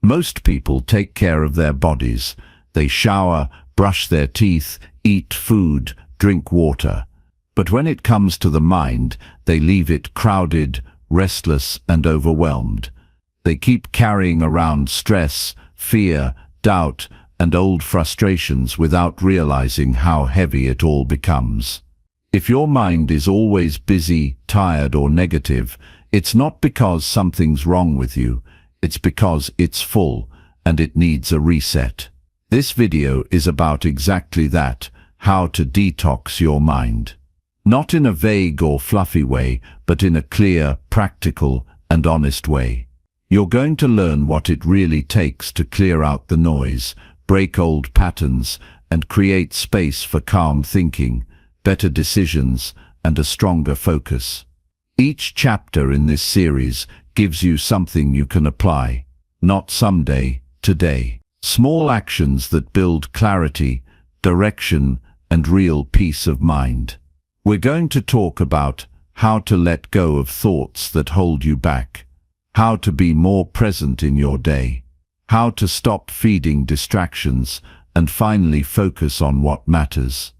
Most people take care of their bodies. They shower, brush their teeth, eat food, drink water. But when it comes to the mind, they leave it crowded, restless, and overwhelmed. They keep carrying around stress, fear, doubt, and old frustrations without realizing how heavy it all becomes. If your mind is always busy, tired, or negative, it's not because something's wrong with you. It's because it's full, and it needs a reset. This video is about exactly that, how to detox your mind. Not in a vague or fluffy way, but in a clear, practical, and honest way. You're going to learn what it really takes to clear out the noise, break old patterns, and create space for calm thinking, better decisions, and a stronger focus. Each chapter in this series gives you something you can apply, not someday, today. Small actions that build clarity, direction, and real peace of mind. We're going to talk about how to let go of thoughts that hold you back, how to be more present in your day, how to stop feeding distractions and finally focus on what matters,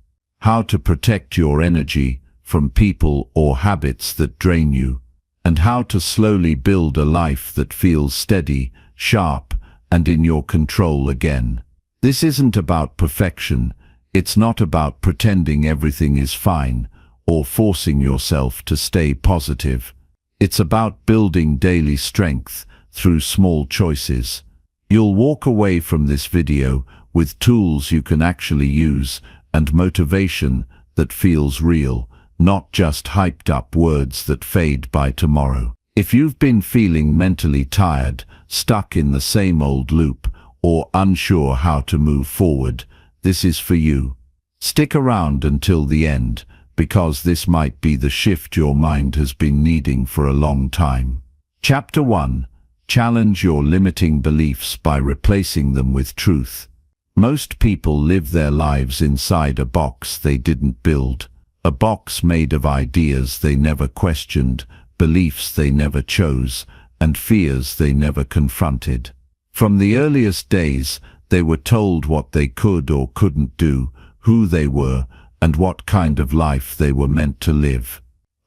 how to protect your energy from people or habits that drain you, and how to slowly build a life that feels steady, sharp, and in your control again. This isn't about perfection. It's not about pretending everything is fine or forcing yourself to stay positive. It's about building daily strength through small choices. You'll walk away from this video with tools you can actually use and motivation that feels real, not just hyped up words that fade by tomorrow. If you've been feeling mentally tired, stuck in the same old loop, or unsure how to move forward, this is for you. Stick around until the end, because this might be the shift your mind has been needing for a long time. Chapter 1. Challenge your limiting beliefs by replacing them with truth. Most people live their lives inside a box they didn't build, a box made of ideas they never questioned, beliefs they never chose, and fears they never confronted. From the earliest days, they were told what they could or couldn't do, who they were, and what kind of life they were meant to live.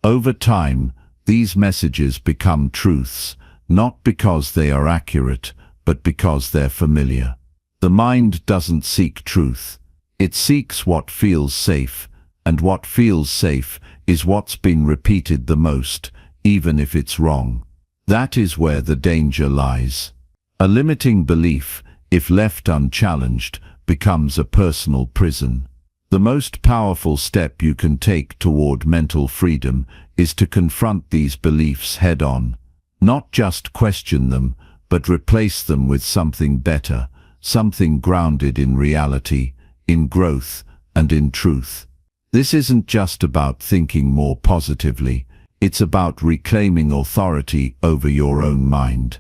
Over time, these messages become truths, not because they are accurate, but because they're familiar. The mind doesn't seek truth. It seeks what feels safe, and what feels safe is what's been repeated the most, even if it's wrong. That is where the danger lies. A limiting belief, if left unchallenged, becomes a personal prison. The most powerful step you can take toward mental freedom is to confront these beliefs head-on. Not just question them, but replace them with something better, something grounded in reality, in growth, and in truth. This isn't just about thinking more positively. It's about reclaiming authority over your own mind.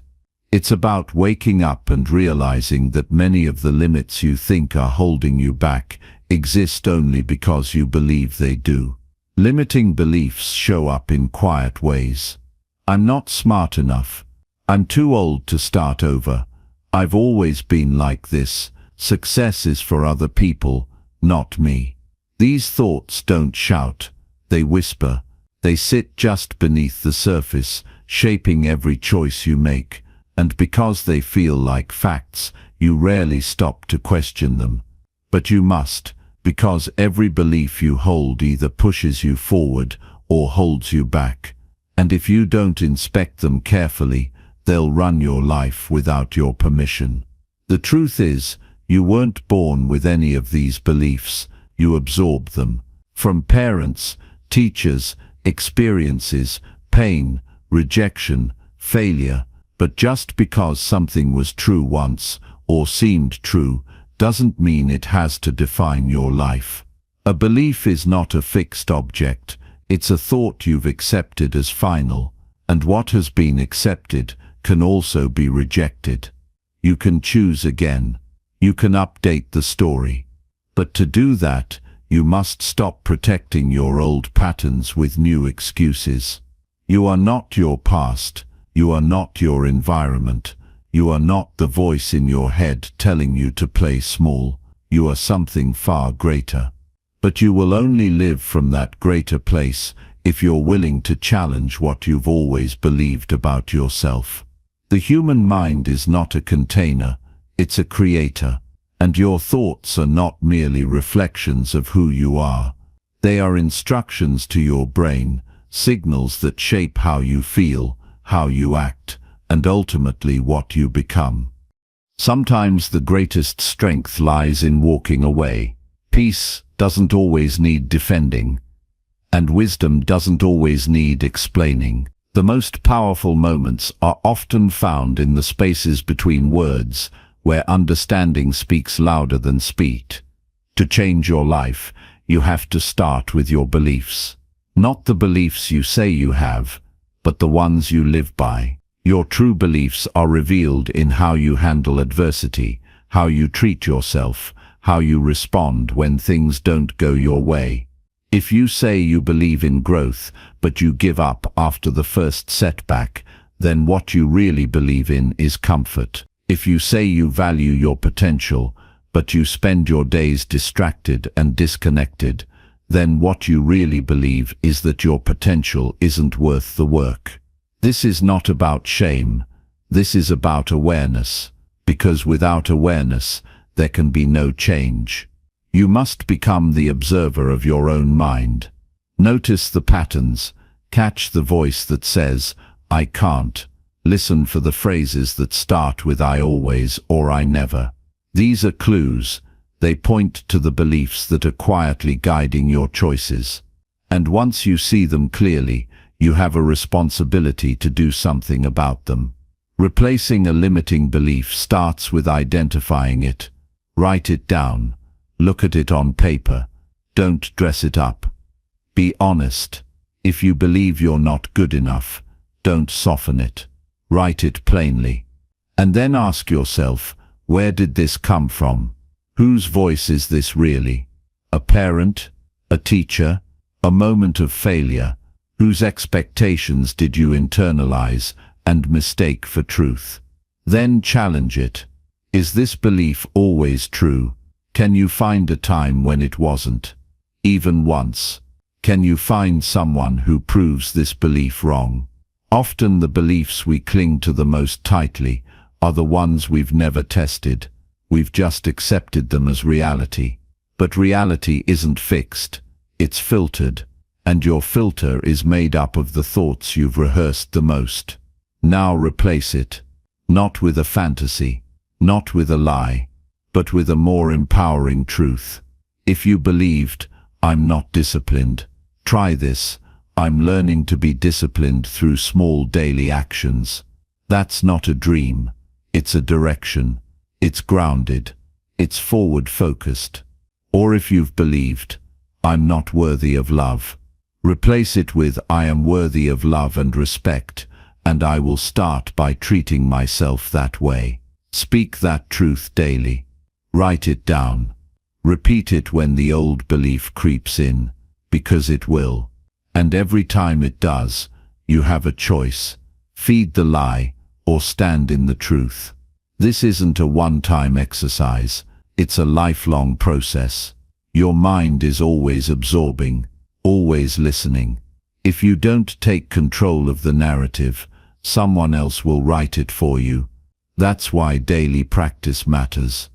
It's about waking up and realizing that many of the limits you think are holding you back exist only because you believe they do. Limiting beliefs show up in quiet ways. I'm not smart enough. I'm too old to start over. I've always been like this. Success is for other people, not me. These thoughts don't shout. They whisper. They sit just beneath the surface, shaping every choice you make. And because they feel like facts, you rarely stop to question them. But you must, because every belief you hold either pushes you forward or holds you back. And if you don't inspect them carefully, they'll run your life without your permission. The truth is, you weren't born with any of these beliefs. You absorbed them. From parents, teachers, experiences, pain, rejection, failure. But just because something was true once, or seemed true, doesn't mean it has to define your life. A belief is not a fixed object. It's a thought you've accepted as final, and what has been accepted can also be rejected. You can choose again. You can update the story. But to do that, you must stop protecting your old patterns with new excuses. You are not your past. You are not your environment. You are not the voice in your head telling you to play small. You are something far greater. But you will only live from that greater place if you're willing to challenge what you've always believed about yourself. The human mind is not a container, it's a creator. And your thoughts are not merely reflections of who you are. They are instructions to your brain, signals that shape how you feel, how you act, and ultimately what you become. Sometimes the greatest strength lies in walking away. Peace doesn't always need defending, and wisdom doesn't always need explaining. The most powerful moments are often found in the spaces between words, where understanding speaks louder than speech. To change your life, you have to start with your beliefs. Not the beliefs you say you have, but the ones you live by. Your true beliefs are revealed in how you handle adversity, how you treat yourself, how you respond when things don't go your way. If you say you believe in growth, but you give up after the first setback, then what you really believe in is comfort. If you say you value your potential, but you spend your days distracted and disconnected, then what you really believe is that your potential isn't worth the work. This is not about shame. This is about awareness, because without awareness, there can be no change. You must become the observer of your own mind. Notice the patterns. Catch the voice that says, "I can't." Listen for the phrases that start with "I always" or "I never." These are clues. They point to the beliefs that are quietly guiding your choices. And once you see them clearly, you have a responsibility to do something about them. Replacing a limiting belief starts with identifying it. Write it down. Look at it on paper. Don't dress it up. Be honest. If you believe you're not good enough, don't soften it. Write it plainly. And then ask yourself, where did this come from? Whose voice is this really? A parent? A teacher? A moment of failure? Whose expectations did you internalize and mistake for truth? Then challenge it. Is this belief always true? Can you find a time when it wasn't? Even once? Can you find someone who proves this belief wrong? Often the beliefs we cling to the most tightly are the ones we've never tested. We've just accepted them as reality. But reality isn't fixed. It's filtered. And your filter is made up of the thoughts you've rehearsed the most. Now replace it. Not with a fantasy, not with a lie, but with a more empowering truth. If you believed, "I'm not disciplined," try this. "I'm learning to be disciplined through small daily actions." That's not a dream. It's a direction. It's grounded. It's forward-focused. Or if you've believed, "I'm not worthy of love," replace it with "I am worthy of love and respect, and I will start by treating myself that way." Speak that truth daily. Write it down. Repeat it when the old belief creeps in, because it will. And every time it does, you have a choice. Feed the lie or stand in the truth. This isn't a one-time exercise. It's a lifelong process. Your mind is always absorbing, always listening. If you don't take control of the narrative, someone else will write it for you. That's why daily practice matters.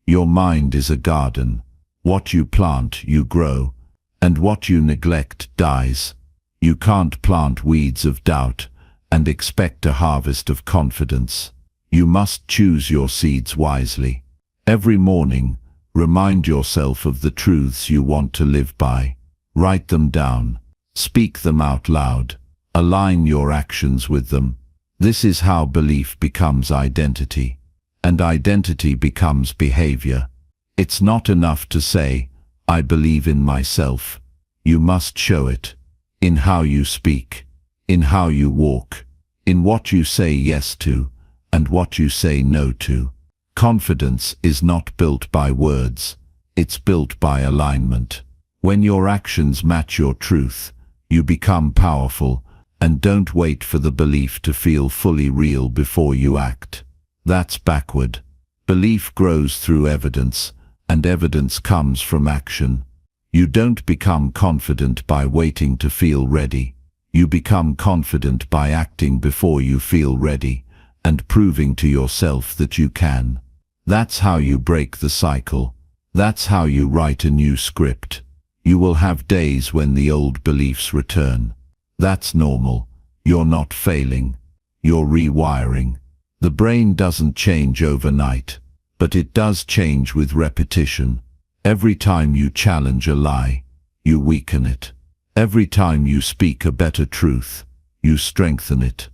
Your mind is a garden. What you plant, you grow, and what you neglect dies. You can't plant weeds of doubt and expect a harvest of confidence. You must choose your seeds wisely. Every morning, remind yourself of the truths you want to live by. Write them down. Speak them out loud. Align your actions with them. This is how belief becomes identity, and identity becomes behavior. It's not enough to say, "I believe in myself." You must show it. In how you speak, in how you walk, in what you say yes to, and what you say no to. Confidence is not built by words. It's built by alignment. When your actions match your truth, you become powerful, and don't wait for the belief to feel fully real before you act. That's backward. Belief grows through evidence, and evidence comes from action. You don't become confident by waiting to feel ready. You become confident by acting before you feel ready, and proving to yourself that you can. That's how you break the cycle. That's how you write a new script. You will have days when the old beliefs return. That's normal. You're not failing. You're rewiring. The brain doesn't change overnight, but it does change with repetition. Every time you challenge a lie, you weaken it. Every time you speak a better truth, you strengthen it.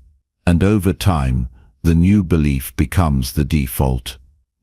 And over time, the new belief becomes the default.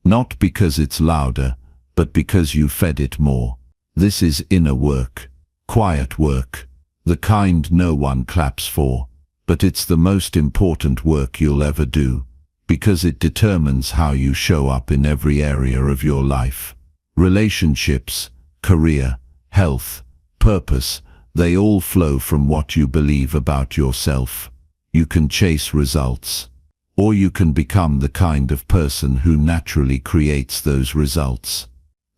Not because it's louder, but because you fed it more. This is inner work, quiet work, the kind no one claps for, but it's the most important work you'll ever do, because it determines how you show up in every area of your life. Relationships, career, health, purpose, they all flow from what you believe about yourself. You can chase results, or you can become the kind of person who naturally creates those results.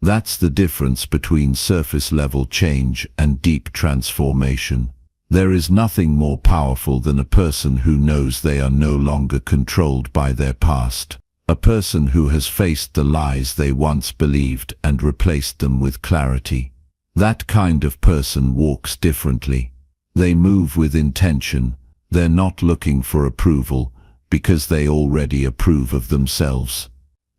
That's the difference between surface-level change and deep transformation. There is nothing more powerful than a person who knows they are no longer controlled by their past. A person who has faced the lies they once believed and replaced them with clarity. That kind of person walks differently. They move with intention. They're not looking for approval because they already approve of themselves.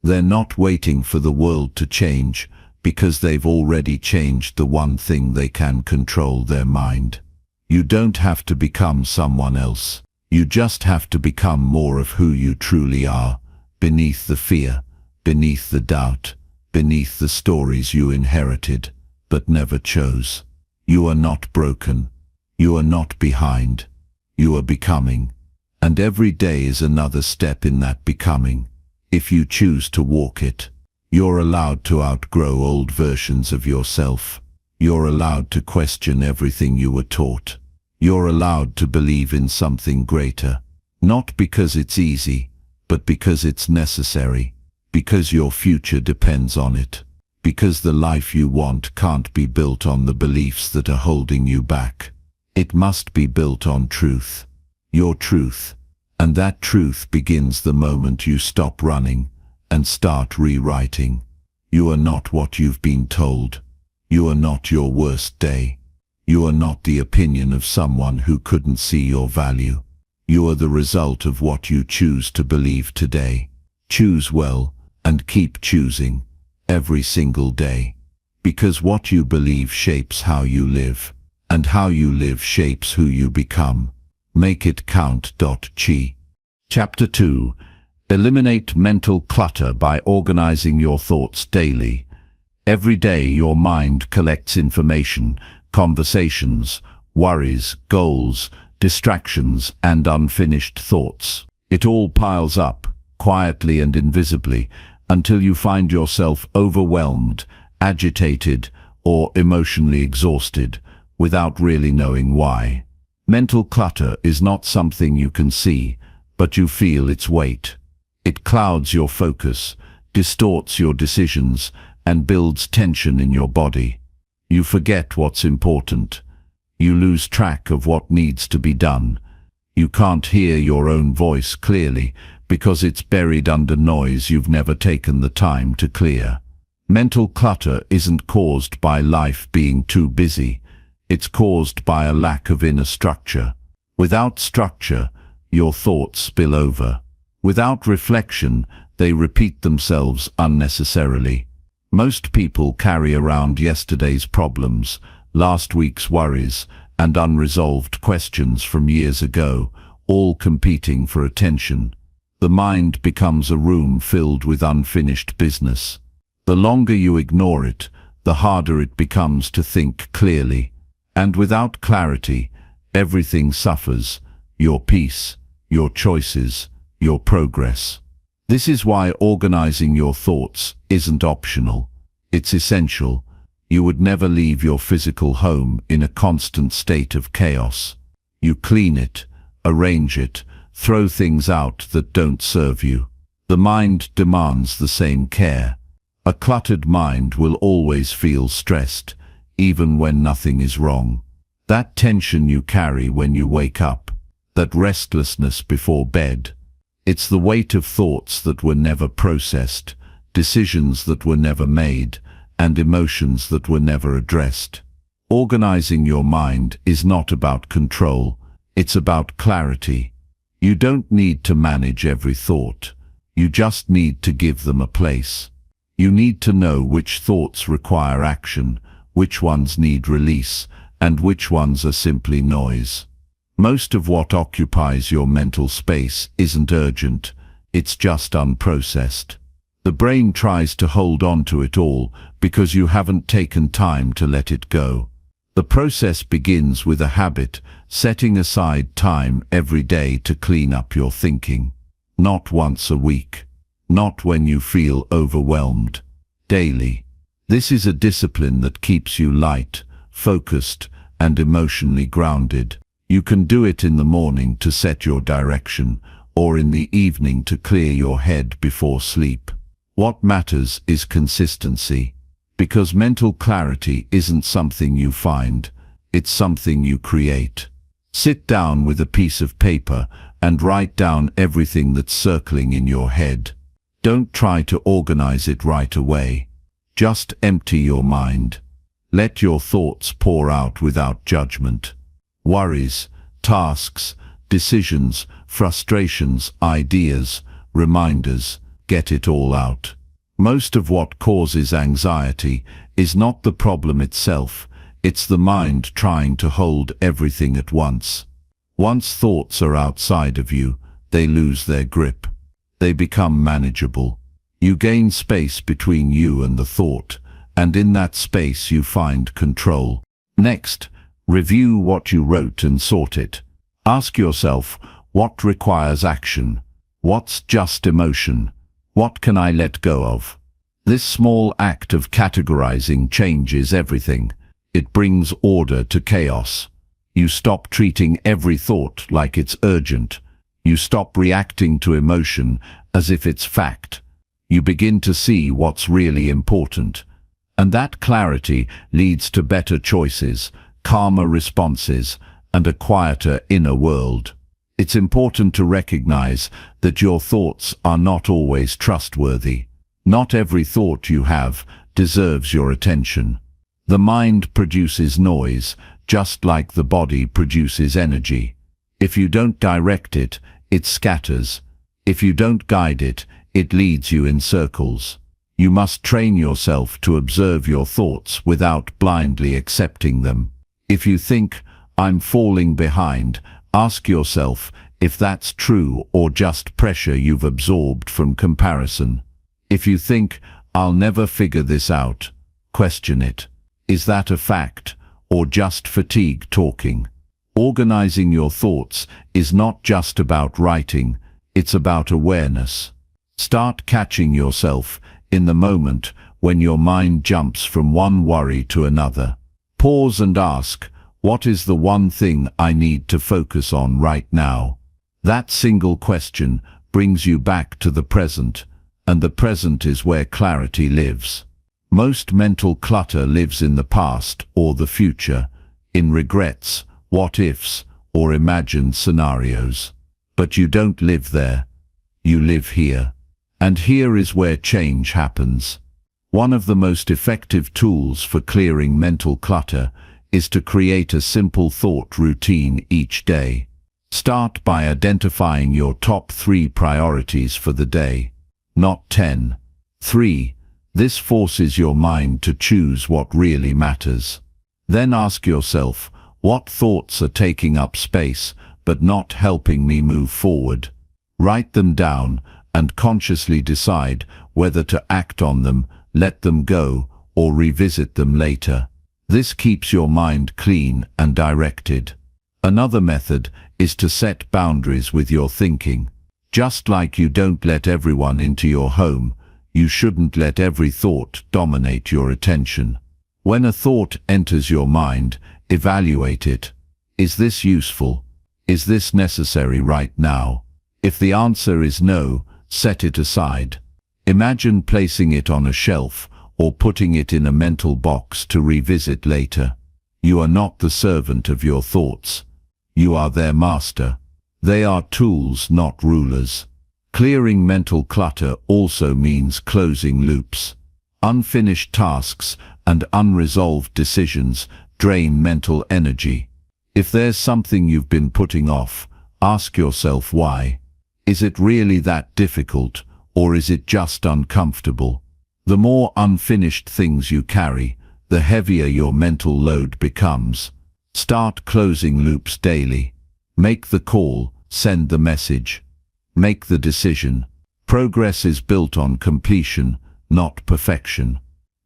They're not waiting for the world to change because they've already changed the one thing they can control: their mind. You don't have to become someone else. You just have to become more of who you truly are, beneath the fear, beneath the doubt, beneath the stories you inherited but never chose. You are not broken. You are not behind. You are becoming. And every day is another step in that becoming. If you choose to walk it, you're allowed to outgrow old versions of yourself. You're allowed to question everything you were taught. You're allowed to believe in something greater. Not because it's easy, but because it's necessary. Because your future depends on it. Because the life you want can't be built on the beliefs that are holding you back. It must be built on truth. Your truth. And that truth begins the moment you stop running and start rewriting. You are not what you've been told. You are not your worst day. You are not the opinion of someone who couldn't see your value. You are the result of what you choose to believe today. Choose well and keep choosing every single day. Because what you believe shapes how you live, and how you live shapes who you become. Make it count. Chi. Chapter 2. Eliminate mental clutter by organizing your thoughts daily. Every day your mind collects information, conversations, worries, goals, distractions, and unfinished thoughts. It all piles up, quietly and invisibly, until you find yourself overwhelmed, agitated, or emotionally exhausted, without really knowing why. Mental clutter is not something you can see, but you feel its weight. It clouds your focus, distorts your decisions, and builds tension in your body. You forget what's important. You lose track of what needs to be done. You can't hear your own voice clearly because it's buried under noise you've never taken the time to clear. Mental clutter isn't caused by life being too busy. It's caused by a lack of inner structure. Without structure, your thoughts spill over. Without reflection, they repeat themselves unnecessarily. Most people carry around yesterday's problems, last week's worries, and unresolved questions from years ago, all competing for attention. The mind becomes a room filled with unfinished business. The longer you ignore it, the harder it becomes to think clearly. And without clarity, everything suffers: your peace, your choices, your progress. This is why organizing your thoughts isn't optional. It's essential. You would never leave your physical home in a constant state of chaos. You clean it, arrange it, throw things out that don't serve you. The mind demands the same care. A cluttered mind will always feel stressed, even when nothing is wrong. That tension you carry when you wake up, that restlessness before bed, it's the weight of thoughts that were never processed, decisions that were never made, and emotions that were never addressed. Organizing your mind is not about control, it's about clarity. You don't need to manage every thought. You just need to give them a place. You need to know which thoughts require action, which ones need release, and which ones are simply noise. Most of what occupies your mental space isn't urgent, it's just unprocessed. The brain tries to hold on to it all because you haven't taken time to let it go. The process begins with a habit, setting aside time every day to clean up your thinking. Not once a week. Not when you feel overwhelmed. Daily. This is a discipline that keeps you light, focused, and emotionally grounded. You can do it in the morning to set your direction, or in the evening to clear your head before sleep. What matters is consistency, because mental clarity isn't something you find, it's something you create. Sit down with a piece of paper and write down everything that's circling in your head. Don't try to organize it right away. Just empty your mind. Let your thoughts pour out without judgment. Worries, tasks, decisions, frustrations, ideas, reminders, get it all out. Most of what causes anxiety is not the problem itself, it's the mind trying to hold everything at once. Once thoughts are outside of you, they lose their grip. They become manageable. You gain space between you and the thought, and in that space you find control. Next, review what you wrote and sort it. Ask yourself, what requires action? What's just emotion? What can I let go of? This small act of categorizing changes everything. It brings order to chaos. You stop treating every thought like it's urgent. You stop reacting to emotion as if it's fact. You begin to see what's really important. And that clarity leads to better choices, calmer responses, and a quieter inner world. It's important to recognize that your thoughts are not always trustworthy. Not every thought you have deserves your attention. The mind produces noise, just like the body produces energy. If you don't direct it, it scatters. If you don't guide it, it leads you in circles. You must train yourself to observe your thoughts without blindly accepting them. If you think, I'm falling behind, ask yourself if that's true or just pressure you've absorbed from comparison. If you think, I'll never figure this out, question it. Is that a fact or just fatigue talking? Organizing your thoughts is not just about writing, it's about awareness. Start catching yourself in the moment when your mind jumps from one worry to another. Pause and ask, what is the one thing I need to focus on right now? That single question brings you back to the present, and the present is where clarity lives. Most mental clutter lives in the past or the future, in regrets, what-ifs, or imagined scenarios. But you don't live there. You live here. And here is where change happens. One of the most effective tools for clearing mental clutter is to create a simple thought routine each day. Start by identifying your top 3 priorities for the day, not 10. 3. This forces your mind to choose what really matters. Then ask yourself, what thoughts are taking up space but not helping me move forward? Write them down and consciously decide whether to act on them, let them go, or revisit them later. This keeps your mind clean and directed. Another method is to set boundaries with your thinking. Just like you don't let everyone into your home, you shouldn't let every thought dominate your attention. When a thought enters your mind, evaluate it. Is this useful? Is this necessary right now? If the answer is no, set it aside. Imagine placing it on a shelf or putting it in a mental box to revisit later. You are not the servant of your thoughts. You are their master. They are tools, not rulers. Clearing mental clutter also means closing loops. Unfinished tasks and unresolved decisions drain mental energy. If there's something you've been putting off, ask yourself why. Is it really that difficult, or is it just uncomfortable? The more unfinished things you carry, the heavier your mental load becomes. Start closing loops daily. Make the call, send the message. Make the decision. Progress is built on completion, not perfection.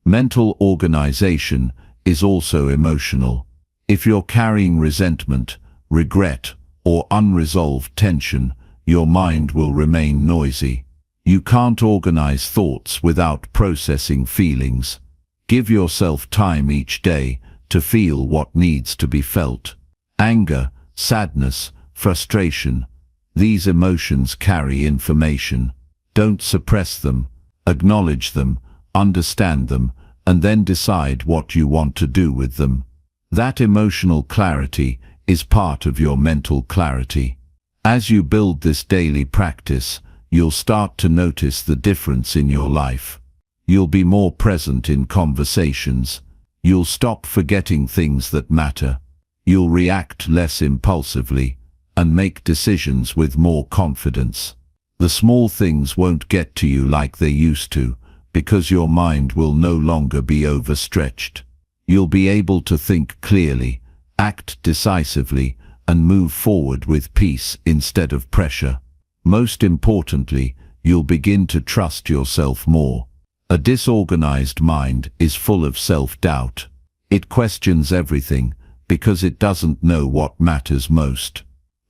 Mental organization is also emotional. If you're carrying resentment, regret, or unresolved tension, your mind will remain noisy. You can't organize thoughts without processing feelings. Give yourself time each day to feel what needs to be felt. Anger, sadness, frustration. These emotions carry information. Don't suppress them. Acknowledge them, understand them, and then decide what you want to do with them. That emotional clarity is part of your mental clarity. As you build this daily practice, you'll start to notice the difference in your life. You'll be more present in conversations. You'll stop forgetting things that matter. You'll react less impulsively and make decisions with more confidence. The small things won't get to you like they used to, because your mind will no longer be overstretched. You'll be able to think clearly, act decisively, and move forward with peace instead of pressure. Most importantly, you'll begin to trust yourself more. A disorganized mind is full of self-doubt. It questions everything because it doesn't know what matters most.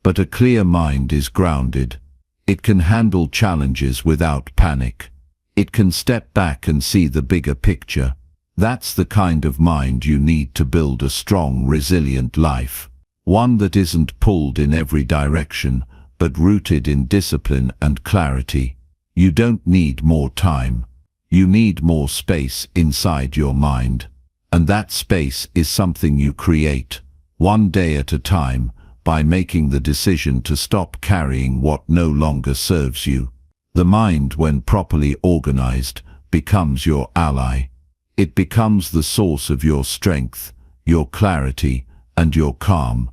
But a clear mind is grounded. It can handle challenges without panic. It can step back and see the bigger picture. That's the kind of mind you need to build a strong, resilient life. One that isn't pulled in every direction, but rooted in discipline and clarity. You don't need more time. You need more space inside your mind. And that space is something you create, one day at a time, by making the decision to stop carrying what no longer serves you. The mind, when properly organized, becomes your ally. It becomes the source of your strength, your clarity, and your calm.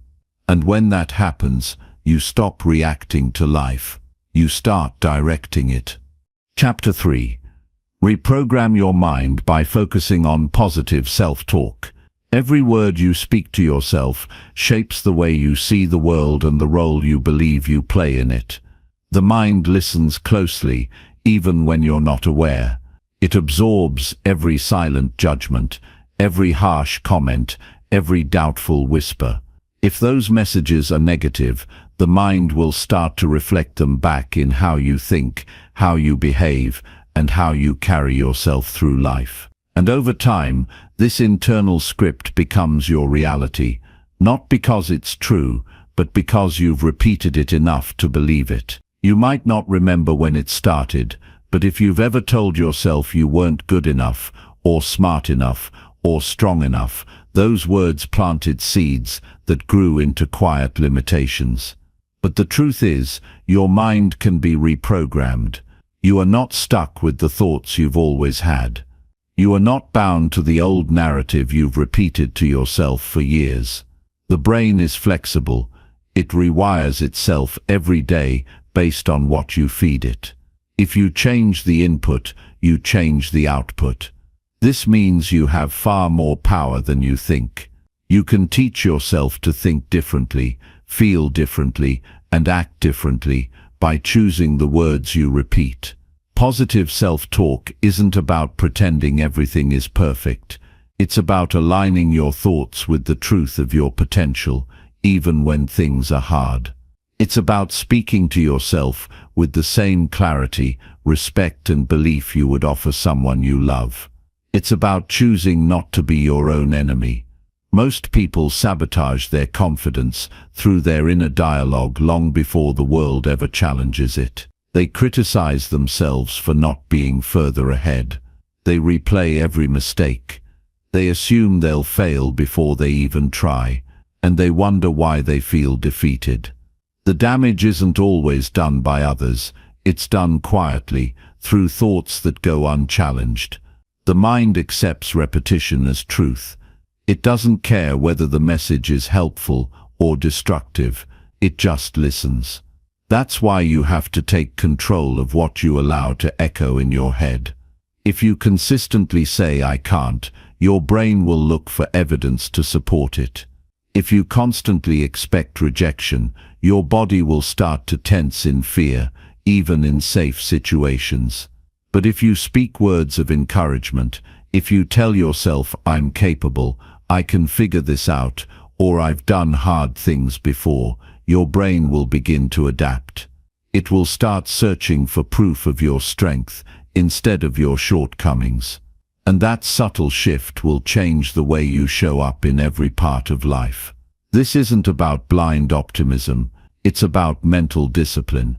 And when that happens, you stop reacting to life. You start directing it. Chapter 3. Reprogram your mind by focusing on positive self-talk. Every word you speak to yourself shapes the way you see the world and the role you believe you play in it. The mind listens closely, even when you're not aware. It absorbs every silent judgment, every harsh comment, every doubtful whisper. If those messages are negative, the mind will start to reflect them back in how you think, how you behave, and how you carry yourself through life. And over time, this internal script becomes your reality, not because it's true, but because you've repeated it enough to believe it. You might not remember when it started, but if you've ever told yourself you weren't good enough, or smart enough, or strong enough, those words planted seeds that grew into quiet limitations. But the truth is, your mind can be reprogrammed. You are not stuck with the thoughts you've always had. You are not bound to the old narrative you've repeated to yourself for years. The brain is flexible. It rewires itself every day based on what you feed it. If you change the input, you change the output. This means you have far more power than you think. You can teach yourself to think differently, feel differently, and act differently by choosing the words you repeat. Positive self-talk isn't about pretending everything is perfect. It's about aligning your thoughts with the truth of your potential, even when things are hard. It's about speaking to yourself with the same clarity, respect, and belief you would offer someone you love. It's about choosing not to be your own enemy. Most people sabotage their confidence through their inner dialogue long before the world ever challenges it. They criticize themselves for not being further ahead. They replay every mistake. They assume they'll fail before they even try, and they wonder why they feel defeated. The damage isn't always done by others. It's done quietly, through thoughts that go unchallenged. The mind accepts repetition as truth. It doesn't care whether the message is helpful or destructive. It just listens. That's why you have to take control of what you allow to echo in your head. If you consistently say, "I can't," your brain will look for evidence to support it. If you constantly expect rejection, your body will start to tense in fear, even in safe situations. But if you speak words of encouragement, if you tell yourself, "I'm capable, I can figure this out," or "I've done hard things before," your brain will begin to adapt. It will start searching for proof of your strength instead of your shortcomings. And that subtle shift will change the way you show up in every part of life. This isn't about blind optimism, it's about mental discipline.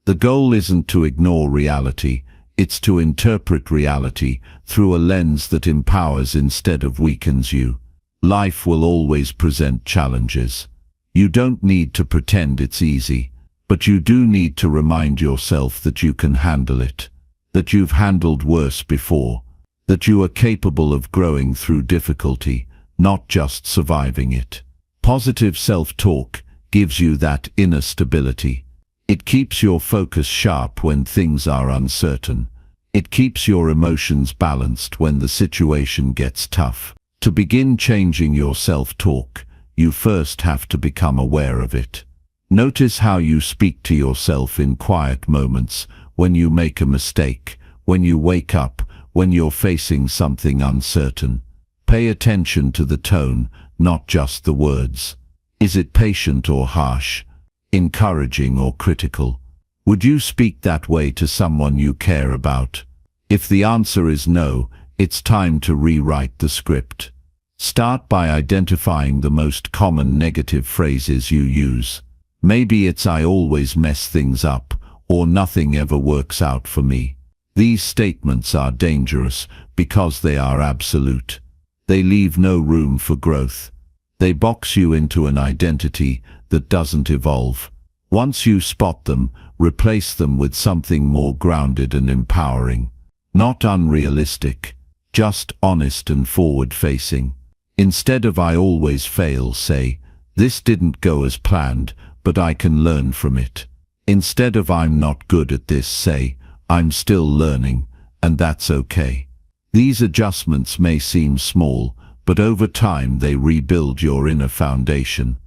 The goal isn't to ignore reality, it's to interpret reality through a lens that empowers instead of weakens you. Life will always present challenges. You don't need to pretend it's easy, but you do need to remind yourself that you can handle it, that you've handled worse before, that you are capable of growing through difficulty, not just surviving it. Positive self-talk gives you that inner stability. It keeps your focus sharp when things are uncertain. It keeps your emotions balanced when the situation gets tough. To begin changing your self-talk, you first have to become aware of it. Notice how you speak to yourself in quiet moments, when you make a mistake, when you wake up, when you're facing something uncertain. Pay attention to the tone, not just the words. Is it patient or harsh? Encouraging or critical? Would you speak that way to someone you care about? If the answer is no, it's time to rewrite the script. Start by identifying the most common negative phrases you use. Maybe it's "I always mess things up," or "nothing ever works out for me." These statements are dangerous because they are absolute. They leave no room for growth. They box you into an identity that doesn't evolve. Once you spot them, replace them with something more grounded and empowering. Not unrealistic, just honest and forward-facing. Instead of "I always fail," say, "This didn't go as planned, but I can learn from it." Instead of "I'm not good at this," say, "I'm still learning, and that's okay." These adjustments may seem small, but over time they rebuild your inner foundation.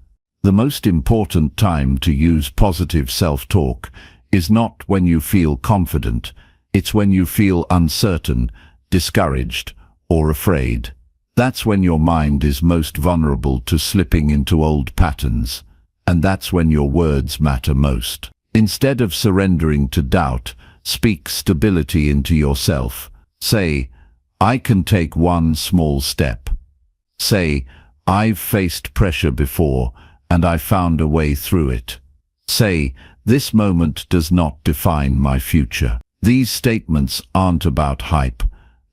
The most important time to use positive self-talk is not when you feel confident, it's when you feel uncertain, discouraged, or afraid. That's when your mind is most vulnerable to slipping into old patterns, and that's when your words matter most. Instead of surrendering to doubt, speak stability into yourself. Say, "I can take one small step." Say, "I've faced pressure before, and I found a way through it." Say, "This moment does not define my future." These statements aren't about hype.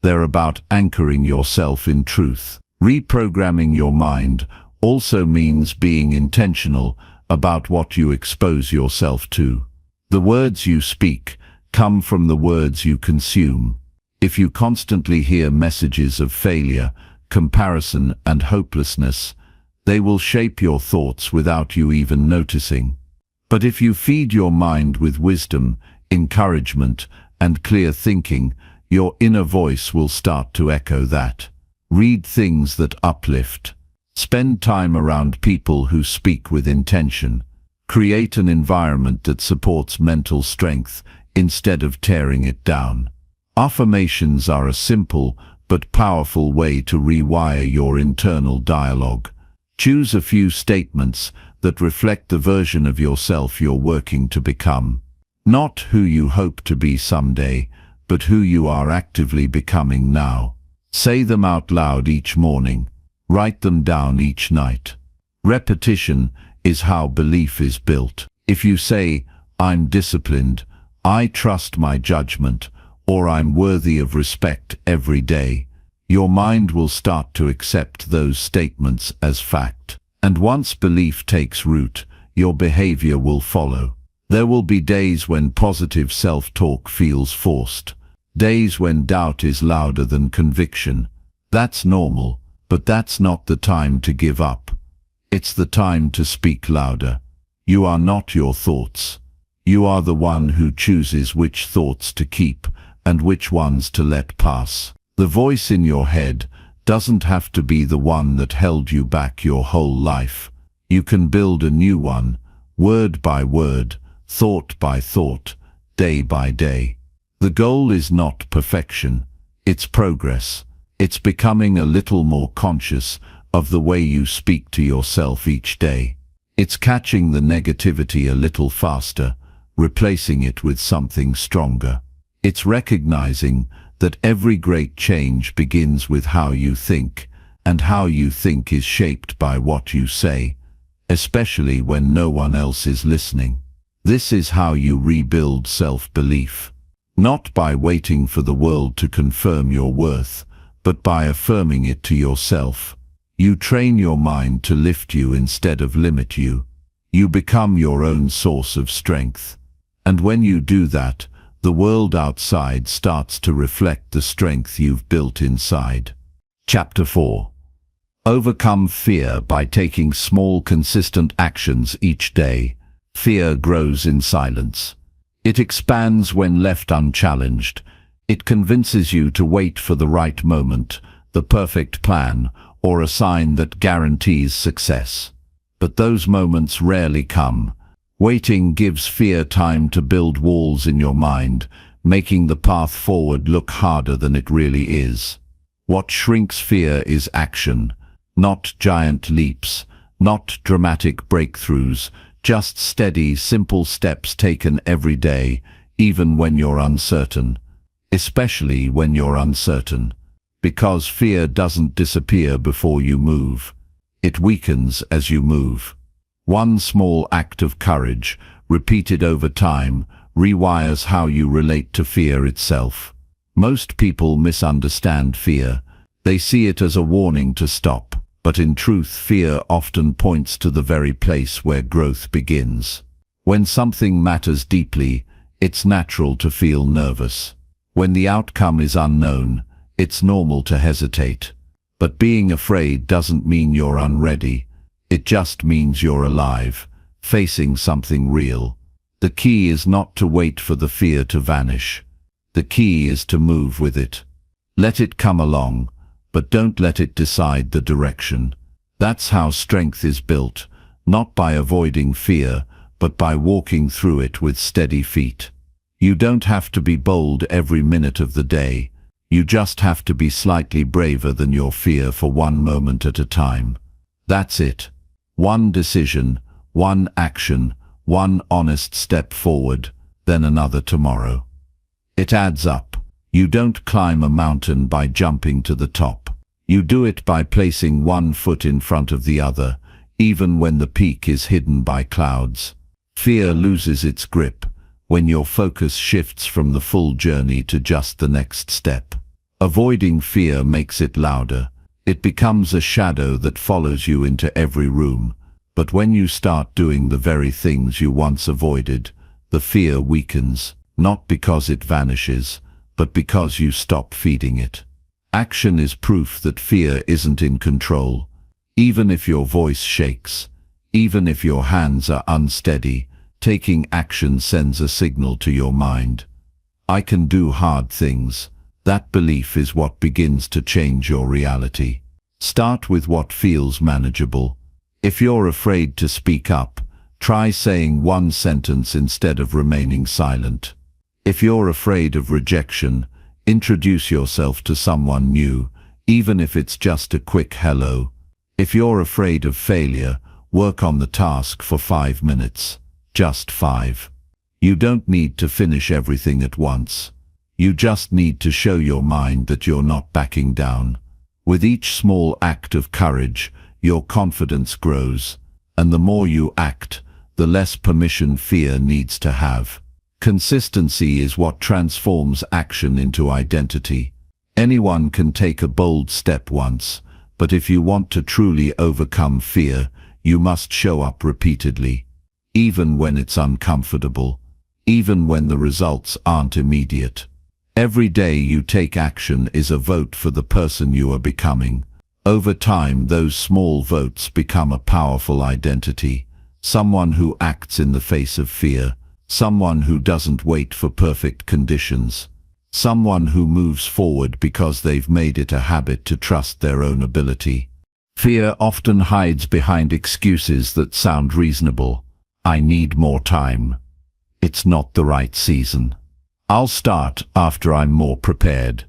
They're about anchoring yourself in truth. Reprogramming your mind also means being intentional about what you expose yourself to. The words you speak come from the words you consume. If you constantly hear messages of failure, comparison, and hopelessness, they will shape your thoughts without you even noticing. But if you feed your mind with wisdom, encouragement, and clear thinking, your inner voice will start to echo that. Read things that uplift. Spend time around people who speak with intention. Create an environment that supports mental strength instead of tearing it down. Affirmations are a simple but powerful way to rewire your internal dialogue. Choose a few statements that reflect the version of yourself you're working to become. Not who you hope to be someday, but who you are actively becoming now. Say them out loud each morning. Write them down each night. Repetition is how belief is built. If you say, "I'm disciplined," I trust my judgment, or I'm worthy of respect every day. Your mind will start to accept those statements as fact. And once belief takes root, your behavior will follow. There will be days when positive self-talk feels forced. Days when doubt is louder than conviction. That's normal, but that's not the time to give up. It's the time to speak louder. You are not your thoughts. You are the one who chooses which thoughts to keep and which ones to let pass. The voice in your head doesn't have to be the one that held you back your whole life. You can build a new one, word by word, thought by thought, day by day. The goal is not perfection, it's progress. It's becoming a little more conscious of the way you speak to yourself each day. It's catching the negativity a little faster, replacing it with something stronger. It's recognizing that every great change begins with how you think, and how you think is shaped by what you say, especially when no one else is listening. This is how you rebuild self-belief. Not by waiting for the world to confirm your worth, but by affirming it to yourself. You train your mind to lift you instead of limit you. You become your own source of strength. And when you do that, the world outside starts to reflect the strength you've built inside. Chapter 4. Overcome fear by taking small, consistent actions each day. Fear grows in silence. It expands when left unchallenged. It convinces you to wait for the right moment, the perfect plan, or a sign that guarantees success. But those moments rarely come. Waiting gives fear time to build walls in your mind, making the path forward look harder than it really is. What shrinks fear is action, not giant leaps, not dramatic breakthroughs, just steady, simple steps taken every day, even when you're uncertain. Especially when you're uncertain. Because fear doesn't disappear before you move. It weakens as you move. One small act of courage, repeated over time, rewires how you relate to fear itself. Most people misunderstand fear. They see it as a warning to stop. But in truth, fear often points to the very place where growth begins. When something matters deeply, it's natural to feel nervous. When the outcome is unknown, it's normal to hesitate. But being afraid doesn't mean you're unready. It just means you're alive, facing something real. The key is not to wait for the fear to vanish. The key is to move with it. Let it come along, but don't let it decide the direction. That's how strength is built, not by avoiding fear, but by walking through it with steady feet. You don't have to be bold every minute of the day. You just have to be slightly braver than your fear for one moment at a time. That's it. One decision, one action, one honest step forward, then another tomorrow. It adds up. You don't climb a mountain by jumping to the top. You do it by placing one foot in front of the other, even when the peak is hidden by clouds. Fear loses its grip when your focus shifts from the full journey to just the next step. Avoiding fear makes it louder. It becomes a shadow that follows you into every room. But when you start doing the very things you once avoided, the fear weakens, not because it vanishes, but because you stop feeding it. Action is proof that fear isn't in control. Even if your voice shakes, even if your hands are unsteady, taking action sends a signal to your mind. I can do hard things. That belief is what begins to change your reality. Start with what feels manageable. If you're afraid to speak up, try saying one sentence instead of remaining silent. If you're afraid of rejection, introduce yourself to someone new, even if it's just a quick hello. If you're afraid of failure, work on the task for 5 minutes. Just 5. You don't need to finish everything at once. You just need to show your mind that you're not backing down. With each small act of courage, your confidence grows, and the more you act, the less permission fear needs to have. Consistency is what transforms action into identity. Anyone can take a bold step once, but if you want to truly overcome fear, you must show up repeatedly, even when it's uncomfortable, even when the results aren't immediate. Every day you take action is a vote for the person you are becoming. Over time, those small votes become a powerful identity. Someone who acts in the face of fear, someone who doesn't wait for perfect conditions, someone who moves forward because they've made it a habit to trust their own ability. Fear often hides behind excuses that sound reasonable. I need more time. It's not the right season. I'll start after I'm more prepared.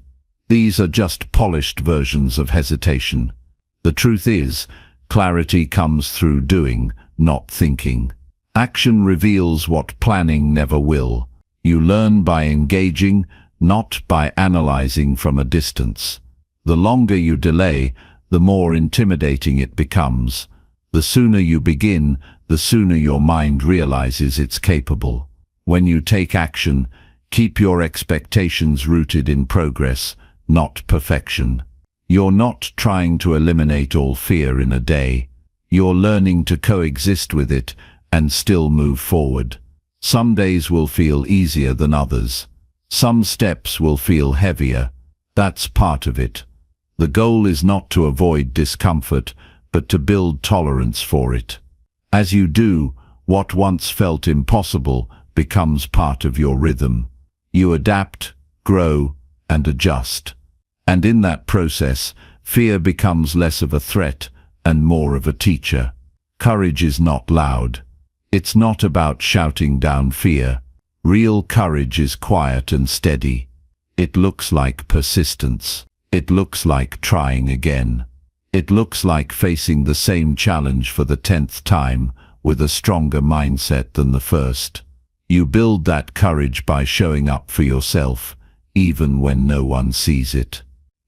These are just polished versions of hesitation. The truth is, clarity comes through doing, not thinking. Action reveals what planning never will. You learn by engaging, not by analyzing from a distance. The longer you delay, the more intimidating it becomes. The sooner you begin, the sooner your mind realizes it's capable. When you take action, keep your expectations rooted in progress, not perfection. You're not trying to eliminate all fear in a day. You're learning to coexist with it and still move forward. Some days will feel easier than others. Some steps will feel heavier. That's part of it. The goal is not to avoid discomfort, but to build tolerance for it. As you do, what once felt impossible becomes part of your rhythm. You adapt, grow, and adjust. And in that process, fear becomes less of a threat and more of a teacher. Courage is not loud. It's not about shouting down fear. Real courage is quiet and steady. It looks like persistence. It looks like trying again. It looks like facing the same challenge for the 10th time with a stronger mindset than the first. You build that courage by showing up for yourself, even when no one sees it.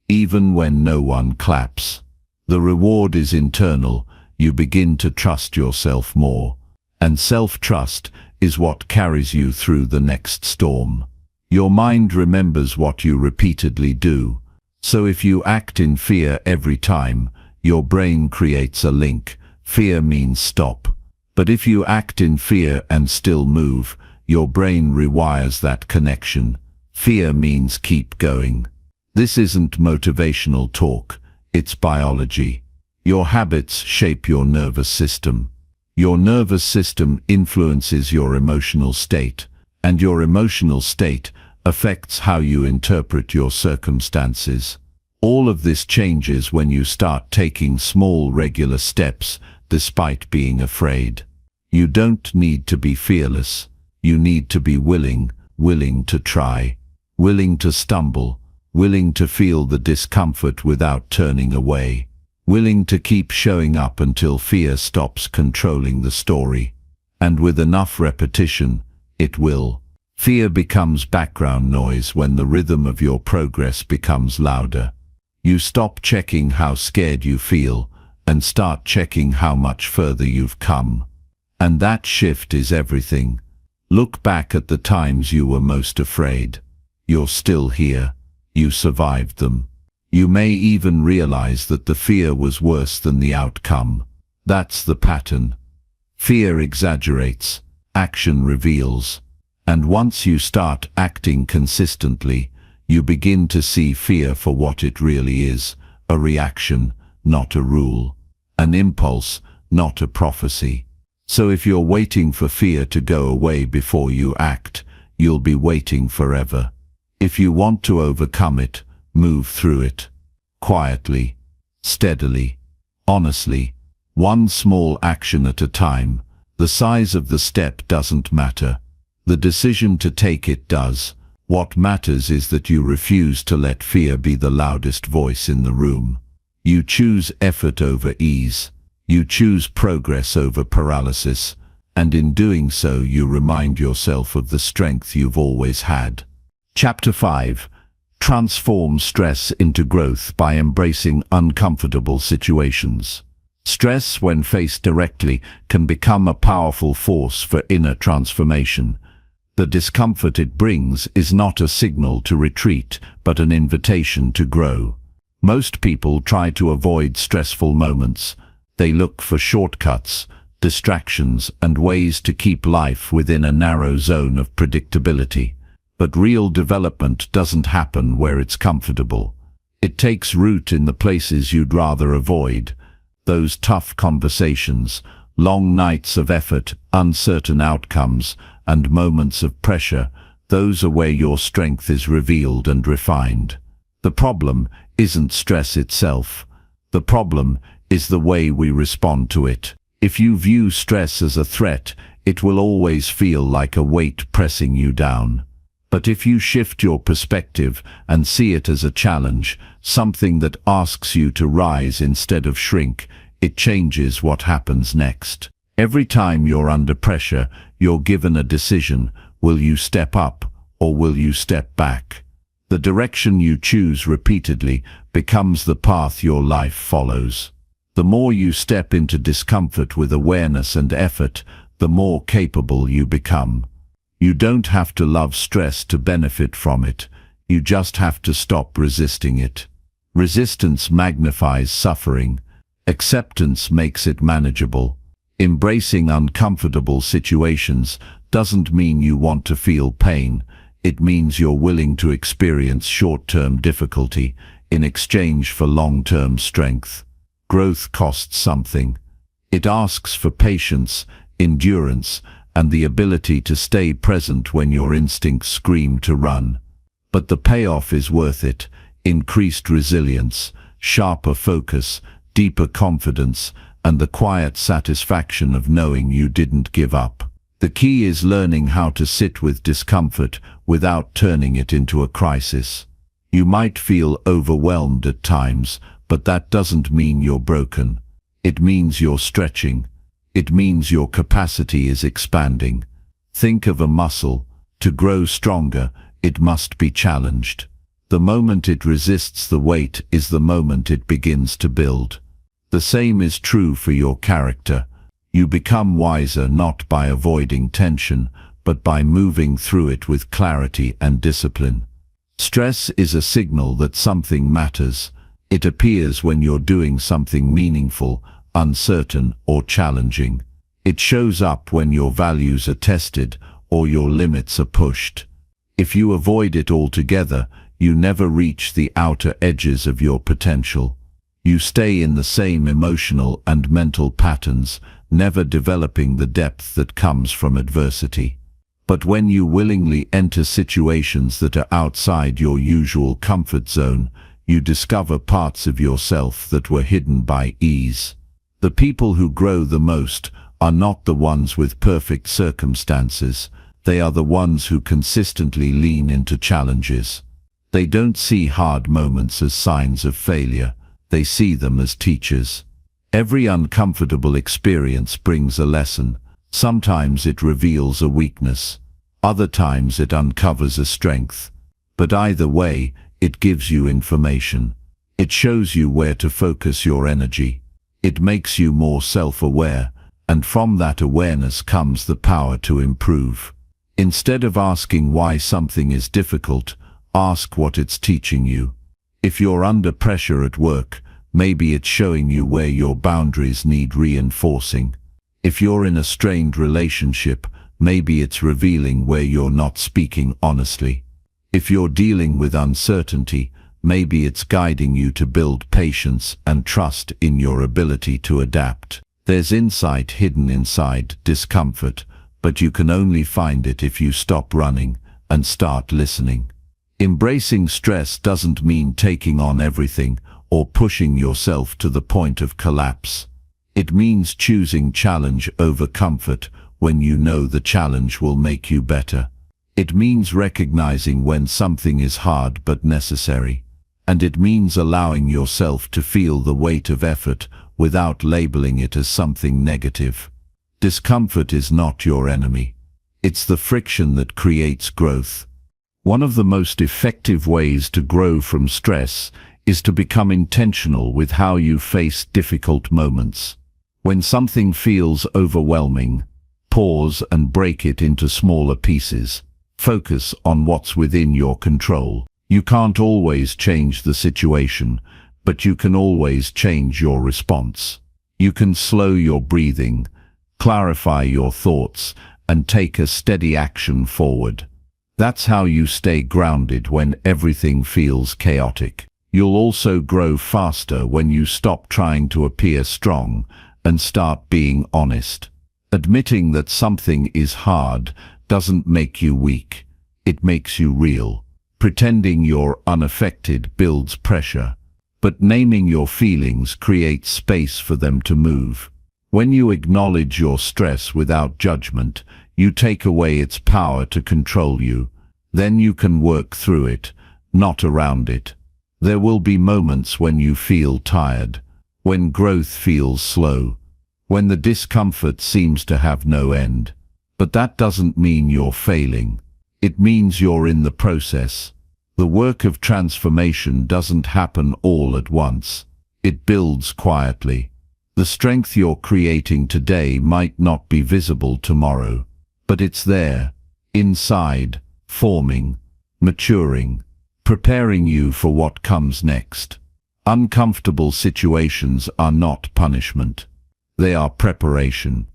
Even when no one claps. The reward is internal. You begin to trust yourself more. And self-trust is what carries you through the next storm. Your mind remembers what you repeatedly do. So if you act in fear every time, your brain creates a link. Fear means stop. But if you act in fear and still move, your brain rewires that connection. Fear means keep going. This isn't motivational talk. It's biology. Your habits shape your nervous system. Your nervous system influences your emotional state, and your emotional state affects how you interpret your circumstances. All of this changes when you start taking small, regular steps despite being afraid. You don't need to be fearless. You need to be willing to try, willing to stumble, willing to feel the discomfort without turning away. Willing to keep showing up until fear stops controlling the story. And with enough repetition, it will. Fear becomes background noise when the rhythm of your progress becomes louder. You stop checking how scared you feel and start checking how much further you've come. And that shift is everything. Look back at the times you were most afraid. You're still here. You survived them. You may even realize that the fear was worse than the outcome. That's the pattern. Fear exaggerates, action reveals. And once you start acting consistently, you begin to see fear for what it really is, a reaction, not a rule, an impulse, not a prophecy. So if you're waiting for fear to go away before you act, you'll be waiting forever. If you want to overcome it, move through it. Quietly, steadily, honestly, one small action at a time. The size of the step doesn't matter. The decision to take it does. What matters is that you refuse to let fear be the loudest voice in the room. You choose effort over ease. You choose progress over paralysis. And in doing so, you remind yourself of the strength you've always had. Chapter 5. Transform stress into growth by embracing uncomfortable situations. Stress, when faced directly, can become a powerful force for inner transformation. The discomfort it brings is not a signal to retreat, but an invitation to grow. Most people try to avoid stressful moments. They look for shortcuts, distractions, and ways to keep life within a narrow zone of predictability. But real development doesn't happen where it's comfortable. It takes root in the places you'd rather avoid. Those tough conversations, long nights of effort, uncertain outcomes, and moments of pressure, those are where your strength is revealed and refined. The problem isn't stress itself. The problem is the way we respond to it. If you view stress as a threat, it will always feel like a weight pressing you down. But if you shift your perspective and see it as a challenge, something that asks you to rise instead of shrink, it changes what happens next. Every time you're under pressure, you're given a decision. Will you step up or will you step back? The direction you choose repeatedly becomes the path your life follows. The more you step into discomfort with awareness and effort, the more capable you become. You don't have to love stress to benefit from it. You just have to stop resisting it. Resistance magnifies suffering. Acceptance makes it manageable. Embracing uncomfortable situations doesn't mean you want to feel pain. It means you're willing to experience short-term difficulty in exchange for long-term strength. Growth costs something. It asks for patience, endurance, and the ability to stay present when your instincts scream to run. But the payoff is worth it. Increased resilience, sharper focus, deeper confidence, and the quiet satisfaction of knowing you didn't give up. The key is learning how to sit with discomfort without turning it into a crisis. You might feel overwhelmed at times, but that doesn't mean you're broken. It means you're stretching. It means your capacity is expanding. Think of a muscle. To grow stronger, it must be challenged. The moment it resists the weight is the moment it begins to build. The same is true for your character. You become wiser not by avoiding tension, but by moving through it with clarity and discipline. Stress is a signal that something matters. It appears when you're doing something meaningful, uncertain, or challenging. It shows up when your values are tested or your limits are pushed. If you avoid it altogether, you never reach the outer edges of your potential. You stay in the same emotional and mental patterns, never developing the depth that comes from adversity. But when you willingly enter situations that are outside your usual comfort zone, you discover parts of yourself that were hidden by ease. The people who grow the most are not the ones with perfect circumstances. They are the ones who consistently lean into challenges. They don't see hard moments as signs of failure. They see them as teachers. Every uncomfortable experience brings a lesson. Sometimes it reveals a weakness. Other times it uncovers a strength. But either way, it gives you information. It shows you where to focus your energy. It makes you more self-aware, and from that awareness comes the power to improve. Instead of asking why something is difficult, ask what it's teaching you. If you're under pressure at work, maybe it's showing you where your boundaries need reinforcing. If you're in a strained relationship, maybe it's revealing where you're not speaking honestly. If you're dealing with uncertainty, maybe it's guiding you to build patience and trust in your ability to adapt. There's insight hidden inside discomfort, but you can only find it if you stop running and start listening. Embracing stress doesn't mean taking on everything or pushing yourself to the point of collapse. It means choosing challenge over comfort when you know the challenge will make you better. It means recognizing when something is hard but necessary. And it means allowing yourself to feel the weight of effort without labeling it as something negative. Discomfort is not your enemy. It's the friction that creates growth. One of the most effective ways to grow from stress is to become intentional with how you face difficult moments. When something feels overwhelming, pause and break it into smaller pieces. Focus on what's within your control. You can't always change the situation, but you can always change your response. You can slow your breathing, clarify your thoughts, and take a steady action forward. That's how you stay grounded when everything feels chaotic. You'll also grow faster when you stop trying to appear strong and start being honest. Admitting that something is hard doesn't make you weak. It makes you real. Pretending you're unaffected builds pressure, but naming your feelings creates space for them to move. When you acknowledge your stress without judgment, you take away its power to control you. Then you can work through it, not around it. There will be moments when you feel tired, when growth feels slow, when the discomfort seems to have no end. But that doesn't mean you're failing. It means you're in the process. The work of transformation doesn't happen all at once. It builds quietly. The strength you're creating today might not be visible tomorrow, but it's there, inside, forming, maturing, preparing you for what comes next. Uncomfortable situations are not punishment. They are preparation.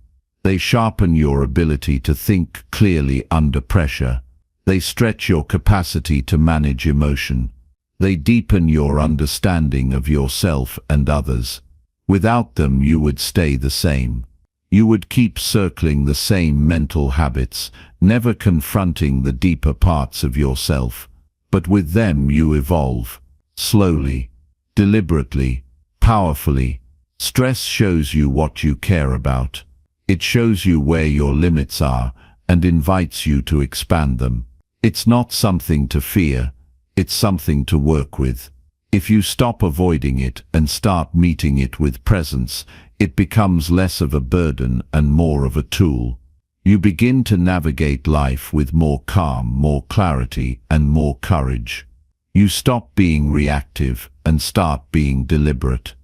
They sharpen your ability to think clearly under pressure. They stretch your capacity to manage emotion. They deepen your understanding of yourself and others. Without them, you would stay the same. You would keep circling the same mental habits, never confronting the deeper parts of yourself. But with them you evolve. Slowly, deliberately, powerfully. Stress shows you what you care about. It shows you where your limits are and invites you to expand them. It's not something to fear, it's something to work with. If you stop avoiding it and start meeting it with presence, it becomes less of a burden and more of a tool. You begin to navigate life with more calm, more clarity, and more courage. You stop being reactive and start being deliberate.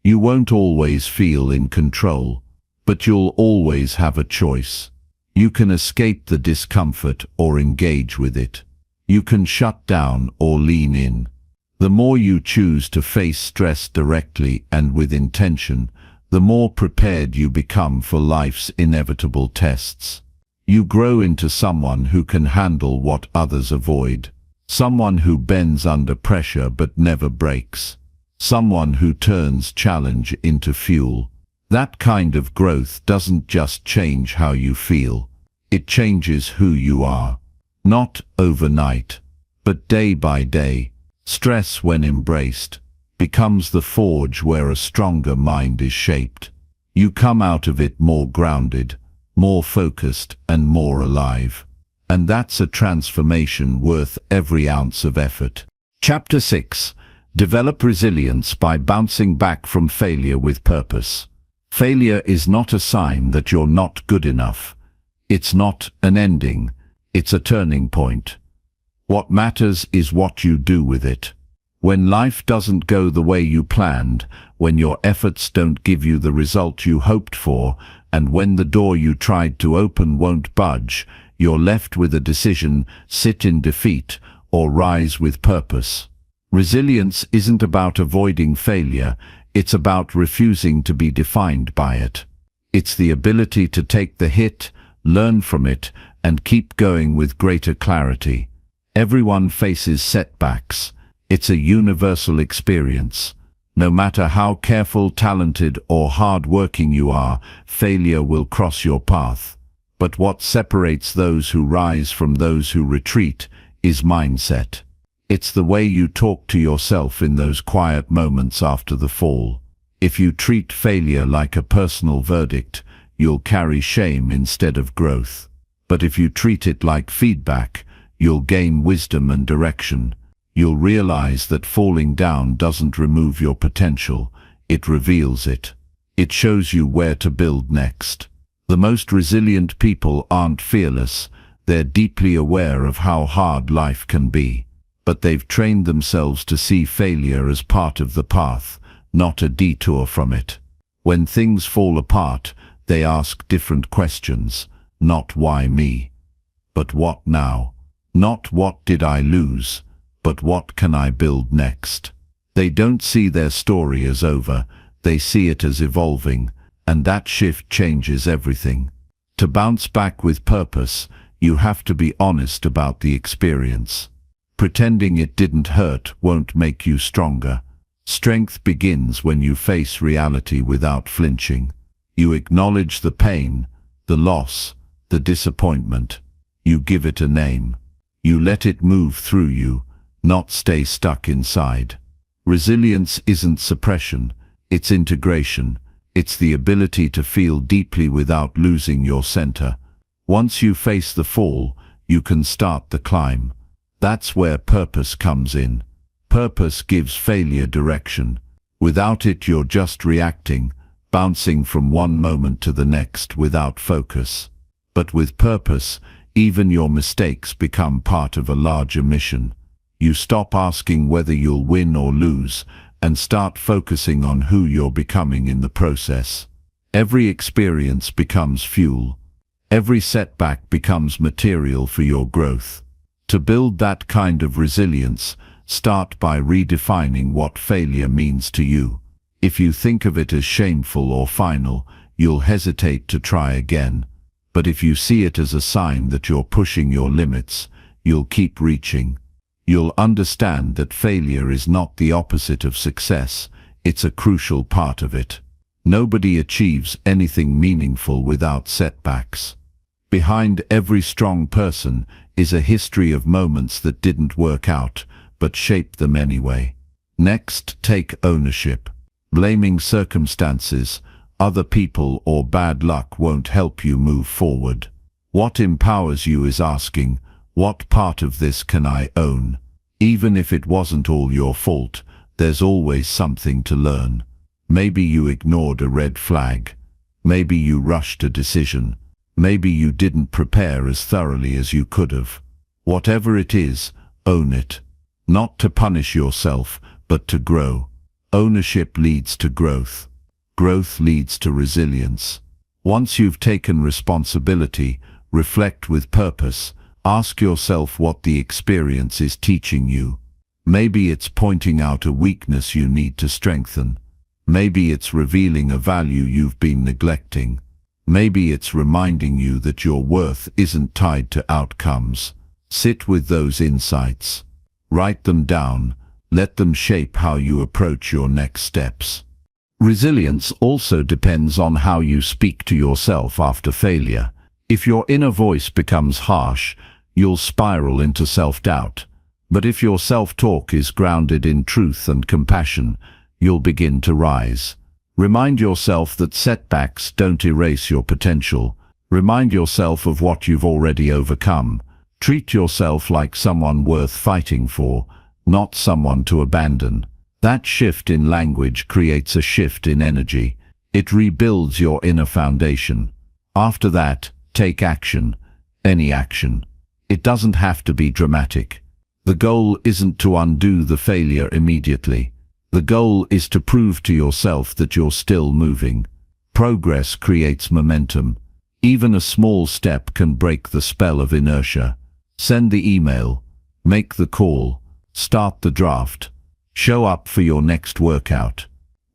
You won't always feel in control, but you'll always have a choice. You can escape the discomfort or engage with it. You can shut down or lean in. The more you choose to face stress directly and with intention, the more prepared you become for life's inevitable tests. You grow into someone who can handle what others avoid. Someone who bends under pressure but never breaks. Someone who turns challenge into fuel. That kind of growth doesn't just change how you feel. It changes who you are. Not overnight, but day by day. Stress, when embraced, becomes the forge where a stronger mind is shaped. You come out of it more grounded, more focused, and more alive. And that's a transformation worth every ounce of effort. Chapter 6. Develop resilience by bouncing back from failure with purpose. Failure is not a sign that you're not good enough. It's not an ending, it's a turning point. What matters is what you do with it. When life doesn't go the way you planned, when your efforts don't give you the result you hoped for, and when the door you tried to open won't budge, you're left with a decision: sit in defeat or rise with purpose. Resilience isn't about avoiding failure, it's about refusing to be defined by it. It's the ability to take the hit, learn from it, and keep going with greater clarity. Everyone faces setbacks. It's a universal experience. No matter how careful, talented, or hard-working you are, failure will cross your path. But what separates those who rise from those who retreat is mindset. It's the way you talk to yourself in those quiet moments after the fall. If you treat failure like a personal verdict, you'll carry shame instead of growth. But if you treat it like feedback, you'll gain wisdom and direction. You'll realize that falling down doesn't remove your potential, it reveals it. It shows you where to build next. The most resilient people aren't fearless, they're deeply aware of how hard life can be. But they've trained themselves to see failure as part of the path, not a detour from it. When things fall apart, they ask different questions. Not why me, but what now? Not what did I lose, but what can I build next. They don't see their story as over, they see it as evolving, and that shift changes everything. To bounce back with purpose, you have to be honest about the experience. Pretending it didn't hurt won't make you stronger. Strength begins when you face reality without flinching. You acknowledge the pain, the loss, the disappointment. You give it a name. You let it move through you, not stay stuck inside. Resilience isn't suppression, it's integration. It's the ability to feel deeply without losing your center. Once you face the fall, you can start the climb. That's where purpose comes in. Purpose gives failure direction. Without it, you're just reacting, bouncing from one moment to the next without focus. But with purpose, even your mistakes become part of a larger mission. You stop asking whether you'll win or lose, and start focusing on who you're becoming in the process. Every experience becomes fuel. Every setback becomes material for your growth. To build that kind of resilience, start by redefining what failure means to you. If you think of it as shameful or final, you'll hesitate to try again. But if you see it as a sign that you're pushing your limits, you'll keep reaching. You'll understand that failure is not the opposite of success, it's a crucial part of it. Nobody achieves anything meaningful without setbacks. Behind every strong person is a history of moments that didn't work out, but shaped them anyway. Next, take ownership. Blaming circumstances, other people, or bad luck won't help you move forward. What empowers you is asking, what part of this can I own? Even if it wasn't all your fault, there's always something to learn. Maybe you ignored a red flag. Maybe you rushed a decision. Maybe you didn't prepare as thoroughly as you could have. Whatever it is, own it. Not to punish yourself, but to grow. Ownership leads to growth. Growth leads to resilience. Once you've taken responsibility, reflect with purpose. Ask yourself what the experience is teaching you. Maybe it's pointing out a weakness you need to strengthen. Maybe it's revealing a value you've been neglecting. Maybe it's reminding you that your worth isn't tied to outcomes. Sit with those insights. Write them down. Let them shape how you approach your next steps. Resilience also depends on how you speak to yourself after failure. If your inner voice becomes harsh, you'll spiral into self-doubt. But if your self-talk is grounded in truth and compassion, you'll begin to rise. Remind yourself that setbacks don't erase your potential. Remind yourself of what you've already overcome. Treat yourself like someone worth fighting for, not someone to abandon. That shift in language creates a shift in energy. It rebuilds your inner foundation. After that, take action. Any action. It doesn't have to be dramatic. The goal isn't to undo the failure immediately. The goal is to prove to yourself that you're still moving. Progress creates momentum. Even a small step can break the spell of inertia. Send the email. Make the call. Start the draft. Show up for your next workout.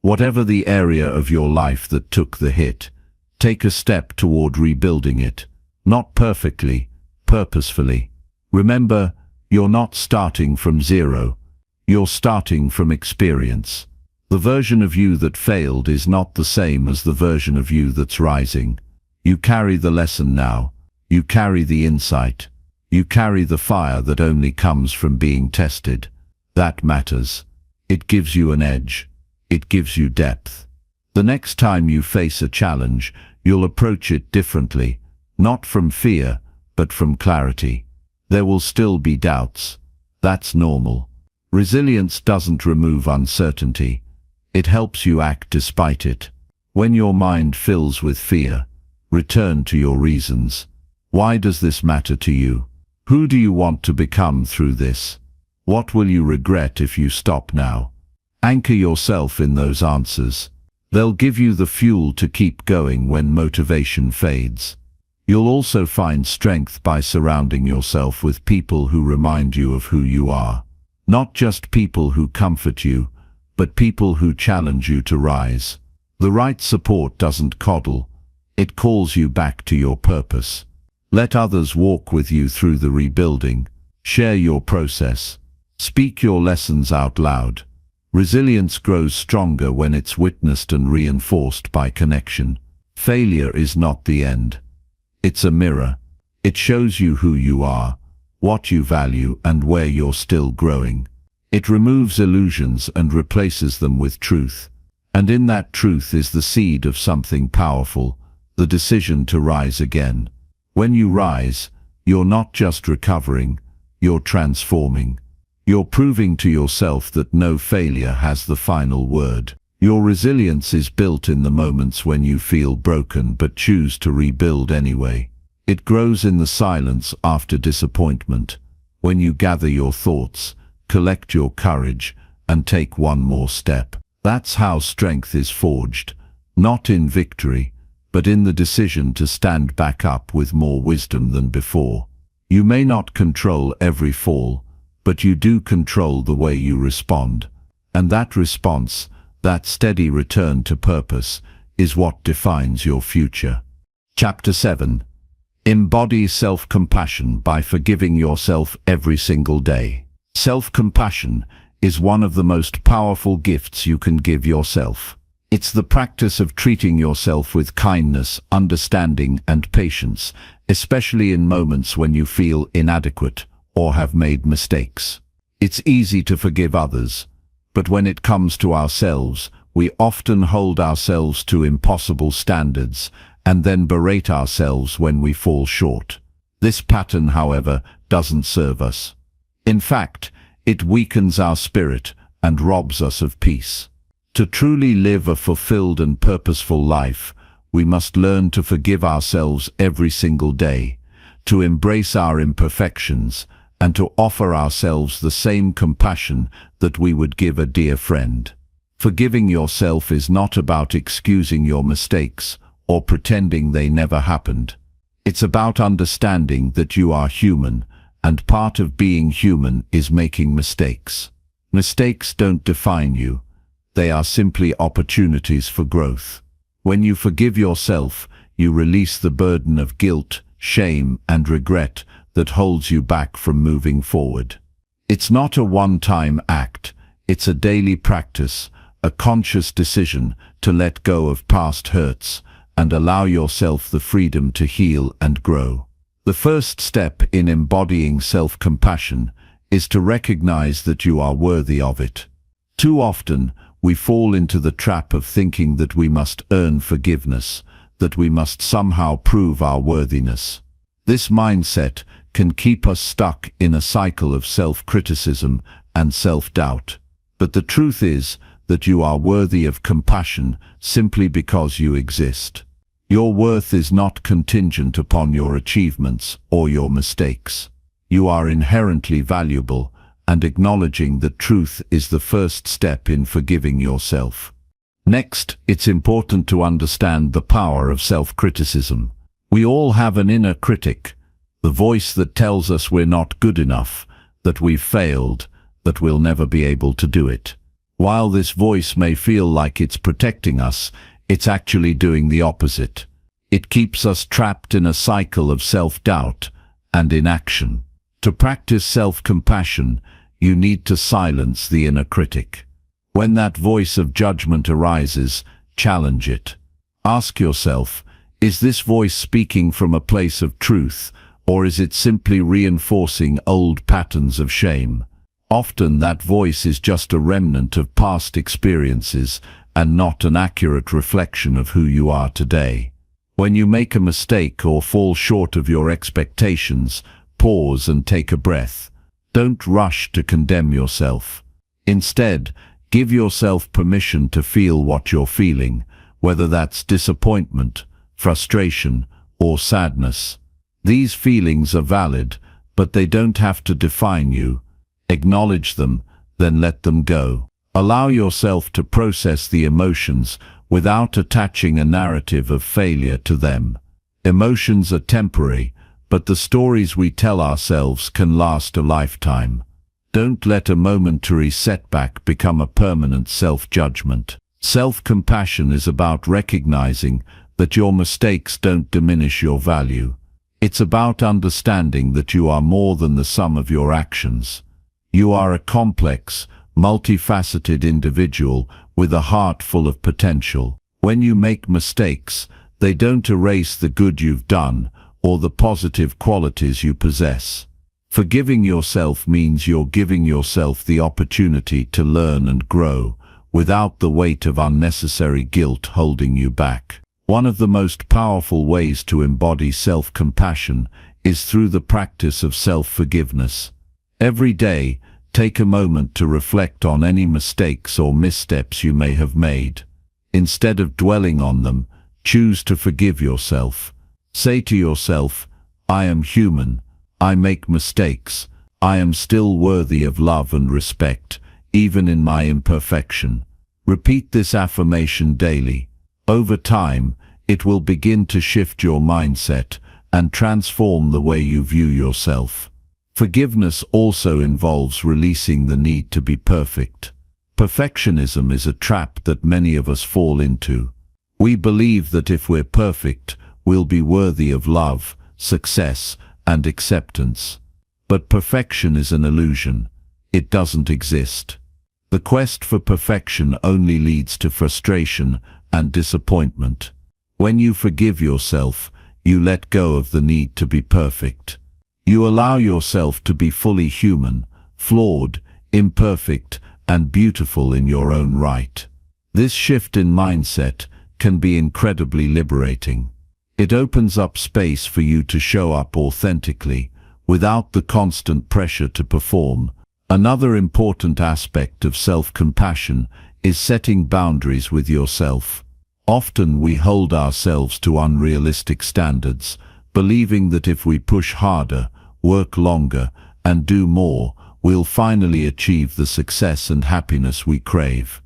Whatever the area of your life that took the hit, take a step toward rebuilding it. Not perfectly, purposefully. Remember, you're not starting from zero. You're starting from experience. The version of you that failed is not the same as the version of you that's rising. You carry the lesson now. You carry the insight. You carry the fire that only comes from being tested. That matters. It gives you an edge. It gives you depth. The next time you face a challenge, you'll approach it differently, not from fear, but from clarity. There will still be doubts. That's normal. Resilience doesn't remove uncertainty. It helps you act despite it. When your mind fills with fear, return to your reasons. Why does this matter to you? Who do you want to become through this? What will you regret if you stop now? Anchor yourself in those answers. They'll give you the fuel to keep going when motivation fades. You'll also find strength by surrounding yourself with people who remind you of who you are. Not just people who comfort you, but people who challenge you to rise. The right support doesn't coddle, it calls you back to your purpose. Let others walk with you through the rebuilding. Share your process. Speak your lessons out loud. Resilience grows stronger when it's witnessed and reinforced by connection. Failure is not the end. It's a mirror. It shows you who you are, what you value, and where you're still growing. It removes illusions and replaces them with truth. And in that truth is the seed of something powerful, the decision to rise again. When you rise, you're not just recovering, you're transforming. You're proving to yourself that no failure has the final word. Your resilience is built in the moments when you feel broken but choose to rebuild anyway. It grows in the silence after disappointment, when you gather your thoughts, collect your courage, and take one more step. That's how strength is forged, not in victory, but in the decision to stand back up with more wisdom than before. You may not control every fall, but you do control the way you respond. And that response, that steady return to purpose, is what defines your future. Chapter 7. Embody self-compassion by forgiving yourself every single day. Self-compassion is one of the most powerful gifts you can give yourself. It's the practice of treating yourself with kindness, understanding, and patience, especially in moments when you feel inadequate or have made mistakes. It's easy to forgive others, but when it comes to ourselves, we often hold ourselves to impossible standards and then berate ourselves when we fall short. This pattern, however, doesn't serve us. In fact, it weakens our spirit and robs us of peace. To truly live a fulfilled and purposeful life, we must learn to forgive ourselves every single day, to embrace our imperfections, and to offer ourselves the same compassion that we would give a dear friend. Forgiving yourself is not about excusing your mistakes or pretending they never happened. It's about understanding that you are human, and part of being human is making mistakes. Mistakes don't define you. They are simply opportunities for growth. When you forgive yourself, you release the burden of guilt, shame, and regret that holds you back from moving forward. It's not a one-time act, it's a daily practice, a conscious decision to let go of past hurts and allow yourself the freedom to heal and grow. The first step in embodying self-compassion is to recognize that you are worthy of it. Too often, we fall into the trap of thinking that we must earn forgiveness, that we must somehow prove our worthiness. This mindset can keep us stuck in a cycle of self-criticism and self-doubt. But the truth is that you are worthy of compassion simply because you exist. Your worth is not contingent upon your achievements or your mistakes. You are inherently valuable, and acknowledging the truth is the first step in forgiving yourself. Next, it's important to understand the power of self-criticism. We all have an inner critic, the voice that tells us we're not good enough, that we've failed, that we'll never be able to do it. While this voice may feel like it's protecting us, it's actually doing the opposite. It keeps us trapped in a cycle of self-doubt and inaction. To practice self-compassion, you need to silence the inner critic. When that voice of judgment arises, challenge it. Ask yourself, is this voice speaking from a place of truth, or is it simply reinforcing old patterns of shame? Often that voice is just a remnant of past experiences and not an accurate reflection of who you are today. When you make a mistake or fall short of your expectations, pause and take a breath. Don't rush to condemn yourself. Instead, give yourself permission to feel what you're feeling, whether that's disappointment, frustration, or sadness. These feelings are valid, but they don't have to define you. Acknowledge them, then let them go. Allow yourself to process the emotions without attaching a narrative of failure to them. Emotions are temporary, but the stories we tell ourselves can last a lifetime. Don't let a momentary setback become a permanent self-judgment. Self-compassion is about recognizing that your mistakes don't diminish your value. It's about understanding that you are more than the sum of your actions. You are a complex, multifaceted individual with a heart full of potential. When you make mistakes, they don't erase the good you've done or the positive qualities you possess. Forgiving yourself means you're giving yourself the opportunity to learn and grow without the weight of unnecessary guilt holding you back. One of the most powerful ways to embody self-compassion is through the practice of self-forgiveness. Every day, take a moment to reflect on any mistakes or missteps you may have made. Instead of dwelling on them, choose to forgive yourself. Say to yourself, "I am human. I make mistakes. I am still worthy of love and respect, even in my imperfection." Repeat this affirmation daily. Over time, it will begin to shift your mindset and transform the way you view yourself. Forgiveness also involves releasing the need to be perfect. Perfectionism is a trap that many of us fall into. We believe that if we're perfect, we'll be worthy of love, success, and acceptance. But perfection is an illusion. It doesn't exist. The quest for perfection only leads to frustration and disappointment. When you forgive yourself, you let go of the need to be perfect. You allow yourself to be fully human, flawed, imperfect, and beautiful in your own right. This shift in mindset can be incredibly liberating. It opens up space for you to show up authentically, without the constant pressure to perform. Another important aspect of self-compassion is setting boundaries with yourself. Often we hold ourselves to unrealistic standards, believing that if we push harder, work longer, and do more, we'll finally achieve the success and happiness we crave.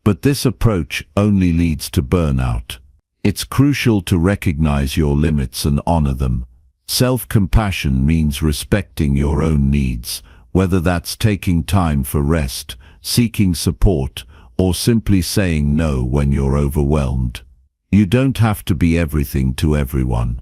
But this approach only leads to burnout. It's crucial to recognize your limits and honor them. Self-compassion means respecting your own needs, whether that's taking time for rest, seeking support, or simply saying no when you're overwhelmed. You don't have to be everything to everyone.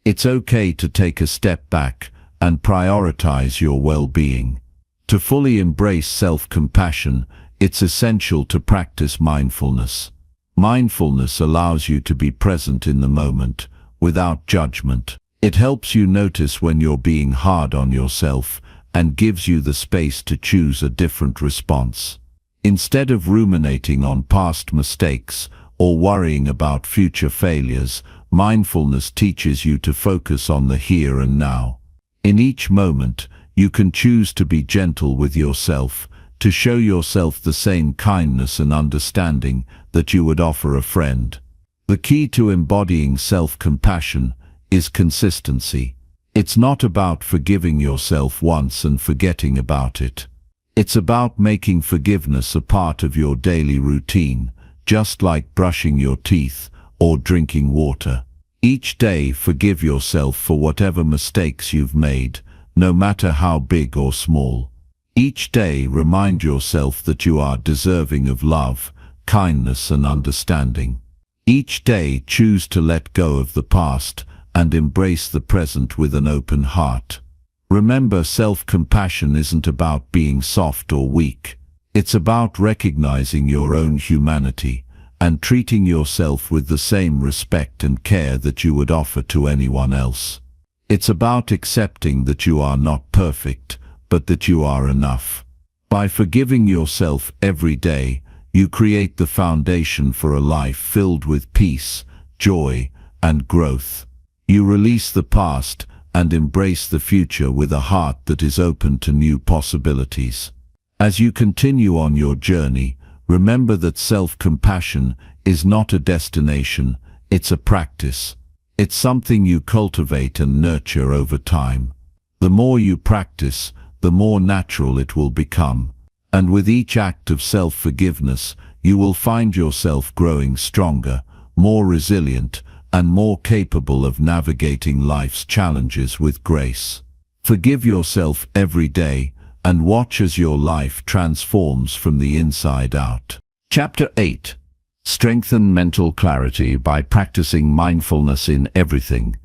It's okay to take a step back and prioritize your well-being. To fully embrace self-compassion, it's essential to practice mindfulness. Mindfulness allows you to be present in the moment, without judgment. It helps you notice when you're being hard on yourself and gives you the space to choose a different response. Instead of ruminating on past mistakes or worrying about future failures, mindfulness teaches you to focus on the here and now. In each moment, you can choose to be gentle with yourself, to show yourself the same kindness and understanding that you would offer a friend. The key to embodying self-compassion is consistency. It's not about forgiving yourself once and forgetting about it. It's about making forgiveness a part of your daily routine, just like brushing your teeth or drinking water. Each day, forgive yourself for whatever mistakes you've made, no matter how big or small. Each day, remind yourself that you are deserving of love, kindness, and understanding. Each day, choose to let go of the past and embrace the present with an open heart. Remember, self-compassion isn't about being soft or weak. It's about recognizing your own humanity and treating yourself with the same respect and care that you would offer to anyone else. It's about accepting that you are not perfect, but that you are enough. By forgiving yourself every day, you create the foundation for a life filled with peace, joy, and growth. You release the past and embrace the future with a heart that is open to new possibilities. As you continue on your journey, remember that self-compassion is not a destination, it's a practice. It's something you cultivate and nurture over time. The more you practice, the more natural it will become. And with each act of self-forgiveness, you will find yourself growing stronger, more resilient, and more capable of navigating life's challenges with grace. Forgive yourself every day and watch as your life transforms from the inside out. Chapter 8. Strengthen mental clarity by practicing mindfulness in everything.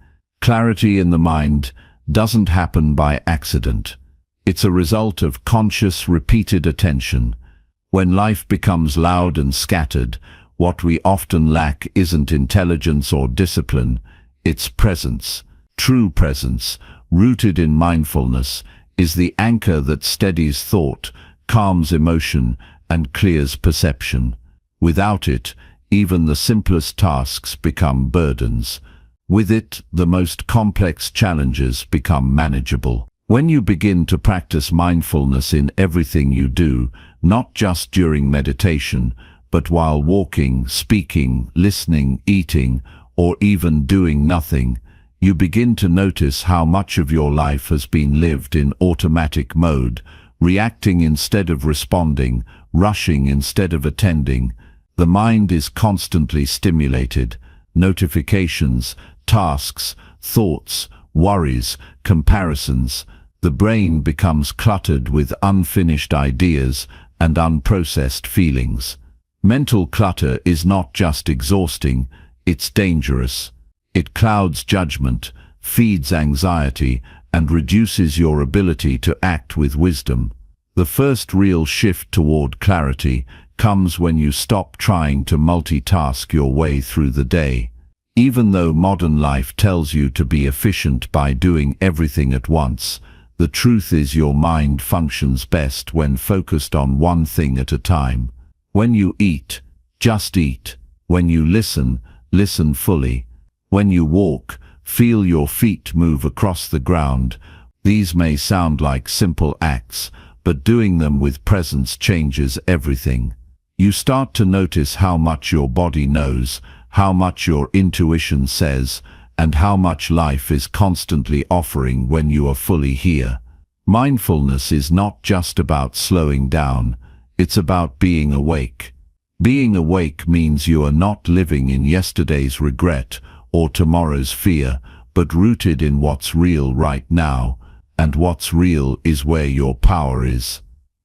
Clarity in the mind doesn't happen by accident. It's a result of conscious, repeated attention. When life becomes loud and scattered, what we often lack isn't intelligence or discipline, it's presence. True presence, rooted in mindfulness, is the anchor that steadies thought, calms emotion, and clears perception. Without it, even the simplest tasks become burdens. With it, the most complex challenges become manageable. When you begin to practice mindfulness in everything you do, not just during meditation, but while walking, speaking, listening, eating, or even doing nothing, you begin to notice how much of your life has been lived in automatic mode, reacting instead of responding, rushing instead of attending. The mind is constantly stimulated. Notifications, tasks, thoughts, worries, comparisons. The brain becomes cluttered with unfinished ideas and unprocessed feelings. Mental clutter is not just exhausting, it's dangerous. It clouds judgment, feeds anxiety, and reduces your ability to act with wisdom. The first real shift toward clarity comes when you stop trying to multitask your way through the day. Even though modern life tells you to be efficient by doing everything at once, the truth is your mind functions best when focused on one thing at a time. When you eat, just eat. When you listen, listen fully. When you walk, feel your feet move across the ground. These may sound like simple acts, but doing them with presence changes everything. You start to notice how much your body knows, how much your intuition says, and how much life is constantly offering when you are fully here. Mindfulness is not just about slowing down, it's about being awake. Being awake means you are not living in yesterday's regret or tomorrow's fear, but rooted in what's real right now, and what's real is where your power is.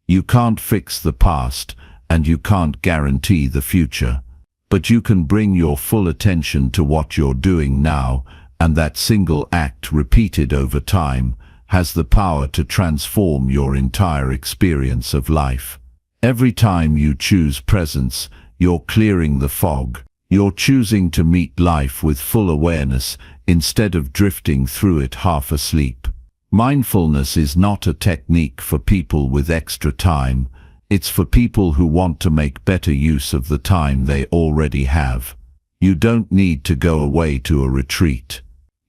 You can't fix the past, and you can't guarantee the future, but you can bring your full attention to what you're doing now, and that single act repeated over time has the power to transform your entire experience of life. Every time you choose presence, you're clearing the fog. You're choosing to meet life with full awareness instead of drifting through it half asleep. Mindfulness is not a technique for people with extra time. It's for people who want to make better use of the time they already have. You don't need to go away to a retreat.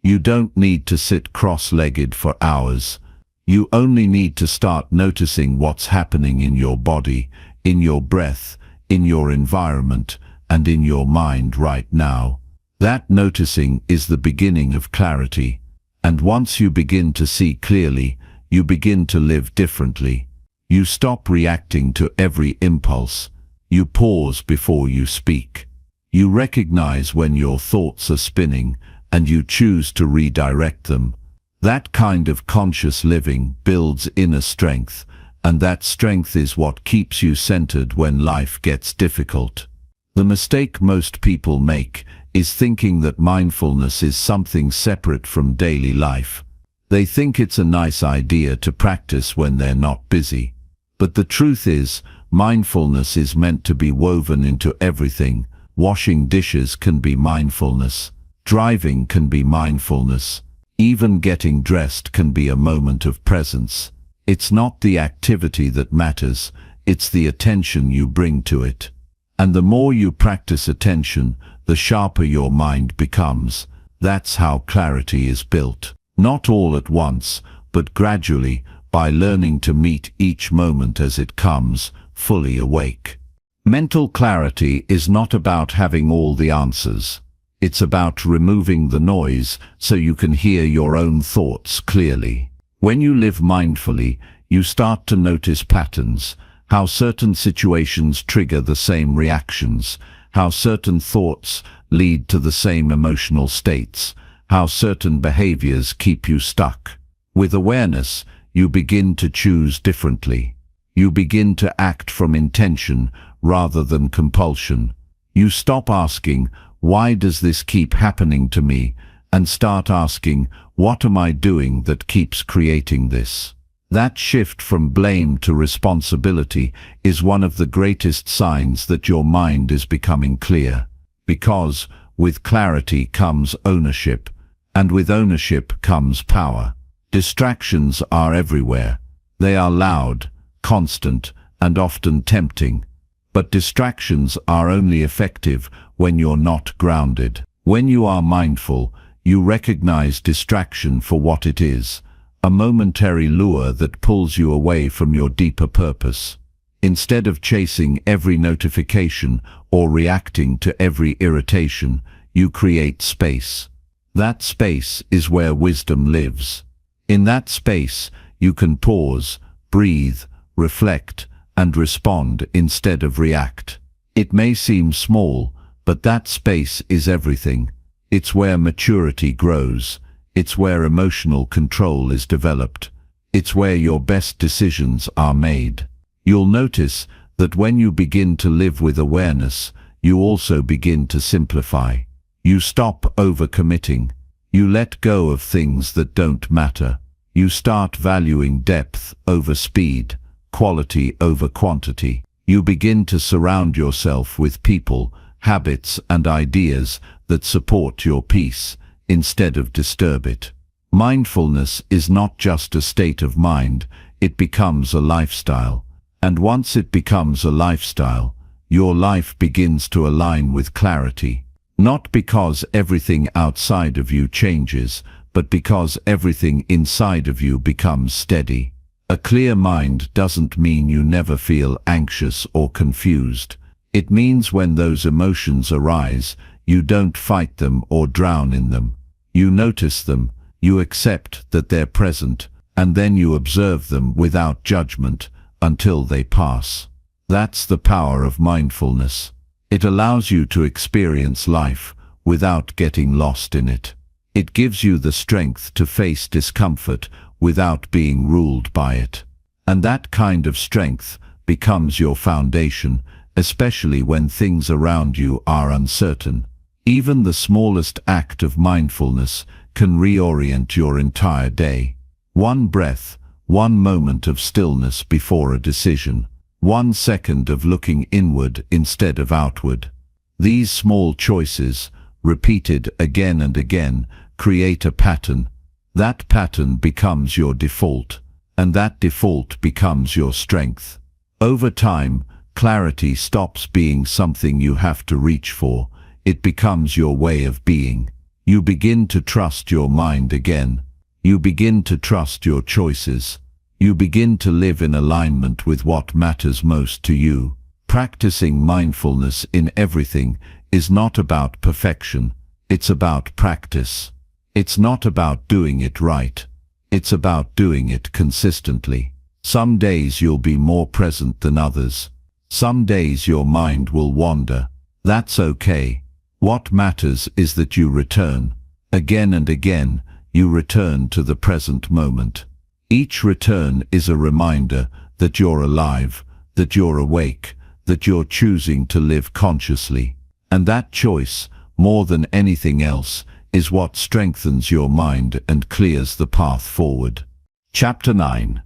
You don't need to sit cross-legged for hours. You only need to start noticing what's happening in your body, in your breath, in your environment, and in your mind right now. That noticing is the beginning of clarity. And once you begin to see clearly, you begin to live differently. You stop reacting to every impulse. You pause before you speak. You recognize when your thoughts are spinning, and you choose to redirect them. That kind of conscious living builds inner strength, and that strength is what keeps you centered when life gets difficult. The mistake most people make is thinking that mindfulness is something separate from daily life. They think it's a nice idea to practice when they're not busy. But the truth is, mindfulness is meant to be woven into everything. Washing dishes can be mindfulness. Driving can be mindfulness. Even getting dressed can be a moment of presence. It's not the activity that matters, it's the attention you bring to it. And the more you practice attention, the sharper your mind becomes. That's how clarity is built. Not all at once, but gradually, by learning to meet each moment as it comes, fully awake. Mental clarity is not about having all the answers. It's about removing the noise so you can hear your own thoughts clearly. When you live mindfully, you start to notice patterns, how certain situations trigger the same reactions, how certain thoughts lead to the same emotional states, how certain behaviors keep you stuck. With awareness, you begin to choose differently. You begin to act from intention rather than compulsion. You stop asking, "Why does this keep happening to me?" and start asking, "What am I doing that keeps creating this?" That shift from blame to responsibility is one of the greatest signs that your mind is becoming clear. Because with clarity comes ownership, and with ownership comes power. Distractions are everywhere. They are loud, constant, and often tempting. But distractions are only effective when you're not grounded. When you are mindful, you recognize distraction for what it is, a momentary lure that pulls you away from your deeper purpose. Instead of chasing every notification or reacting to every irritation, you create space. That space is where wisdom lives. In that space, you can pause, breathe, reflect, and respond instead of react. It may seem small, but that space is everything. It's where maturity grows. It's where emotional control is developed. It's where your best decisions are made. You'll notice that when you begin to live with awareness, you also begin to simplify. You stop overcommitting. You let go of things that don't matter. You start valuing depth over speed, quality over quantity. You begin to surround yourself with people, habits, and ideas that support your peace instead of disturb it. Mindfulness is not just a state of mind, it becomes a lifestyle. And once it becomes a lifestyle, your life begins to align with clarity. Not because everything outside of you changes, but because everything inside of you becomes steady. A clear mind doesn't mean you never feel anxious or confused. It means when those emotions arise, you don't fight them or drown in them. You notice them, you accept that they're present, and then you observe them without judgment until they pass. That's the power of mindfulness. It allows you to experience life without getting lost in it. It gives you the strength to face discomfort without being ruled by it. And that kind of strength becomes your foundation, especially when things around you are uncertain. Even the smallest act of mindfulness can reorient your entire day. One breath, one moment of stillness before a decision, 1 second of looking inward instead of outward. These small choices, repeated again and again, create a pattern. That pattern becomes your default, and that default becomes your strength. Over time, clarity stops being something you have to reach for. It becomes your way of being. You begin to trust your mind again. You begin to trust your choices. You begin to live in alignment with what matters most to you. Practicing mindfulness in everything is not about perfection. It's about practice. It's not about doing it right. It's about doing it consistently. Some days you'll be more present than others. Some days your mind will wander. That's okay. What matters is that you return. Again and again, you return to the present moment. Each return is a reminder that you're alive, that you're awake, that you're choosing to live consciously. And that choice, more than anything else, is what strengthens your mind and clears the path forward. Chapter 9.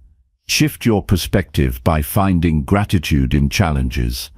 Shift your perspective by finding gratitude in challenges.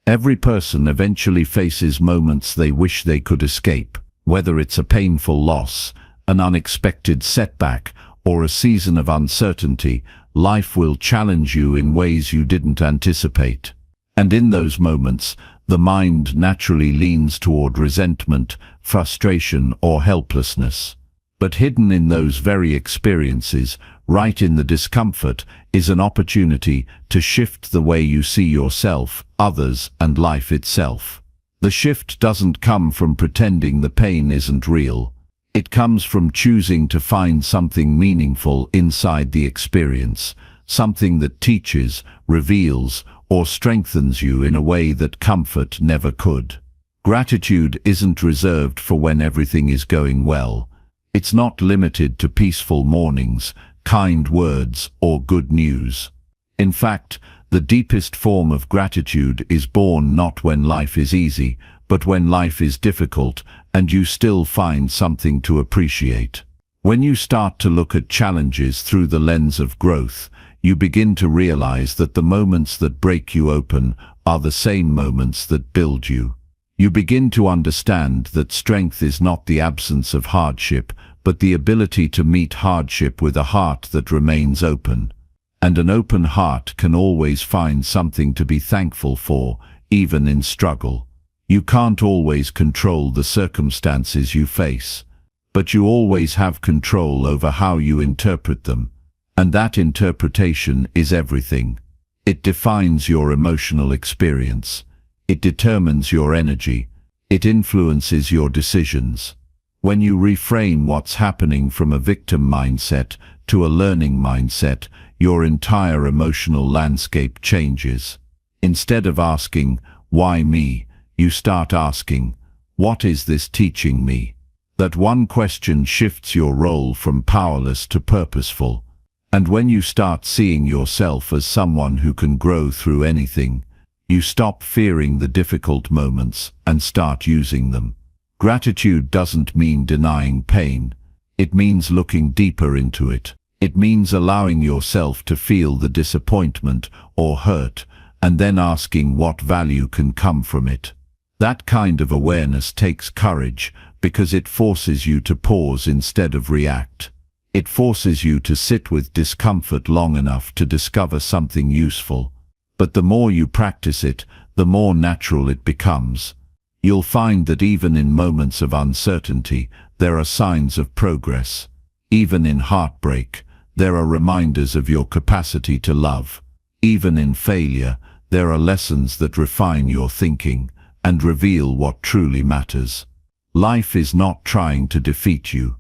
Every person eventually faces moments they wish they could escape. Whether it's a painful loss, an unexpected setback, or a season of uncertainty, life will challenge you in ways you didn't anticipate. And in those moments, the mind naturally leans toward resentment, frustration, or helplessness. But hidden in those very experiences, right in the discomfort, is an opportunity to shift the way you see yourself, others, and life itself. The shift doesn't come from pretending the pain isn't real. It comes from choosing to find something meaningful inside the experience, something that teaches, reveals, or strengthens you in a way that comfort never could. Gratitude isn't reserved for when everything is going well. It's not limited to peaceful mornings, kind words, or good news. In fact, the deepest form of gratitude is born not when life is easy, but when life is difficult and you still find something to appreciate. When you start to look at challenges through the lens of growth, you begin to realize that the moments that break you open are the same moments that build you. You begin to understand that strength is not the absence of hardship, but the ability to meet hardship with a heart that remains open. And an open heart can always find something to be thankful for, even in struggle. You can't always control the circumstances you face, but you always have control over how you interpret them. And that interpretation is everything. It defines your emotional experience. It determines your energy. It influences your decisions. When you reframe what's happening from a victim mindset to a learning mindset, your entire emotional landscape changes. Instead of asking, "Why me?" you start asking, "What is this teaching me?" That one question shifts your role from powerless to purposeful. And when you start seeing yourself as someone who can grow through anything, you stop fearing the difficult moments and start using them. Gratitude doesn't mean denying pain. It means looking deeper into it. It means allowing yourself to feel the disappointment or hurt, and then asking what value can come from it. That kind of awareness takes courage because it forces you to pause instead of react. It forces you to sit with discomfort long enough to discover something useful. But the more you practice it, the more natural it becomes. You'll find that even in moments of uncertainty, there are signs of progress. Even in heartbreak, there are reminders of your capacity to love. Even in failure, there are lessons that refine your thinking and reveal what truly matters. Life is not trying to defeat you.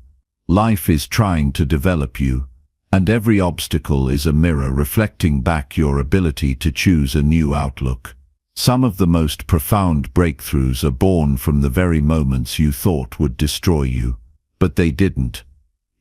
Life is trying to develop you, and every obstacle is a mirror reflecting back your ability to choose a new outlook. Some of the most profound breakthroughs are born from the very moments you thought would destroy you, but they didn't.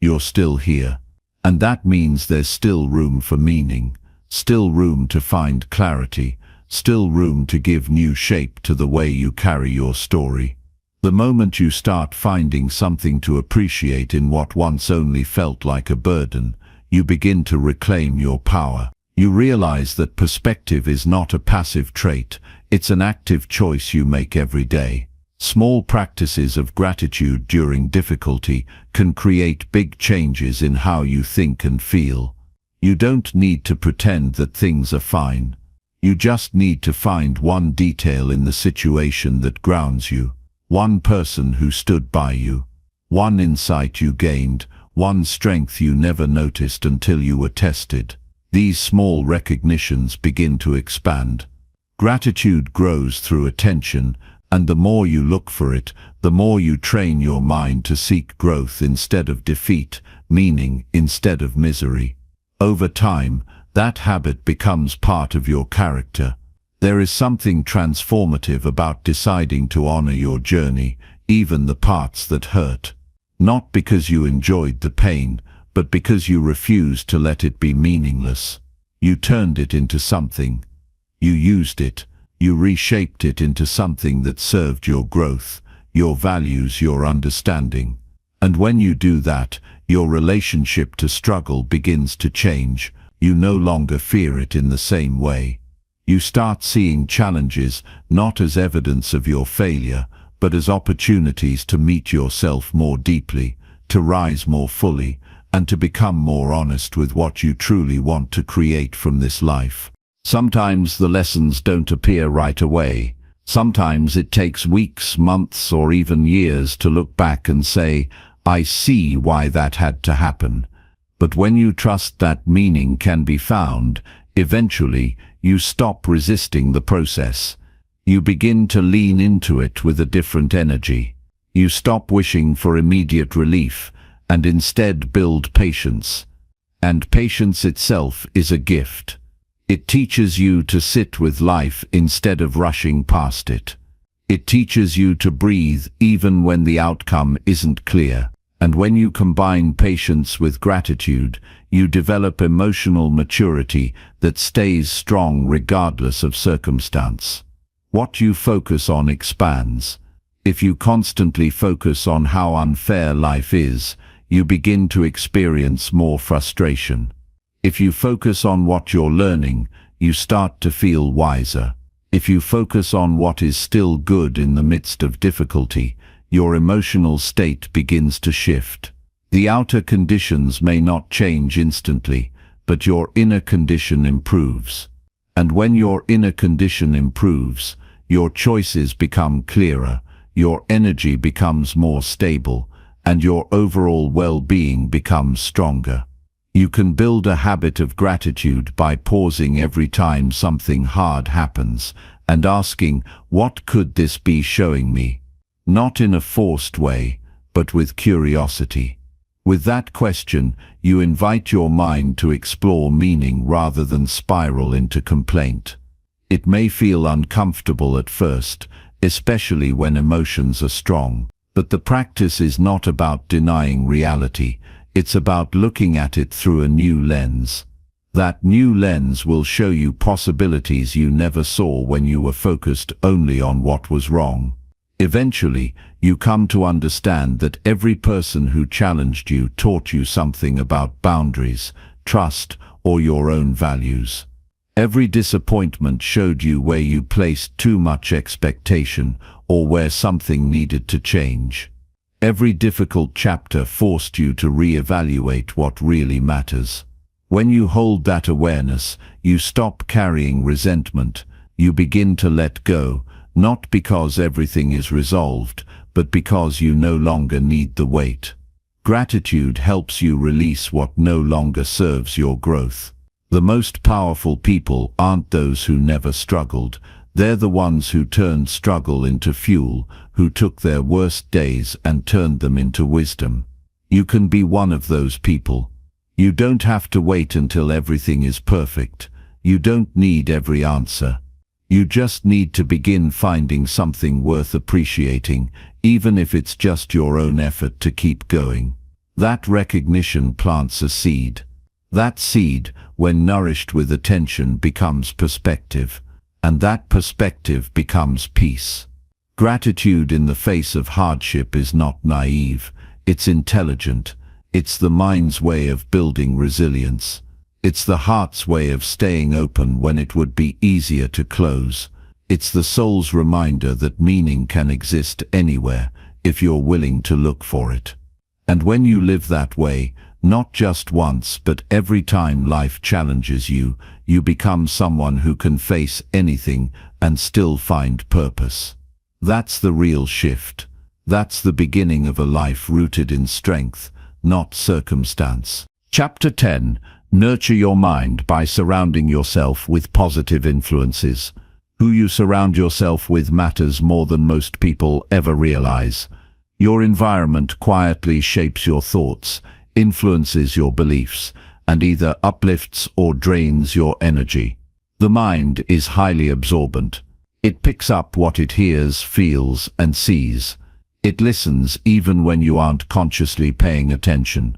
You're still here, and that means there's still room for meaning, still room to find clarity, still room to give new shape to the way you carry your story. The moment you start finding something to appreciate in what once only felt like a burden, you begin to reclaim your power. You realize that perspective is not a passive trait, it's an active choice you make every day. Small practices of gratitude during difficulty can create big changes in how you think and feel. You don't need to pretend that things are fine. You just need to find one detail in the situation that grounds you. One person who stood by you, one insight you gained, one strength you never noticed until you were tested. These small recognitions begin to expand. Gratitude grows through attention, and the more you look for it, the more you train your mind to seek growth instead of defeat, meaning instead of misery. Over time, that habit becomes part of your character. There is something transformative about deciding to honor your journey, even the parts that hurt. Not because you enjoyed the pain, but because you refused to let it be meaningless. You turned it into something. You used it. You reshaped it into something that served your growth, your values, your understanding. And when you do that, your relationship to struggle begins to change. You no longer fear it in the same way. You start seeing challenges not as evidence of your failure, but as opportunities to meet yourself more deeply, to rise more fully, and to become more honest with what you truly want to create from this life. Sometimes the lessons don't appear right away. Sometimes it takes weeks, months, or even years to look back and say, "I see why that had to happen." But when you trust that meaning can be found, eventually you stop resisting the process. You begin to lean into it with a different energy. You stop wishing for immediate relief and instead build patience. And patience itself is a gift. It teaches you to sit with life instead of rushing past it. It teaches you to breathe even when the outcome isn't clear. And when you combine patience with gratitude, you develop emotional maturity that stays strong regardless of circumstance. What you focus on expands. If you constantly focus on how unfair life is, you begin to experience more frustration. If you focus on what you're learning, you start to feel wiser. If you focus on what is still good in the midst of difficulty, your emotional state begins to shift. The outer conditions may not change instantly, but your inner condition improves. And when your inner condition improves, your choices become clearer, your energy becomes more stable, and your overall well-being becomes stronger. You can build a habit of gratitude by pausing every time something hard happens and asking, "What could this be showing me?" Not in a forced way, but with curiosity. With that question, you invite your mind to explore meaning rather than spiral into complaint. It may feel uncomfortable at first, especially when emotions are strong, but the practice is not about denying reality, it's about looking at it through a new lens. That new lens will show you possibilities you never saw when you were focused only on what was wrong. Eventually, you come to understand that every person who challenged you taught you something about boundaries, trust, or your own values. Every disappointment showed you where you placed too much expectation or where something needed to change. Every difficult chapter forced you to reevaluate what really matters. When you hold that awareness, you stop carrying resentment, you begin to let go, not because everything is resolved, but because you no longer need the weight. Gratitude helps you release what no longer serves your growth. The most powerful people aren't those who never struggled, they're the ones who turned struggle into fuel, who took their worst days and turned them into wisdom. You can be one of those people. You don't have to wait until everything is perfect. You don't need every answer. You just need to begin finding something worth appreciating, even if it's just your own effort to keep going. That recognition plants a seed. That seed, when nourished with attention, becomes perspective, and that perspective becomes peace. Gratitude in the face of hardship is not naive, it's intelligent. It's the mind's way of building resilience. It's the heart's way of staying open when it would be easier to close. It's the soul's reminder that meaning can exist anywhere if you're willing to look for it. And when you live that way, not just once but every time life challenges you, you become someone who can face anything and still find purpose. That's the real shift. That's the beginning of a life rooted in strength, not circumstance. Chapter 10. Nurture your mind by surrounding yourself with positive influences. Who you surround yourself with matters more than most people ever realize. Your environment quietly shapes your thoughts, influences your beliefs, and either uplifts or drains your energy. The mind is highly absorbent. It picks up what it hears, feels, and sees. It listens even when you aren't consciously paying attention.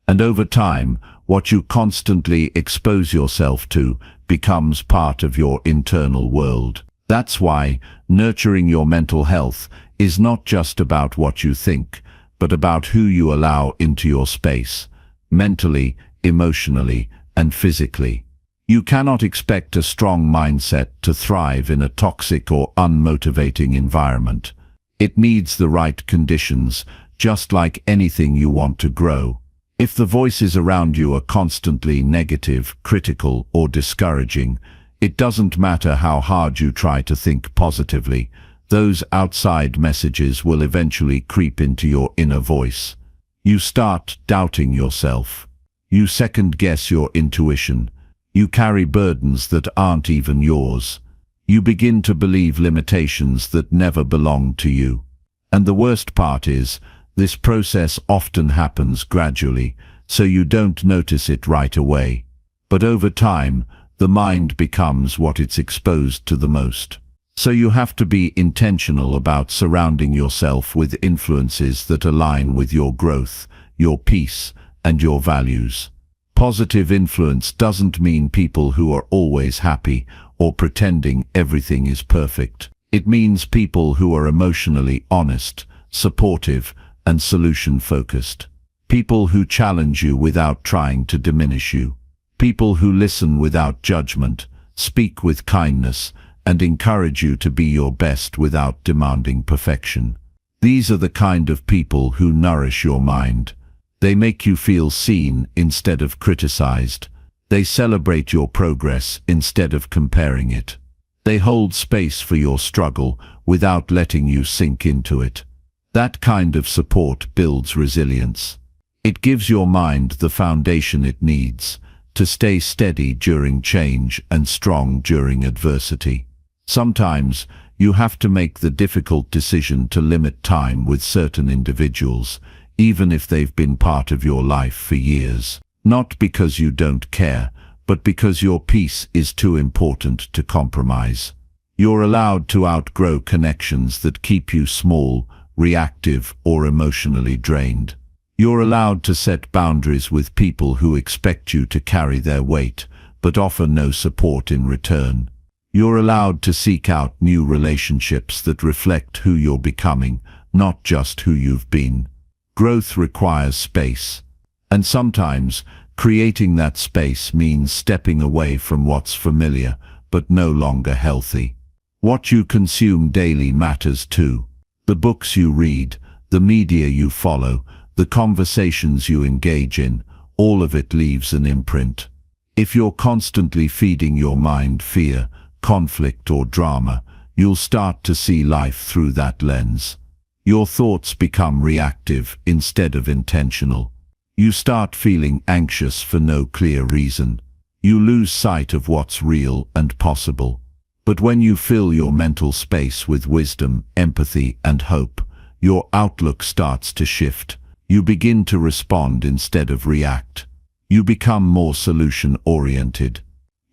And over time, what you constantly expose yourself to becomes part of your internal world. That's why nurturing your mental health is not just about what you think, but about who you allow into your space, mentally, emotionally, and physically. You cannot expect a strong mindset to thrive in a toxic or unmotivating environment. It needs the right conditions, just like anything you want to grow. If the voices around you are constantly negative, critical, or discouraging, it doesn't matter how hard you try to think positively. Those outside messages will eventually creep into your inner voice. You start doubting yourself. You second-guess your intuition. You carry burdens that aren't even yours. You begin to believe limitations that never belonged to you. And the worst part is, this process often happens gradually, so you don't notice it right away. But over time, the mind becomes what it's exposed to the most. So you have to be intentional about surrounding yourself with influences that align with your growth, your peace, and your values. Positive influence doesn't mean people who are always happy or pretending everything is perfect. It means people who are emotionally honest, supportive, and solution-focused. People who challenge you without trying to diminish you. People who listen without judgment, speak with kindness, and encourage you to be your best without demanding perfection. These are the kind of people who nourish your mind. They make you feel seen instead of criticized. They celebrate your progress instead of comparing it. They hold space for your struggle without letting you sink into it. That kind of support builds resilience. It gives your mind the foundation it needs to stay steady during change and strong during adversity. Sometimes you have to make the difficult decision to limit time with certain individuals, even if they've been part of your life for years. Not because you don't care, but because your peace is too important to compromise. You're allowed to outgrow connections that keep you small, reactive, or emotionally drained. You're allowed to set boundaries with people who expect you to carry their weight, but offer no support in return. You're allowed to seek out new relationships that reflect who you're becoming, not just who you've been. Growth requires space, and sometimes creating that space means stepping away from what's familiar but no longer healthy. What you consume daily matters too. The books you read, the media you follow, the conversations you engage in, all of it leaves an imprint. If you're constantly feeding your mind fear, conflict, or drama, you'll start to see life through that lens. Your thoughts become reactive instead of intentional. You start feeling anxious for no clear reason. You lose sight of what's real and possible. But when you fill your mental space with wisdom, empathy, and hope, your outlook starts to shift. You begin to respond instead of react. You become more solution-oriented.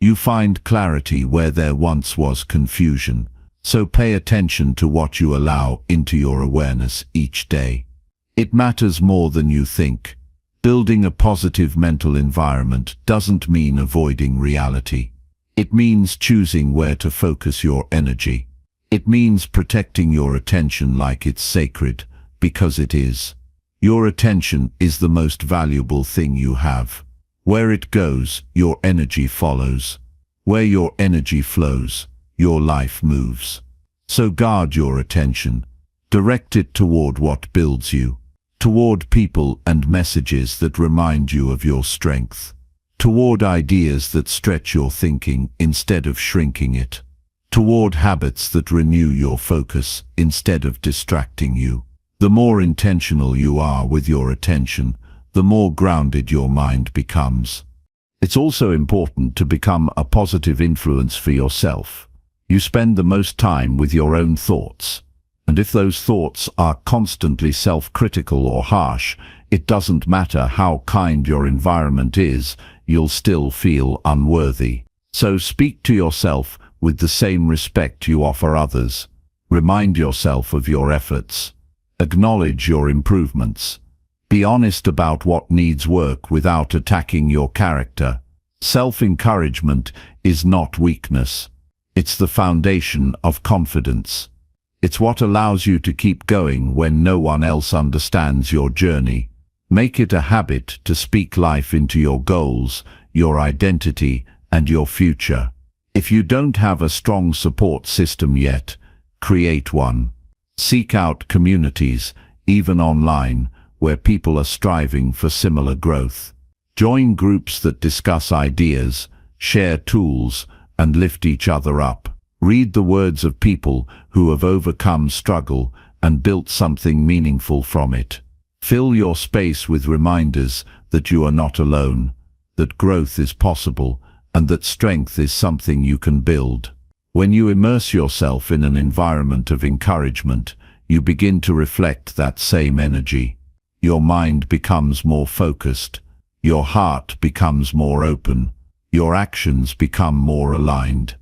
You find clarity where there once was confusion. So pay attention to what you allow into your awareness each day. It matters more than you think. Building a positive mental environment doesn't mean avoiding reality. It means choosing where to focus your energy. It means protecting your attention like it's sacred, because it is. Your attention is the most valuable thing you have. Where it goes, your energy follows. Where your energy flows, your life moves. So guard your attention. Direct it toward what builds you. Toward people and messages that remind you of your strength. Toward ideas that stretch your thinking instead of shrinking it. Toward habits that renew your focus instead of distracting you. The more intentional you are with your attention, the more grounded your mind becomes. It's also important to become a positive influence for yourself. You spend the most time with your own thoughts. And if those thoughts are constantly self-critical or harsh, it doesn't matter how kind your environment is, you'll still feel unworthy. So speak to yourself with the same respect you offer others. Remind yourself of your efforts. Acknowledge your improvements. Be honest about what needs work without attacking your character. Self-encouragement is not weakness. It's the foundation of confidence. It's what allows you to keep going when no one else understands your journey. Make it a habit to speak life into your goals, your identity, and your future. If you don't have a strong support system yet, create one. Seek out communities, even online, where people are striving for similar growth. Join groups that discuss ideas, share tools, and lift each other up. Read the words of people who have overcome struggle and built something meaningful from it. Fill your space with reminders that you are not alone, that growth is possible, and that strength is something you can build. When you immerse yourself in an environment of encouragement, you begin to reflect that same energy. Your mind becomes more focused. Your heart becomes more open. Your actions become more aligned.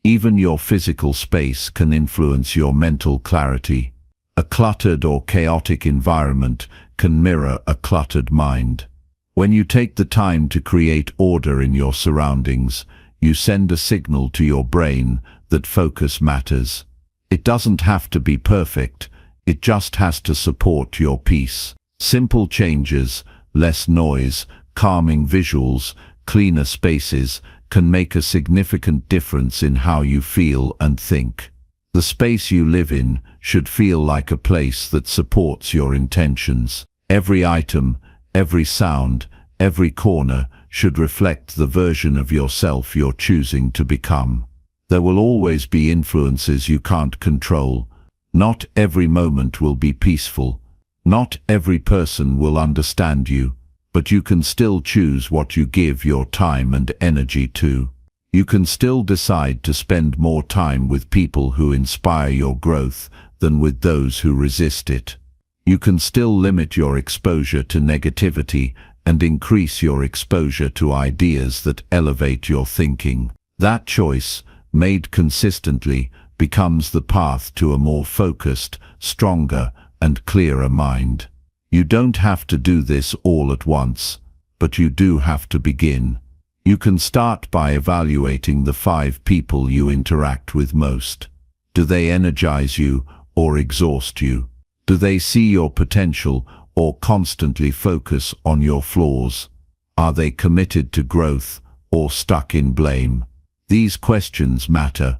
Even your physical space can influence your mental clarity. A cluttered or chaotic environment can mirror a cluttered mind. When you take the time to create order in your surroundings, you send a signal to your brain that focus matters. It doesn't have to be perfect, it just has to support your peace. Simple changes, less noise, calming visuals, cleaner spaces, can make a significant difference in how you feel and think. The space you live in should feel like a place that supports your intentions. Every item, every sound, every corner should reflect the version of yourself you're choosing to become. There will always be influences you can't control. Not every moment will be peaceful. Not every person will understand you. But you can still choose what you give your time and energy to. You can still decide to spend more time with people who inspire your growth than with those who resist it. You can still limit your exposure to negativity and increase your exposure to ideas that elevate your thinking. That choice, made consistently, becomes the path to a more focused, stronger, and clearer mind. You don't have to do this all at once, but you do have to begin. You can start by evaluating the 5 people you interact with most. Do they energize you or exhaust you? Do they see your potential or constantly focus on your flaws? Are they committed to growth or stuck in blame? These questions matter,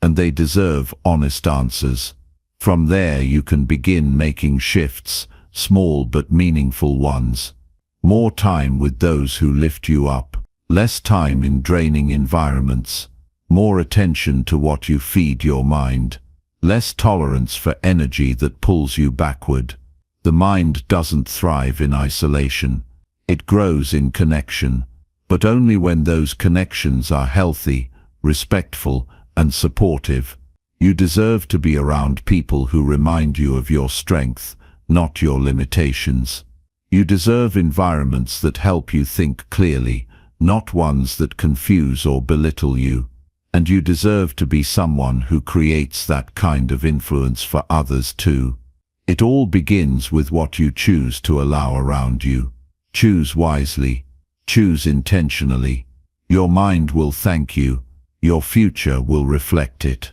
and they deserve honest answers. From there you can begin making shifts, small but meaningful ones. More time with those who lift you up. Less time in draining environments. More attention to what you feed your mind. Less tolerance for energy that pulls you backward. The mind doesn't thrive in isolation. It grows in connection, but only when those connections are healthy, respectful, and supportive. You deserve to be around people who remind you of your strength, not your limitations. You deserve environments that help you think clearly, not ones that confuse or belittle you. And you deserve to be someone who creates that kind of influence for others too. It all begins with what you choose to allow around you. Choose wisely. Choose intentionally. Your mind will thank you. Your future will reflect it.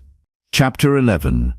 Chapter 11.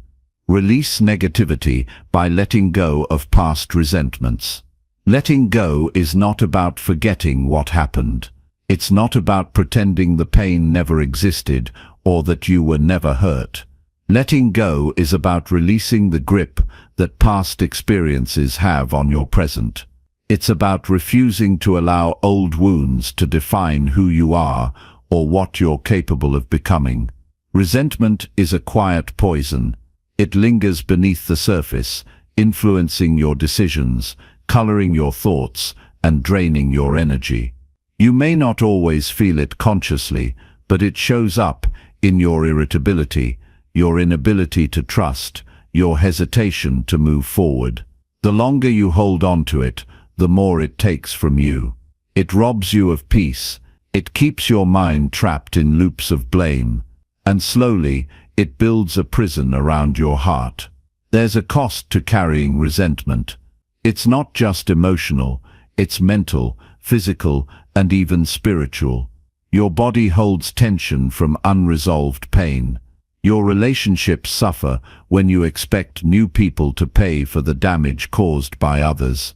Release negativity by letting go of past resentments. Letting go is not about forgetting what happened. It's not about pretending the pain never existed or that you were never hurt. Letting go is about releasing the grip that past experiences have on your present. It's about refusing to allow old wounds to define who you are or what you're capable of becoming. Resentment is a quiet poison. It lingers beneath the surface, influencing your decisions, coloring your thoughts, and draining your energy. You may not always feel it consciously, but it shows up in your irritability, your inability to trust, your hesitation to move forward. The longer you hold on to it, the more it takes from you. It robs you of peace. It keeps your mind trapped in loops of blame. And slowly, it builds a prison around your heart. There's a cost to carrying resentment. It's not just emotional, it's mental, physical, and even spiritual. Your body holds tension from unresolved pain. Your relationships suffer when you expect new people to pay for the damage caused by others.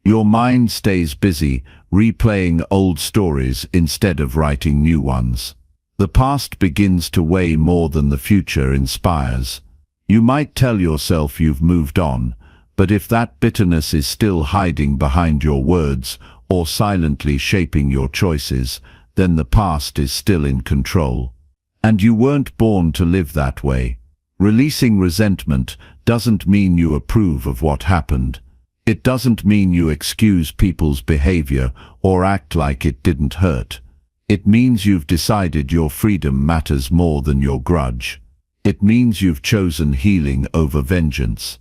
Your mind stays busy, replaying old stories instead of writing new ones. The past begins to weigh more than the future inspires. You might tell yourself you've moved on, but if that bitterness is still hiding behind your words or silently shaping your choices, then the past is still in control. And you weren't born to live that way. Releasing resentment doesn't mean you approve of what happened. It doesn't mean you excuse people's behavior or act like it didn't hurt. It means you've decided your freedom matters more than your grudge. It means you've chosen healing over vengeance.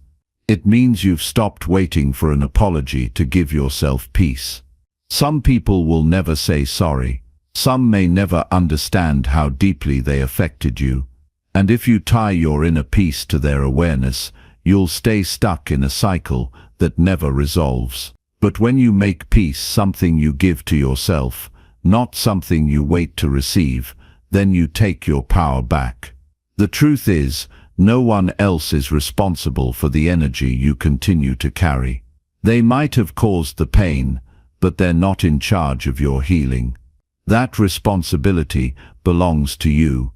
It means you've stopped waiting for an apology to give yourself peace. Some people will never say sorry. Some may never understand how deeply they affected you. And if you tie your inner peace to their awareness, you'll stay stuck in a cycle that never resolves. But when you make peace something you give to yourself, not something you wait to receive, then you take your power back. The truth is, no one else is responsible for the energy you continue to carry. They might have caused the pain, but they're not in charge of your healing. That responsibility belongs to you.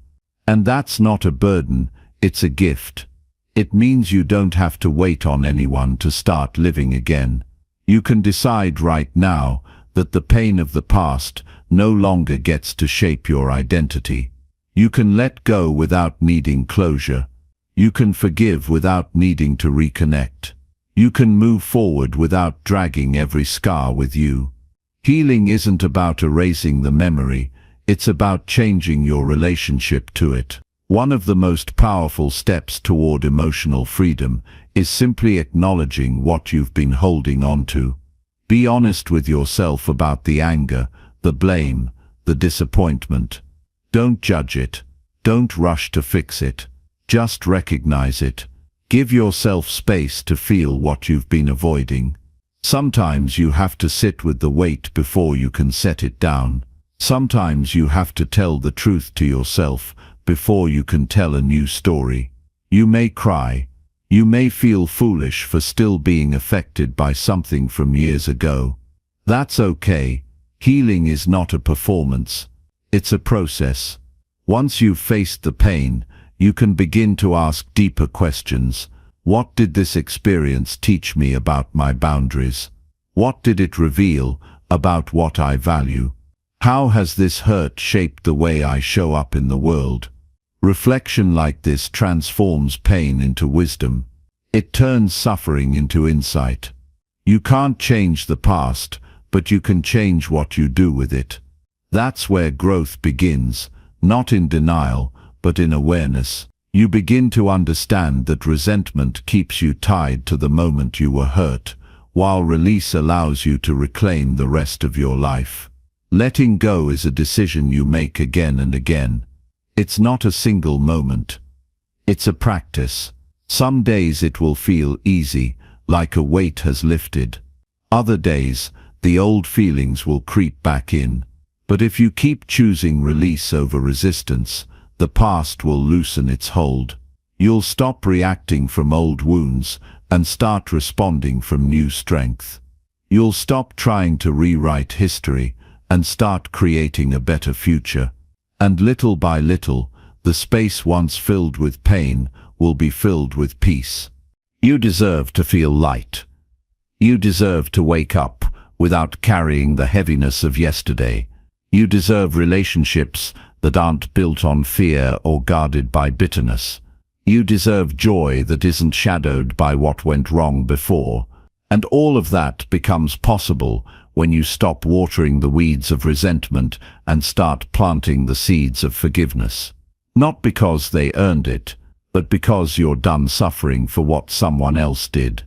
And that's not a burden, it's a gift. It means you don't have to wait on anyone to start living again. You can decide right now that the pain of the past no longer gets to shape your identity. You can let go without needing closure. You can forgive without needing to reconnect. You can move forward without dragging every scar with you. Healing isn't about erasing the memory, it's about changing your relationship to it. One of the most powerful steps toward emotional freedom is simply acknowledging what you've been holding on to. Be honest with yourself about the anger, the blame, the disappointment. Don't judge it. Don't rush to fix it. Just recognize it. Give yourself space to feel what you've been avoiding. Sometimes you have to sit with the weight before you can set it down. Sometimes you have to tell the truth to yourself before you can tell a new story. You may cry. You may feel foolish for still being affected by something from years ago. That's okay. Healing is not a performance. It's a process. Once you've faced the pain, you can begin to ask deeper questions. What did this experience teach me about my boundaries? What did it reveal about what I value? How has this hurt shaped the way I show up in the world? Reflection like this transforms pain into wisdom. It turns suffering into insight. You can't change the past, but you can change what you do with it. That's where growth begins, not in denial, but in awareness. You begin to understand that resentment keeps you tied to the moment you were hurt, while release allows you to reclaim the rest of your life. Letting go is a decision you make again and again. It's not a single moment. It's a practice. Some days it will feel easy, like a weight has lifted. Other days, the old feelings will creep back in. But if you keep choosing release over resistance, the past will loosen its hold. You'll stop reacting from old wounds and start responding from new strength. You'll stop trying to rewrite history and start creating a better future. And little by little, the space once filled with pain will be filled with peace. You deserve to feel light. You deserve to wake up without carrying the heaviness of yesterday. You deserve relationships that aren't built on fear or guarded by bitterness. You deserve joy that isn't shadowed by what went wrong before. And all of that becomes possible when you stop watering the weeds of resentment and start planting the seeds of forgiveness. Not because they earned it, but because you're done suffering for what someone else did.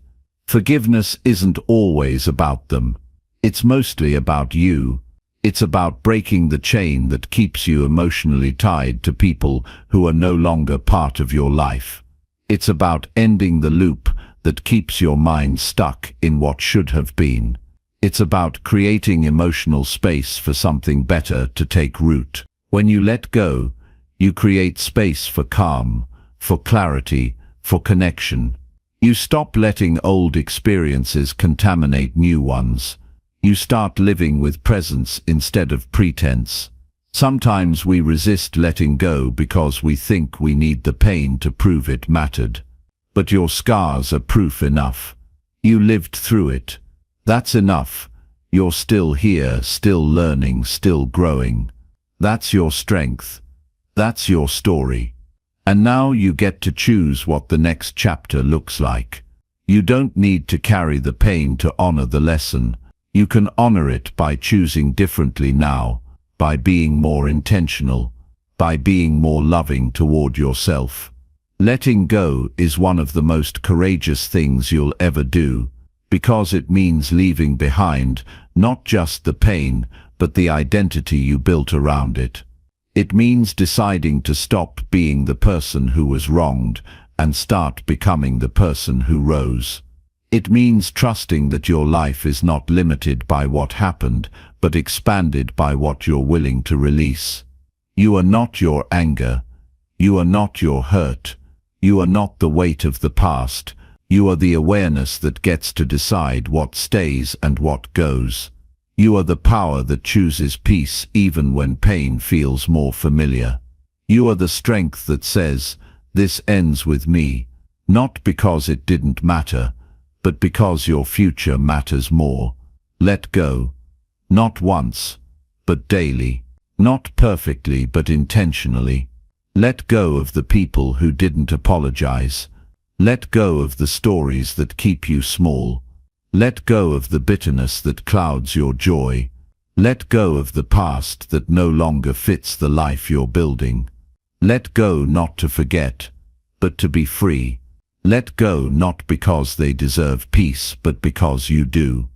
Forgiveness isn't always about them. It's mostly about you. It's about breaking the chain that keeps you emotionally tied to people who are no longer part of your life. It's about ending the loop that keeps your mind stuck in what should have been. It's about creating emotional space for something better to take root. When you let go, you create space for calm, for clarity, for connection. You stop letting old experiences contaminate new ones. You start living with presence instead of pretense. Sometimes we resist letting go because we think we need the pain to prove it mattered. But your scars are proof enough. You lived through it. That's enough. You're still here, still learning, still growing. That's your strength. That's your story. And now you get to choose what the next chapter looks like. You don't need to carry the pain to honor the lesson. You can honor it by choosing differently now, by being more intentional, by being more loving toward yourself. Letting go is one of the most courageous things you'll ever do, because it means leaving behind not just the pain, but the identity you built around it. It means deciding to stop being the person who was wronged and start becoming the person who rose. It means trusting that your life is not limited by what happened, but expanded by what you're willing to release. You are not your anger. You are not your hurt. You are not the weight of the past. You are the awareness that gets to decide what stays and what goes. You are the power that chooses peace even when pain feels more familiar. You are the strength that says, "This ends with me," not because it didn't matter, but because your future matters more. Let go. Not once, but daily. Not perfectly, but intentionally. Let go of the people who didn't apologize. Let go of the stories that keep you small. Let go of the bitterness that clouds your joy. Let go of the past that no longer fits the life you're building. Let go not to forget, but to be free. Let go not because they deserve peace, but because you do.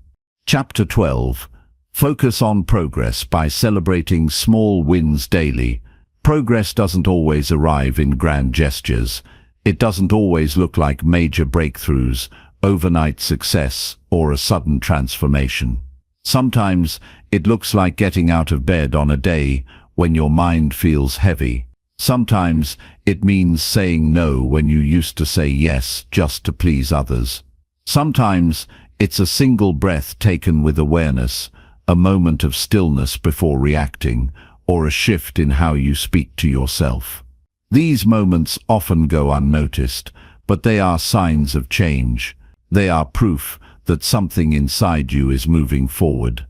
Chapter 12. Focus on progress by celebrating small wins daily. Progress doesn't always arrive in grand gestures. It doesn't always look like major breakthroughs, overnight success, or a sudden transformation. Sometimes it looks like getting out of bed on a day when your mind feels heavy. Sometimes it means saying no when you used to say yes just to please others. Sometimes it's a single breath taken with awareness, a moment of stillness before reacting, or a shift in how you speak to yourself. These moments often go unnoticed, but they are signs of change. They are proof that something inside you is moving forward.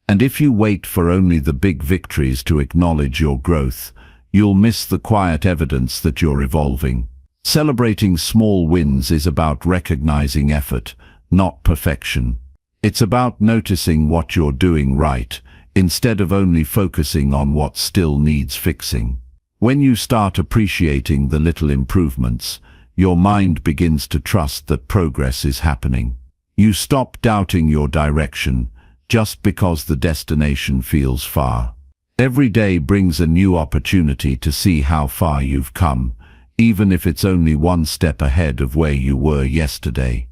And if you wait for only the big victories to acknowledge your growth, you'll miss the quiet evidence that you're evolving. Celebrating small wins is about recognizing effort, not perfection. It's about noticing what you're doing right, instead of only focusing on what still needs fixing. When you start appreciating the little improvements, your mind begins to trust that progress is happening. You stop doubting your direction just because the destination feels far. Every day brings a new opportunity to see how far you've come, even if it's only one step ahead of where you were yesterday.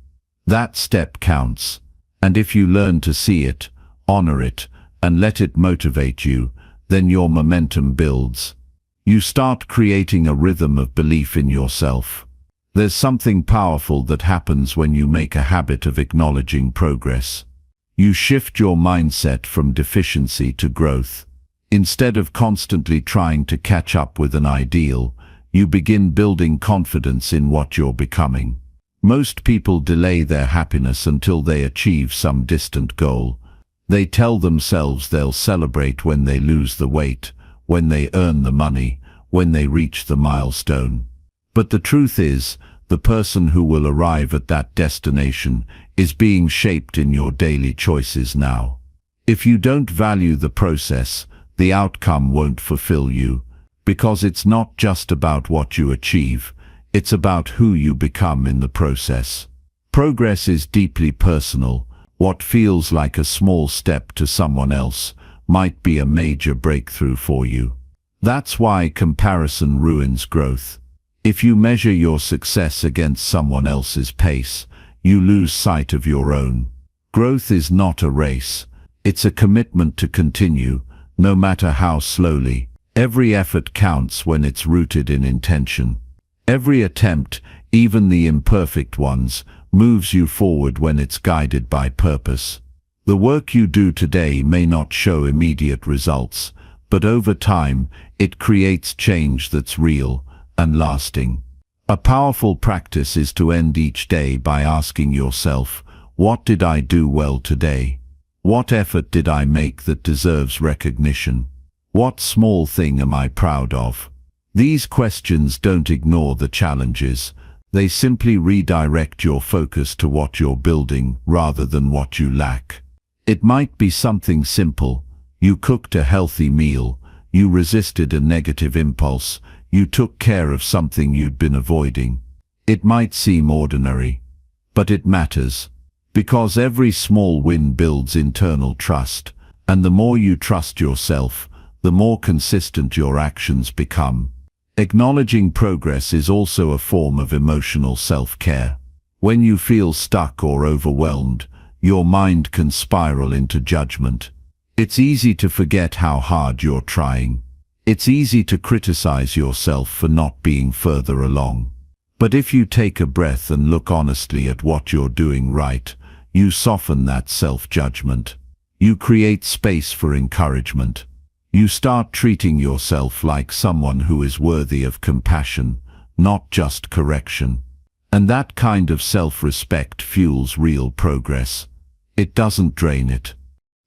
That step counts, and if you learn to see it, honor it, and let it motivate you, then your momentum builds. You start creating a rhythm of belief in yourself. There's something powerful that happens when you make a habit of acknowledging progress. You shift your mindset from deficiency to growth. Instead of constantly trying to catch up with an ideal, you begin building confidence in what you're becoming. Most people delay their happiness until they achieve some distant goal. They tell themselves they'll celebrate when they lose the weight, when they earn the money, when they reach the milestone. But the truth is, the person who will arrive at that destination is being shaped in your daily choices now. If you don't value the process, the outcome won't fulfill you, because it's not just about what you achieve, it's about who you become in the process. Progress is deeply personal. What feels like a small step to someone else might be a major breakthrough for you. That's why comparison ruins growth. If you measure your success against someone else's pace, you lose sight of your own. Growth is not a race. It's a commitment to continue, no matter how slowly. Every effort counts when it's rooted in intention. Every attempt, even the imperfect ones, moves you forward when it's guided by purpose. The work you do today may not show immediate results, but over time, it creates change that's real and lasting. A powerful practice is to end each day by asking yourself, what did I do well today? What effort did I make that deserves recognition? What small thing am I proud of? These questions don't ignore the challenges. They simply redirect your focus to what you're building rather than what you lack. It might be something simple. You cooked a healthy meal. You resisted a negative impulse. You took care of something you'd been avoiding. It might seem ordinary, but it matters, because every small win builds internal trust, and the more you trust yourself, the more consistent your actions become. Acknowledging progress is also a form of emotional self-care. When you feel stuck or overwhelmed, your mind can spiral into judgment. It's easy to forget how hard you're trying. It's easy to criticize yourself for not being further along. But if you take a breath and look honestly at what you're doing right, you soften that self-judgment. You create space for encouragement. You start treating yourself like someone who is worthy of compassion, not just correction. And that kind of self-respect fuels real progress. It doesn't drain it.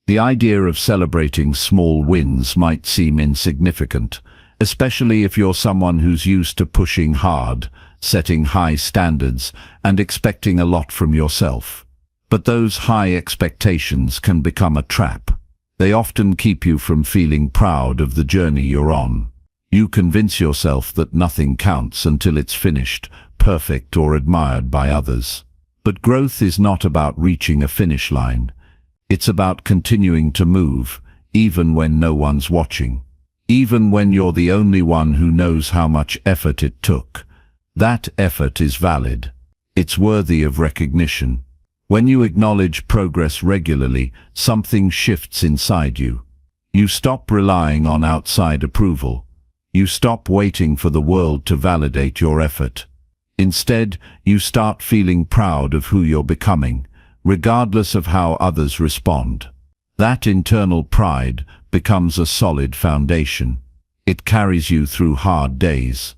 The idea of celebrating small wins might seem insignificant, especially if you're someone who's used to pushing hard, setting high standards, and expecting a lot from yourself. But those high expectations can become a trap. They often keep you from feeling proud of the journey you're on. You convince yourself that nothing counts until it's finished, perfect, or admired by others. But growth is not about reaching a finish line. It's about continuing to move, even when no one's watching. Even when you're the only one who knows how much effort it took. That effort is valid. It's worthy of recognition. When you acknowledge progress regularly, something shifts inside you. You stop relying on outside approval. You stop waiting for the world to validate your effort. Instead, you start feeling proud of who you're becoming, regardless of how others respond. That internal pride becomes a solid foundation. It carries you through hard days.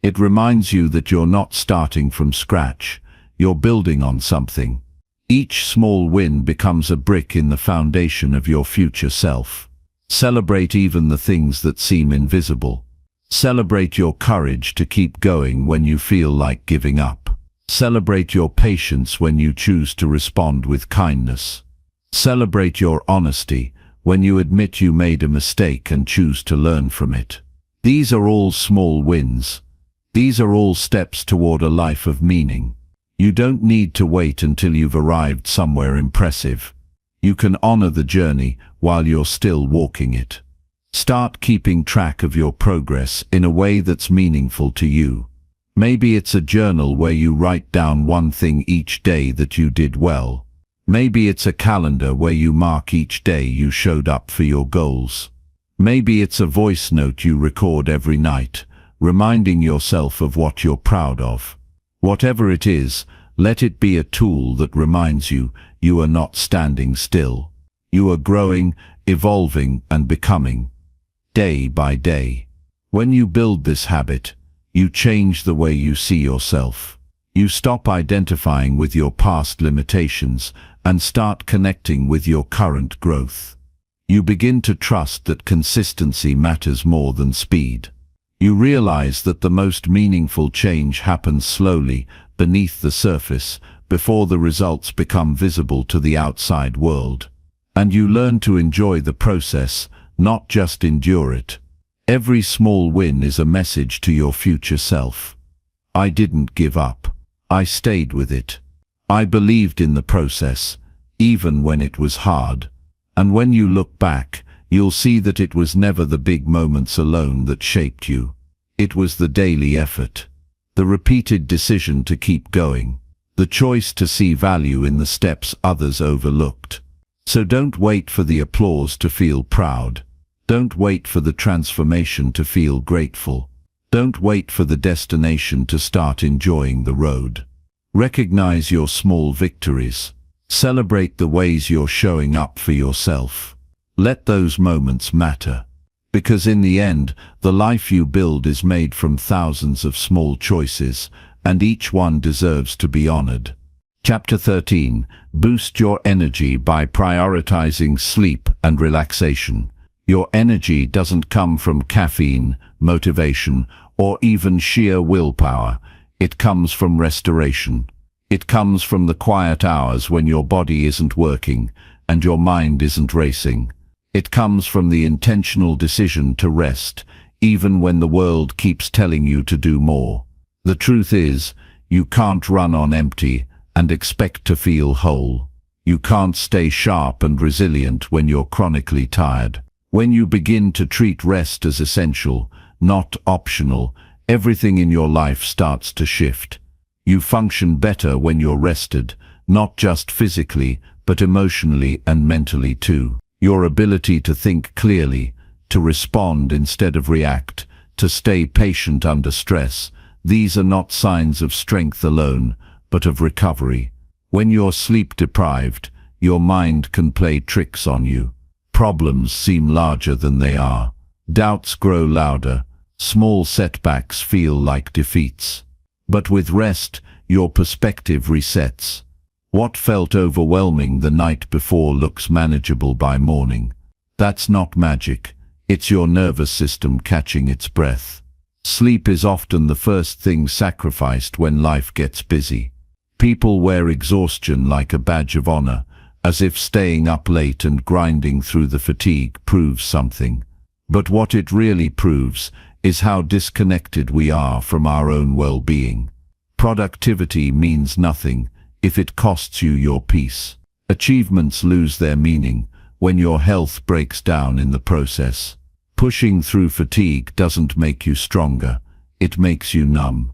It reminds you that you're not starting from scratch. You're building on something. Each small win becomes a brick in the foundation of your future self. Celebrate even the things that seem invisible. Celebrate your courage to keep going when you feel like giving up. Celebrate your patience when you choose to respond with kindness. Celebrate your honesty when you admit you made a mistake and choose to learn from it. These are all small wins. These are all steps toward a life of meaning. You don't need to wait until you've arrived somewhere impressive. You can honor the journey while you're still walking it. Start keeping track of your progress in a way that's meaningful to you. Maybe it's a journal where you write down one thing each day that you did well. Maybe it's a calendar where you mark each day you showed up for your goals. Maybe it's a voice note you record every night, reminding yourself of what you're proud of. Whatever it is, let it be a tool that reminds you you are not standing still. You are growing, evolving, and becoming, day by day. When you build this habit, you change the way you see yourself. You stop identifying with your past limitations and start connecting with your current growth. You begin to trust that consistency matters more than speed. You realize that the most meaningful change happens slowly, beneath the surface, before the results become visible to the outside world. And you learn to enjoy the process, not just endure it. Every small win is a message to your future self. I didn't give up. I stayed with it. I believed in the process, even when it was hard. And when you look back, you'll see that it was never the big moments alone that shaped you. It was the daily effort, the repeated decision to keep going, the choice to see value in the steps others overlooked. So don't wait for the applause to feel proud. Don't wait for the transformation to feel grateful. Don't wait for the destination to start enjoying the road. Recognize your small victories. Celebrate the ways you're showing up for yourself. Let those moments matter. Because in the end, the life you build is made from thousands of small choices, and each one deserves to be honored. Chapter 13. Boost your energy by prioritizing sleep and relaxation. Your energy doesn't come from caffeine, motivation, or even sheer willpower. It comes from restoration. It comes from the quiet hours when your body isn't working and your mind isn't racing. It comes from the intentional decision to rest, even when the world keeps telling you to do more. The truth is, you can't run on empty and expect to feel whole. You can't stay sharp and resilient when you're chronically tired. When you begin to treat rest as essential, not optional, everything in your life starts to shift. You function better when you're rested, not just physically, but emotionally and mentally too. Your ability to think clearly, to respond instead of react, to stay patient under stress, these are not signs of strength alone, but of recovery. When you're sleep deprived, your mind can play tricks on you. Problems seem larger than they are. Doubts grow louder. Small setbacks feel like defeats. But with rest, your perspective resets. What felt overwhelming the night before looks manageable by morning. That's not magic. It's your nervous system catching its breath. Sleep is often the first thing sacrificed when life gets busy. People wear exhaustion like a badge of honor, as if staying up late and grinding through the fatigue proves something. But what it really proves is how disconnected we are from our own well-being. Productivity means nothing if it costs you your peace. Achievements lose their meaning when your health breaks down in the process. Pushing through fatigue doesn't make you stronger, it makes you numb.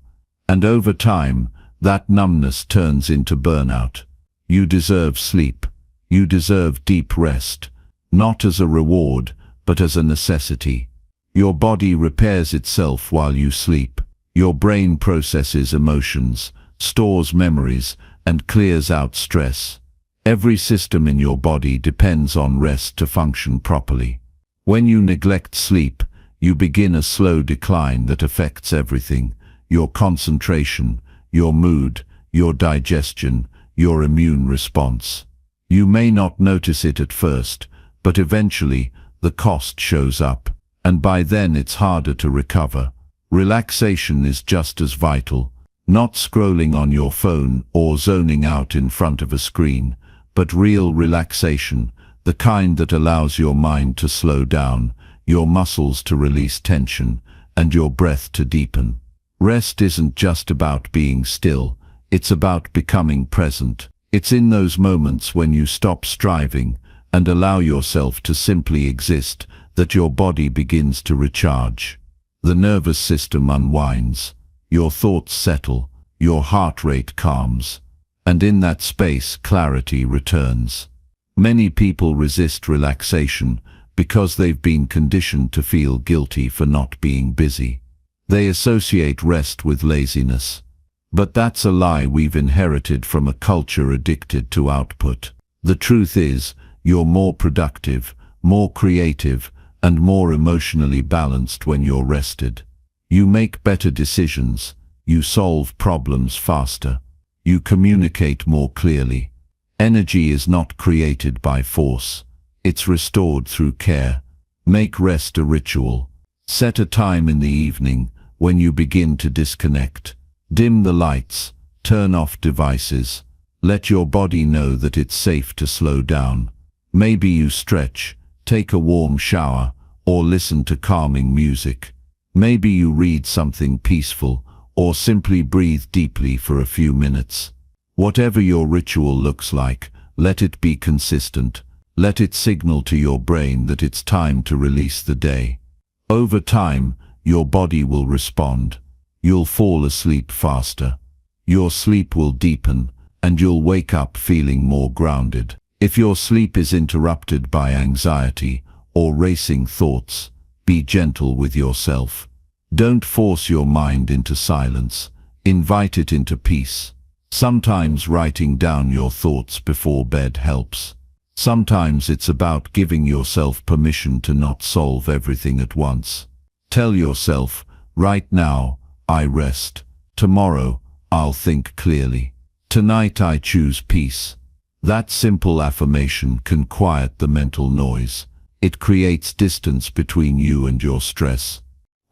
And over time, that numbness turns into burnout. You deserve sleep. You deserve deep rest, not as a reward, but as a necessity. Your body repairs itself while you sleep. Your brain processes emotions, stores memories, and clears out stress. Every system in your body depends on rest to function properly. When you neglect sleep, you begin a slow decline that affects everything: your concentration, your mood, your digestion, your immune response. You may not notice it at first, but eventually the cost shows up, and by then it's harder to recover. Relaxation is just as vital, not scrolling on your phone or zoning out in front of a screen, but real relaxation, the kind that allows your mind to slow down, your muscles to release tension, and your breath to deepen. Rest isn't just about being still, it's about becoming present. It's in those moments when you stop striving and allow yourself to simply exist that your body begins to recharge. The nervous system unwinds, your thoughts settle, your heart rate calms, and in that space clarity returns. Many people resist relaxation because they've been conditioned to feel guilty for not being busy. They associate rest with laziness. But that's a lie we've inherited from a culture addicted to output. The truth is, you're more productive, more creative, and more emotionally balanced when you're rested. You make better decisions, you solve problems faster, you communicate more clearly. Energy is not created by force, it's restored through care. Make rest a ritual. Set a time in the evening when you begin to disconnect. Dim the lights, turn off devices, let your body know that it's safe to slow down. Maybe you stretch, take a warm shower, or listen to calming music. Maybe you read something peaceful, or simply breathe deeply for a few minutes. Whatever your ritual looks like, let it be consistent. Let it signal to your brain that it's time to release the day. Over time, your body will respond. You'll fall asleep faster. Your sleep will deepen, and you'll wake up feeling more grounded. If your sleep is interrupted by anxiety or racing thoughts, be gentle with yourself. Don't force your mind into silence. Invite it into peace. Sometimes writing down your thoughts before bed helps. Sometimes it's about giving yourself permission to not solve everything at once. Tell yourself, right now, I rest. Tomorrow, I'll think clearly. Tonight I choose peace. That simple affirmation can quiet the mental noise. It creates distance between you and your stress.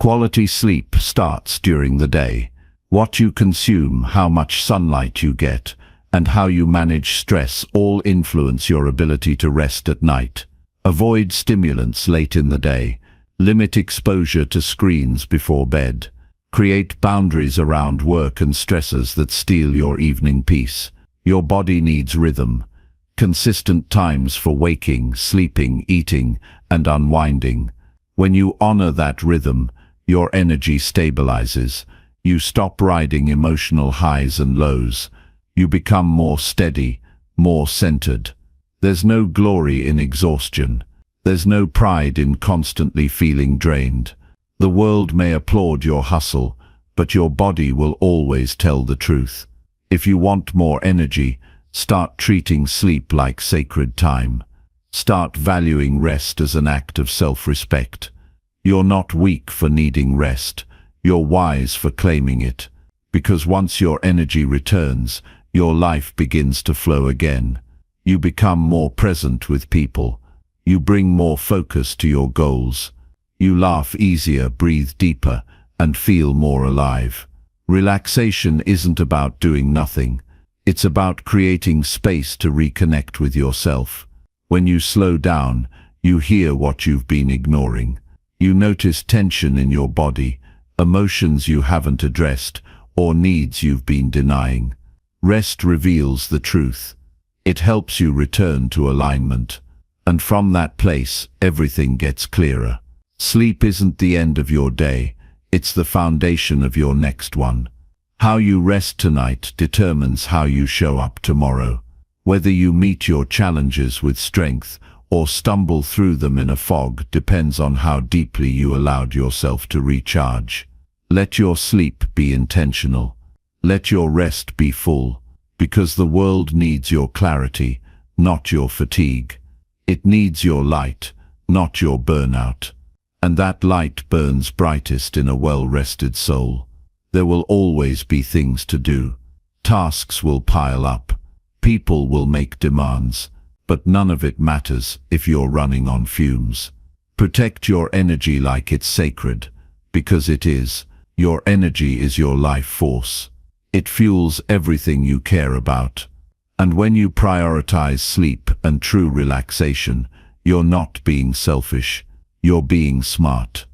Quality sleep starts during the day. What you consume, how much sunlight you get, and how you manage stress all influence your ability to rest at night. Avoid stimulants late in the day. Limit exposure to screens before bed. Create boundaries around work and stressors that steal your evening peace. Your body needs rhythm. consistent times for waking, sleeping, eating, and unwinding. When you honor that rhythm, your energy stabilizes. You stop riding emotional highs and lows. You become more steady, more centered. There's no glory in exhaustion. There's no pride in constantly feeling drained. The world may applaud your hustle, but your body will always tell the truth. If you want more energy, start treating sleep like sacred time. Start valuing rest as an act of self-respect. You're not weak for needing rest. You're wise for claiming it. Because once your energy returns, your life begins to flow again. You become more present with people. You bring more focus to your goals. You laugh easier, breathe deeper, and feel more alive. Relaxation isn't about doing nothing. It's about creating space to reconnect with yourself. When you slow down, you hear what you've been ignoring. You notice tension in your body, emotions you haven't addressed, or needs you've been denying. Rest reveals the truth. It helps you return to alignment. And from that place, everything gets clearer. Sleep isn't the end of your day. It's the foundation of your next one. How you rest tonight determines how you show up tomorrow. Whether you meet your challenges with strength or stumble through them in a fog depends on how deeply you allowed yourself to recharge. Let your sleep be intentional. Let your rest be full, because the world needs your clarity, not your fatigue. It needs your light, not your burnout. And that light burns brightest in a well-rested soul. There will always be things to do. Tasks will pile up. People will make demands. But none of it matters if you're running on fumes. Protect your energy like it's sacred, because it is. Your energy is your life force. It fuels everything you care about. And when you prioritize sleep and true relaxation, you're not being selfish. You're being smart.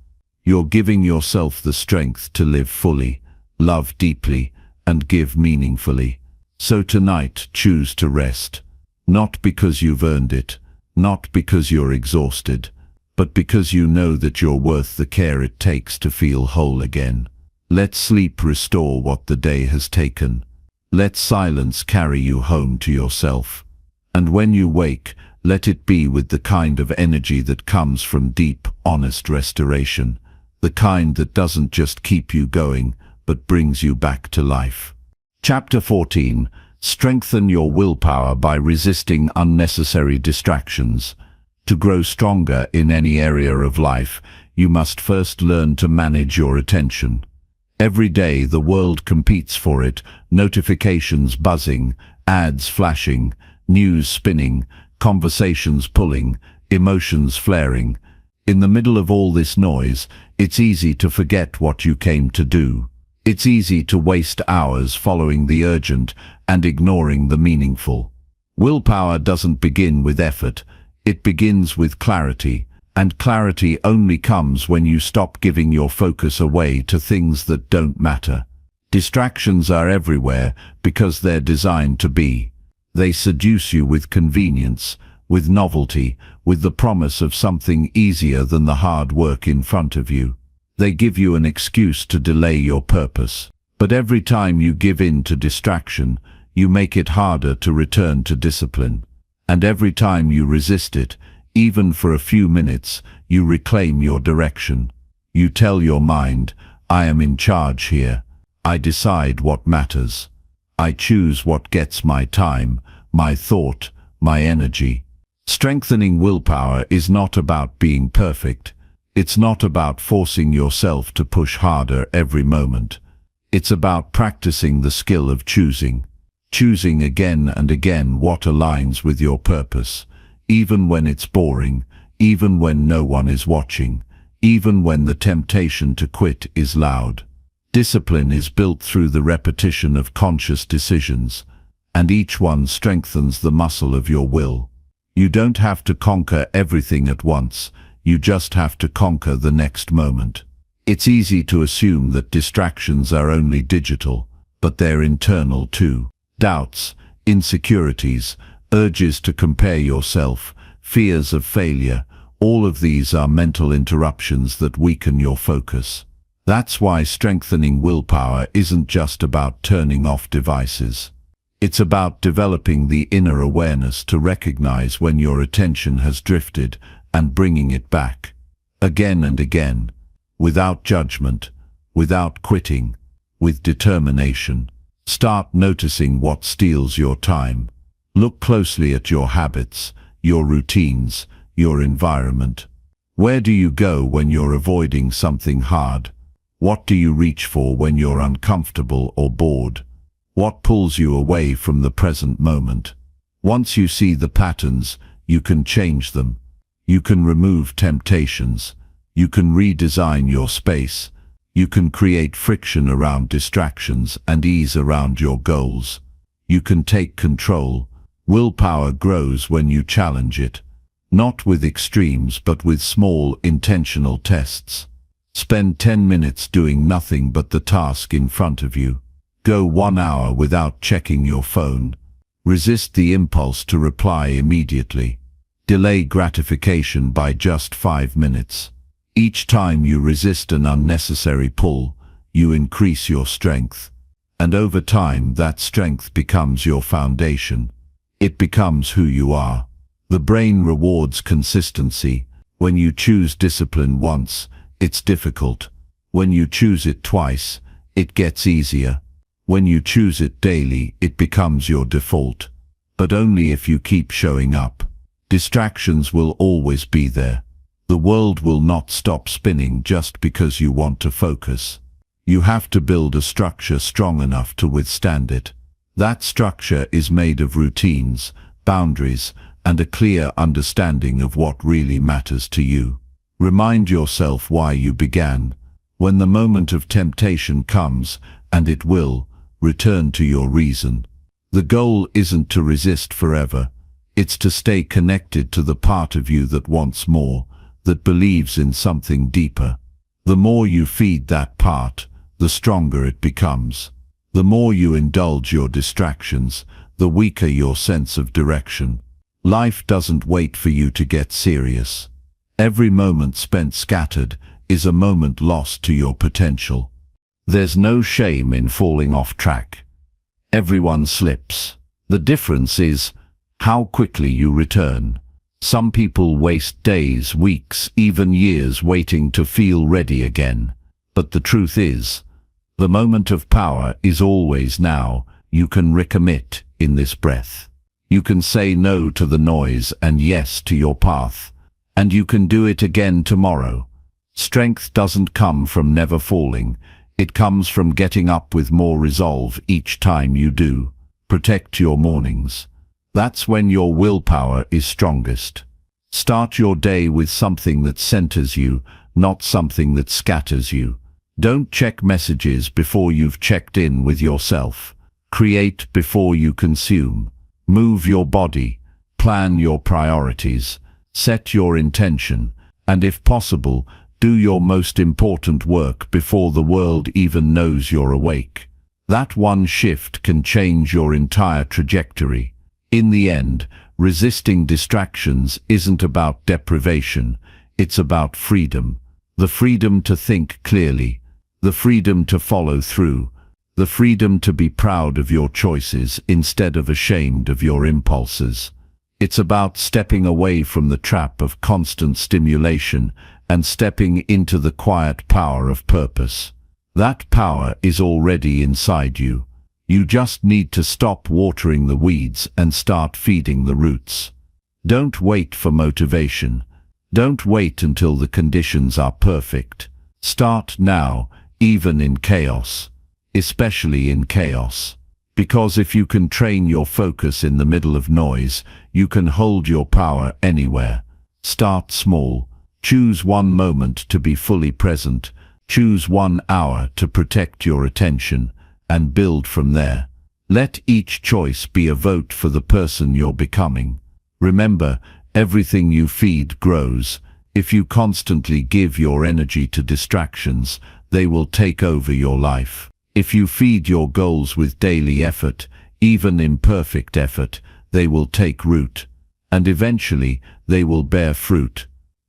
You're giving yourself the strength to live fully, love deeply, and give meaningfully. So tonight, choose to rest. Not because you've earned it, not because you're exhausted, but because you know that you're worth the care it takes to feel whole again. Let sleep restore what the day has taken. Let silence carry you home to yourself. And when you wake, let it be with the kind of energy that comes from deep, honest restoration. The kind that doesn't just keep you going, but brings you back to life. Chapter 14. Strengthen your willpower by resisting unnecessary distractions. To grow stronger in any area of life, you must first learn to manage your attention. Every day the world competes for it, notifications buzzing, ads flashing, news spinning, conversations pulling, emotions flaring. In the middle of all this noise, it's easy to forget what you came to do. It's easy to waste hours following the urgent and ignoring the meaningful. Willpower doesn't begin with effort, it begins with clarity, and clarity only comes when you stop giving your focus away to things that don't matter. Distractions are everywhere because they're designed to be. They seduce you with convenience, with novelty, with the promise of something easier than the hard work in front of you. They give you an excuse to delay your purpose. But every time you give in to distraction, you make it harder to return to discipline. And every time you resist it, even for a few minutes, you reclaim your direction. You tell your mind, I am in charge here. I decide what matters. I choose what gets my time, my thought, my energy. Strengthening willpower is not about being perfect. It's not about forcing yourself to push harder every moment. It's about practicing the skill of choosing. Choosing again and again what aligns with your purpose, even when it's boring, even when no one is watching, even when the temptation to quit is loud. Discipline is built through the repetition of conscious decisions, and each one strengthens the muscle of your will. You don't have to conquer everything at once. You just have to conquer the next moment. It's easy to assume that distractions are only digital, but they're internal too. Doubts, insecurities, urges to compare yourself, fears of failure. All of these are mental interruptions that weaken your focus. That's why strengthening willpower isn't just about turning off devices. It's about developing the inner awareness to recognize when your attention has drifted and bringing it back. Again and again, without judgment, without quitting, with determination. Start noticing what steals your time. Look closely at your habits, your routines, your environment. Where do you go when you're avoiding something hard? What do you reach for when you're uncomfortable or bored? What pulls you away from the present moment? Once you see the patterns, you can change them. You can remove temptations. You can redesign your space. You can create friction around distractions and ease around your goals. You can take control. Willpower grows when you challenge it. Not with extremes, but with small, intentional tests. Spend 10 minutes doing nothing but the task in front of you. Go 1 hour without checking your phone. Resist the impulse to reply immediately. Delay gratification by just 5 minutes. Each time you resist an unnecessary pull, you increase your strength. And over time, that strength becomes your foundation. It becomes who you are. The brain rewards consistency. When you choose discipline once, it's difficult. When you choose it twice, it gets easier. When you choose it daily, it becomes your default. But only if you keep showing up. Distractions will always be there. The world will not stop spinning just because you want to focus. You have to build a structure strong enough to withstand it. That structure is made of routines, boundaries, and a clear understanding of what really matters to you. Remind yourself why you began. When the moment of temptation comes, and it will, return to your reason. The goal isn't to resist forever. It's to stay connected to the part of you that wants more, that believes in something deeper. The more you feed that part, the stronger it becomes. The more you indulge your distractions, the weaker your sense of direction. Life doesn't wait for you to get serious. Every moment spent scattered is a moment lost to your potential. There's no shame in falling off track. Everyone slips. The difference is how quickly you return. Some people waste days, weeks, even years waiting to feel ready again. But the truth is, the moment of power is always now. You can recommit in this breath. You can say no to the noise and yes to your path. And you can do it again tomorrow. Strength doesn't come from never falling. It comes from getting up with more resolve each time you do. Protect your mornings. That's when your willpower is strongest. Start your day with something that centers you, not something that scatters you. Don't check messages before you've checked in with yourself. Create before you consume. Move your body. Plan your priorities. Set your intention. And if possible, do your most important work before the world even knows you're awake. That one shift can change your entire trajectory. In the end, resisting distractions isn't about deprivation, it's about freedom. The freedom to think clearly, the freedom to follow through, the freedom to be proud of your choices instead of ashamed of your impulses. It's about stepping away from the trap of constant stimulation and stepping into the quiet power of purpose. That power is already inside you. You just need to stop watering the weeds and start feeding the roots. Don't wait for motivation. Don't wait until the conditions are perfect. Start now, even in chaos. Especially in chaos. Because if you can train your focus in the middle of noise, you can hold your power anywhere. Start small. Choose one moment to be fully present. Choose 1 hour to protect your attention, and build from there. Let each choice be a vote for the person you're becoming. Remember, everything you feed grows. If you constantly give your energy to distractions, they will take over your life. If you feed your goals with daily effort, even imperfect effort, they will take root, and eventually they will bear fruit.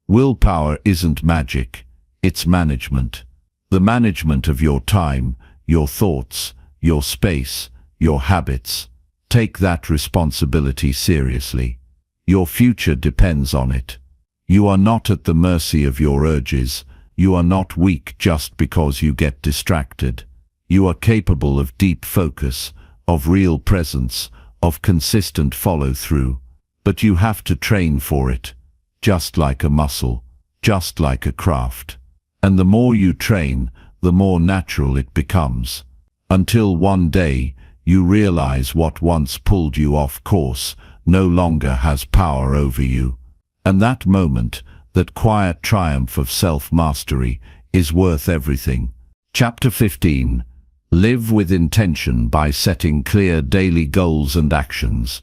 Willpower isn't magic, it's management. The management of your time, your thoughts, your space, your habits. Take that responsibility seriously. Your future depends on it. You are not at the mercy of your urges. You are not weak just because you get distracted. You are capable of deep focus, of real presence, of consistent follow-through. But you have to train for it, just like a muscle, just like a craft. And the more you train, the more natural it becomes. Until one day, you realize what once pulled you off course no longer has power over you. And that moment, that quiet triumph of self-mastery, is worth everything. Chapter 15. Live with intention by setting clear daily goals and actions.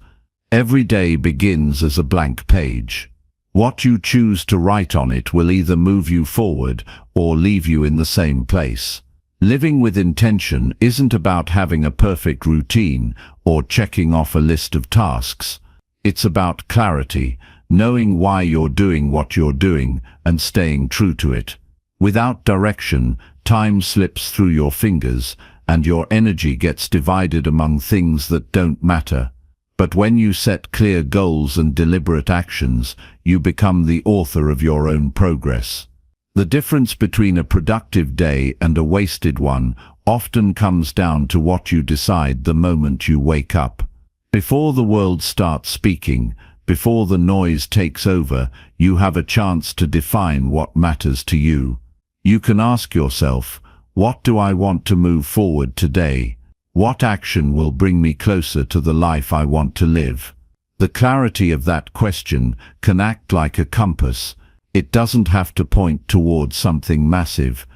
Every day begins as a blank page. What you choose to write on it will either move you forward or leave you in the same place. Living with intention isn't about having a perfect routine or checking off a list of tasks. It's about clarity, knowing why you're doing what you're doing and staying true to it. Without direction, time slips through your fingers and your energy gets divided among things that don't matter. But when you set clear goals and deliberate actions, you become the author of your own progress. The difference between a productive day and a wasted one often comes down to what you decide the moment you wake up. Before the world starts speaking, before the noise takes over, you have a chance to define what matters to you. You can ask yourself, what do I want to move forward today? What action will bring me closer to the life I want to live? The clarity of that question can act like a compass. It doesn't have to point towards something massive.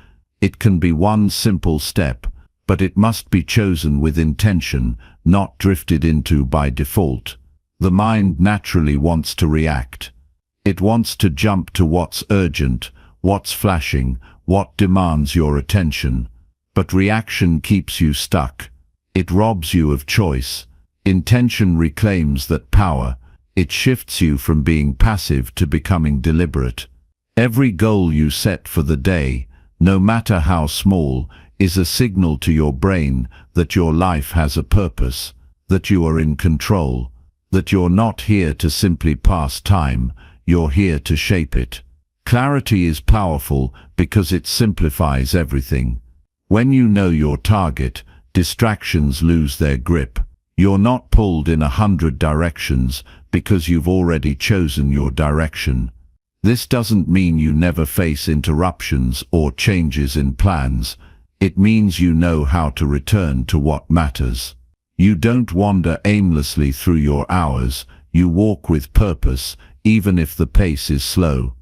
It can be one simple step, but it must be chosen with intention, not drifted into by default. The mind naturally wants to react. It wants to jump to what's urgent, what's flashing, what demands your attention. But reaction keeps you stuck. It robs you of choice. Intention reclaims that power. It shifts you from being passive to becoming deliberate. Every goal you set for the day, no matter how small, is a signal to your brain that your life has a purpose, that you are in control, that you're not here to simply pass time, you're here to shape it. Clarity is powerful because it simplifies everything. When you know your target, distractions lose their grip. You're not pulled in 100 directions because you've already chosen your direction. This doesn't mean you never face interruptions or changes in plans. It means you know how to return to what matters. You don't wander aimlessly through your hours. You walk with purpose, even if the pace is slow.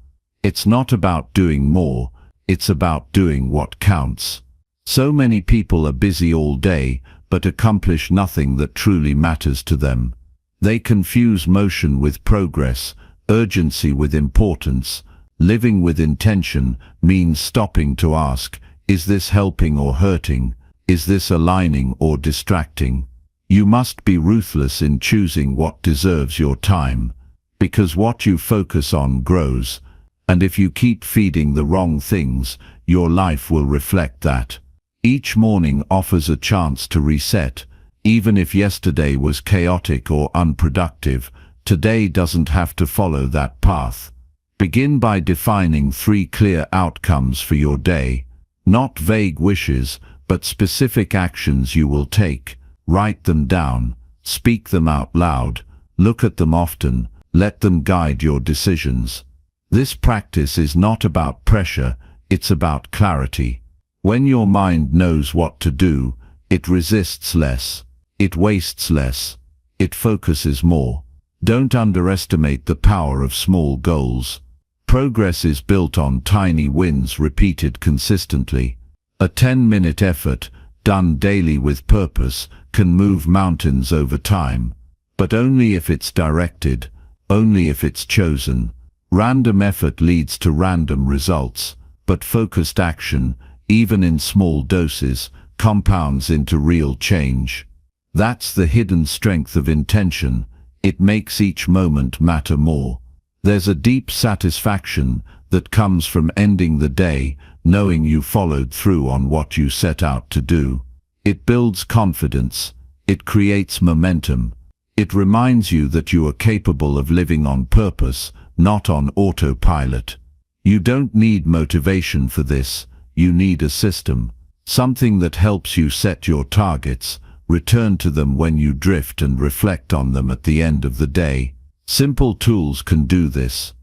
It's not about doing more, it's about doing what counts. So many people are busy all day, but accomplish nothing that truly matters to them. They confuse motion with progress, urgency with importance. Living with intention means stopping to ask, is this helping or hurting? Is this aligning or distracting? You must be ruthless in choosing what deserves your time, because what you focus on grows, and if you keep feeding the wrong things, your life will reflect that. Each morning offers a chance to reset. Even if yesterday was chaotic or unproductive, today doesn't have to follow that path. Begin by defining 3 clear outcomes for your day. Not vague wishes, but specific actions you will take. Write them down, speak them out loud, look at them often, let them guide your decisions. This practice is not about pressure, it's about clarity. When your mind knows what to do, it resists less, it wastes less, it focuses more. Don't underestimate the power of small goals. Progress is built on tiny wins repeated consistently. A 10-minute effort, done daily with purpose, can move mountains over time. But only if it's directed, only if it's chosen. Random effort leads to random results, but focused action, even in small doses, compounds into real change. That's the hidden strength of intention. It makes each moment matter more. There's a deep satisfaction that comes from ending the day knowing you followed through on what you set out to do. It builds confidence. It creates momentum. It reminds you that you are capable of living on purpose, not on autopilot. You don't need motivation for this. You need a system. Something that helps you set your targets, return to them when you drift, and reflect on them at the end of the day. Simple tools can do this.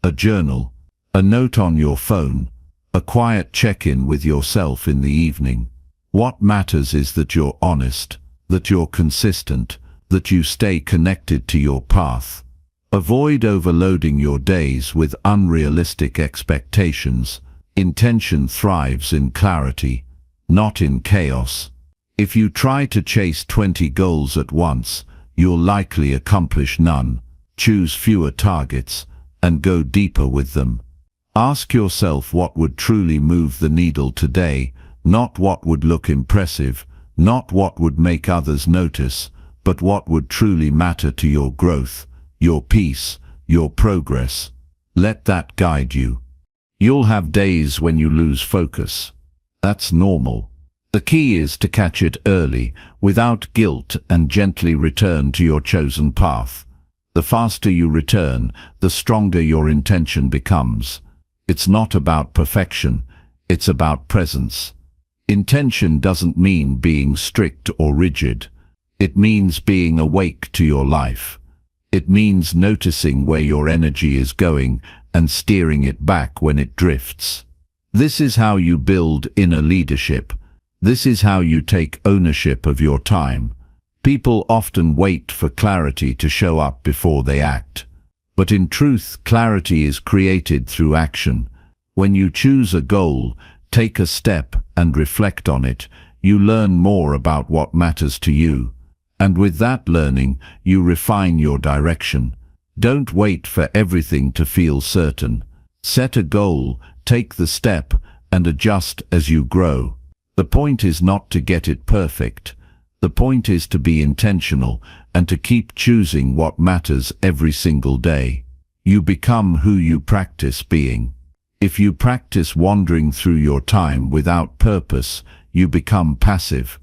A journal, a note on your phone, a quiet check-in with yourself in the evening. What matters is that you're honest, that you're consistent, that you stay connected to your path. Avoid overloading your days with unrealistic expectations. Intention thrives in clarity, not in chaos. If you try to chase 20 goals at once, you'll likely accomplish none. Choose fewer targets and go deeper with them. Ask yourself what would truly move the needle today, not what would look impressive, not what would make others notice, but what would truly matter to your growth, your peace, your progress. Let that guide you. You'll have days when you lose focus. That's normal. The key is to catch it early, without guilt, and gently return to your chosen path. The faster you return, the stronger your intention becomes. It's not about perfection, it's about presence. Intention doesn't mean being strict or rigid. It means being awake to your life. It means noticing where your energy is going and steering it back when it drifts. This is how you build inner leadership. This is how you take ownership of your time. People often wait for clarity to show up before they act. But in truth, clarity is created through action. When you choose a goal, take a step and reflect on it, you learn more about what matters to you. And with that learning, you refine your direction. Don't wait for everything to feel certain. Set a goal, take the step, and adjust as you grow. The point is not to get it perfect. The point is to be intentional and to keep choosing what matters every single day. You become who you practice being. If you practice wandering through your time without purpose, you become passive.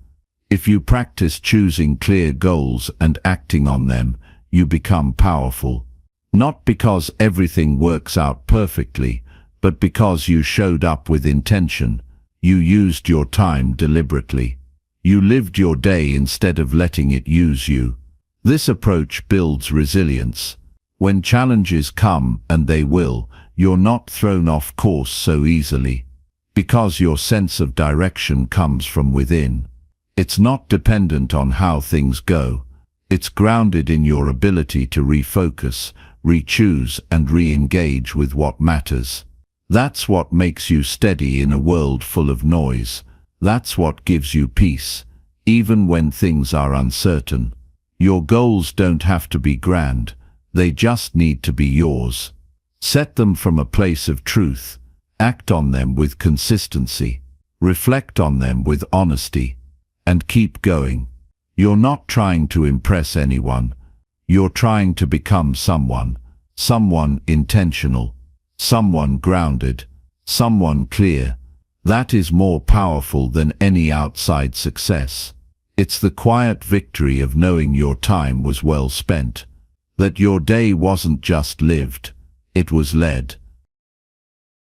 If you practice choosing clear goals and acting on them, you become powerful. Not because everything works out perfectly, but because you showed up with intention. You used your time deliberately. You lived your day instead of letting it use you. This approach builds resilience. When challenges come, and they will, you're not thrown off course so easily, because your sense of direction comes from within. It's not dependent on how things go. It's grounded in your ability to refocus, re-choose, and re-engage with what matters. That's what makes you steady in a world full of noise. That's what gives you peace, even when things are uncertain. Your goals don't have to be grand. They just need to be yours. Set them from a place of truth. Act on them with consistency. Reflect on them with honesty. And keep going. You're not trying to impress anyone. You're trying to become someone. Someone intentional. Someone grounded. Someone clear. That is more powerful than any outside success. It's the quiet victory of knowing your time was well spent. That your day wasn't just lived. It was led.